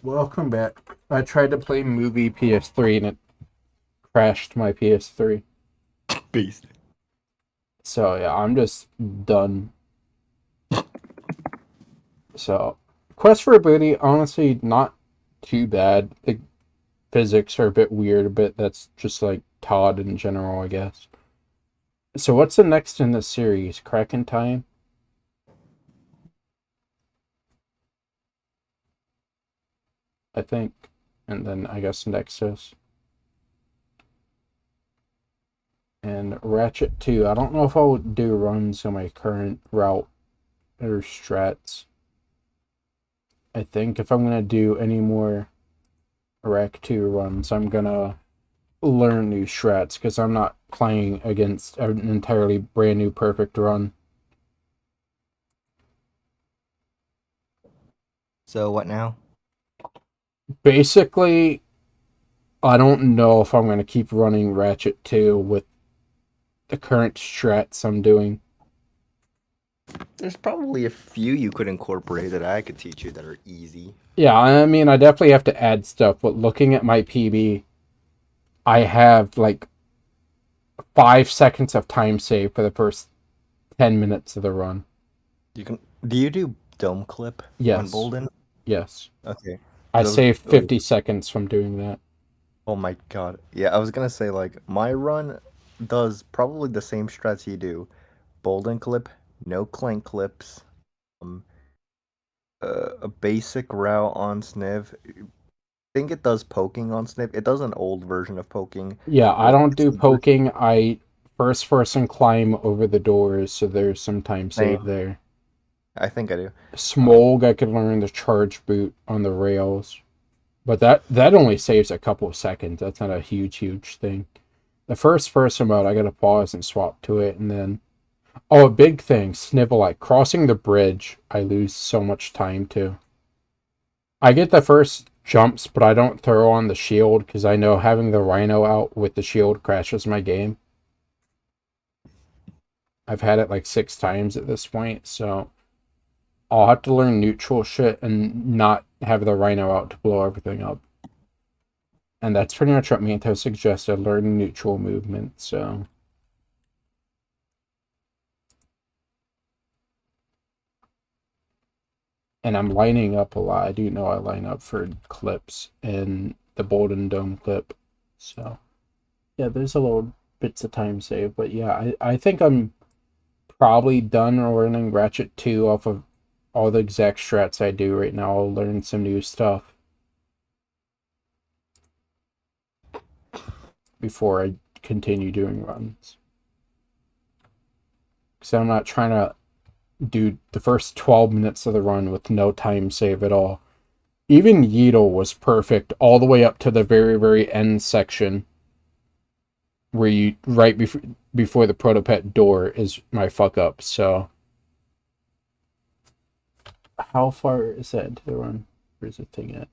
Welcome back. I tried to play movie PS3 and it crashed my PS3. Beast. So yeah, I'm just done. So, Quest for Booty, honestly, not too bad. The physics are a bit weird, but that's just like Todd in general, I guess. So what's the next in the series? Kraken Time? I think. And then I guess Nexus. And Ratchet 2. I don't know if I'll do runs on my current route or strats. I think if I'm going to do any more Rac2 runs, I'm going to learn new strats because I'm not playing against an entirely brand new perfect run. So what now? Basically, I don't know if I'm going to keep running Ratchet 2 with the current strats I'm doing. There's probably a few you could incorporate that I could teach you that are easy. Yeah, I mean, I definitely have to add stuff, but looking at my PB, I have like 5 seconds of time save for the first 10 minutes of the run. You can. Do you do dome clip on Yes. Bolden? Yes. Okay. I 'Cause saved 50 seconds from doing that. Oh my god. Yeah, I was gonna say like my run does probably the same strats you do. Bolden clip, no clank clips, um, a basic route on Sniv. I think it does poking on Sniv. It does an old version of poking. Yeah, I Well, don't it's do the version- poking. I first person climb over the doors, so there's some time Same. save there. I think I do. Smolg, I could learn the charge boot on the rails. But that only saves a couple of seconds. That's not a huge thing. The first person mode, I gotta pause and swap to it, and then a big thing, Snivel, like crossing the bridge, I lose so much time to. I get the first jumps, but I don't throw on the shield because I know having the Rhino out with the shield crashes my game. I've had it like 6 times at this point, so I'll have to learn neutral shit and not have the Rhino out to blow everything up. And that's pretty much what Manto suggested, learn neutral movement, so. And I'm lining up a lot. I do know I line up for clips in the Bolden Dome clip. So, yeah, there's a little bits of time save. But yeah, I think I'm probably done learning Ratchet 2 off of all the exact strats I do right now. I'll learn some new stuff before I continue doing runs. Because I'm not trying to do the first 12 minutes of the run with no time save at all. Even Yeatle was perfect all the way up to the very end section where you right before the protopet door is my fuck up. So how far is that into the run? Where's the thing at?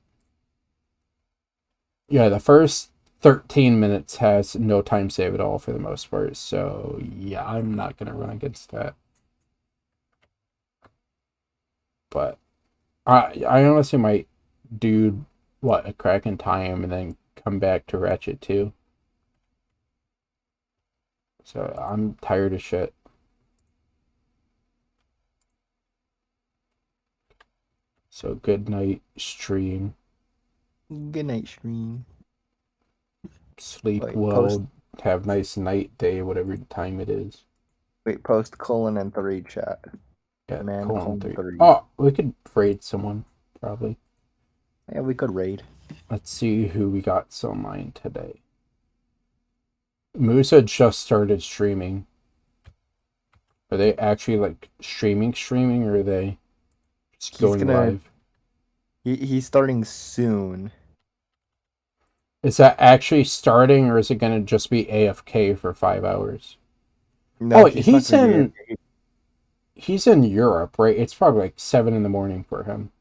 Yeah, the first 13 minutes has no time save at all for the most part. So yeah, I'm not gonna run against that. But I honestly might do a crack in time and then come back to Ratchet 2. So I'm tired of shit. So good night, stream. Good night, stream. Sleep Wait, well. Have nice night, day, whatever time it is. post colon and 3 chat. Yeah, Man, colon colon 3. 3. Oh, we could raid someone, probably. Yeah, we could raid. Let's see who we got online today. Musa just started streaming. Are they actually like streaming, or are they just going live? He's starting soon. Is that actually starting, or is it gonna just be AFK for 5 hours? No, Oh, he's in Europe, right? It's probably like 7 in the morning for him.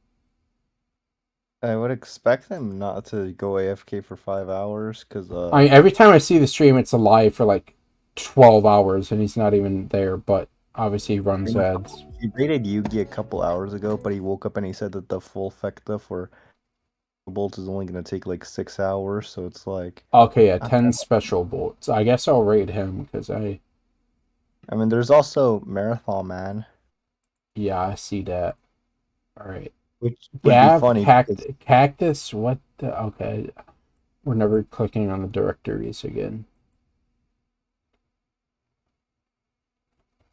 I would expect him not to go AFK for 5 hours, because I mean, every time I see the stream, it's alive for like 12 hours, and he's not even there, but obviously he runs ads. He raided Yugi a couple hours ago, but he woke up and he said that the full fecta for bolts is only going to take like 6 hours, so it's like... Okay, yeah, 10 special bolts. I guess I'll raid him, because I mean, there's also Marathon Man. Yeah, I see that. Alright. Which would be funny. Cactus? What the... Okay. We're never clicking on the directories again.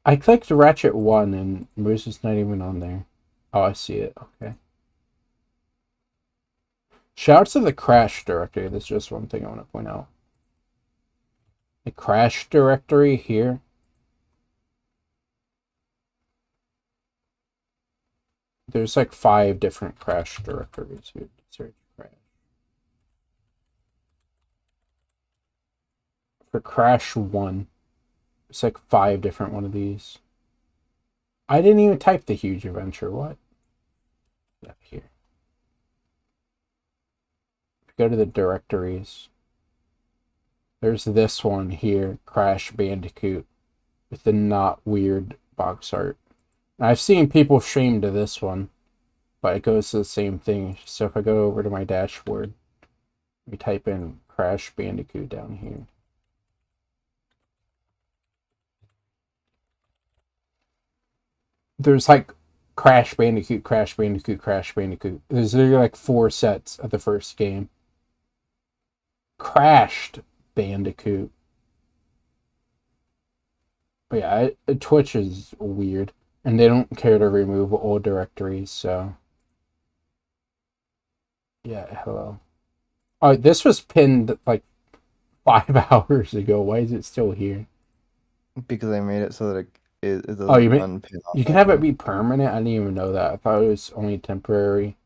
I clicked Ratchet 1 and Moose is not even on there. Oh, I see it. Okay. Shouts to the crash directory. That's just one thing I want to point out. The crash directory here. There's like 5 different crash directories here. Search crash. For crash 1, it's like 5 different one of these. I didn't even type the huge adventure. What? Up here. Go to the directories. There's this one here, Crash Bandicoot, with the not weird box art. I've seen people stream to this one, but it goes to the same thing. So if I go over to my dashboard, we type in Crash Bandicoot down here. There's like Crash Bandicoot, Crash Bandicoot, Crash Bandicoot. There's literally like 4 sets of the first game. Crashed Bandicoot. But yeah, Twitch is weird. And they don't care to remove old directories, so... Yeah, hello. Oh, this was pinned like 5 hours ago. Why is it still here? Because I made it so that it doesn't Oh, you unpin you can have it be permanent? I didn't even know that. I thought it was only temporary.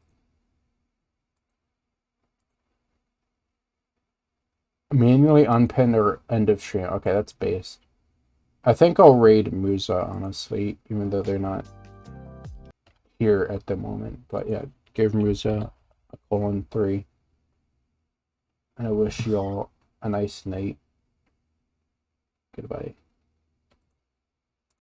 Manually unpin or end of stream. Okay, that's base. I think I'll raid Musa, honestly, even though they're not here at the moment. But yeah, give Musa a :3. And I wish you all a nice night. Goodbye.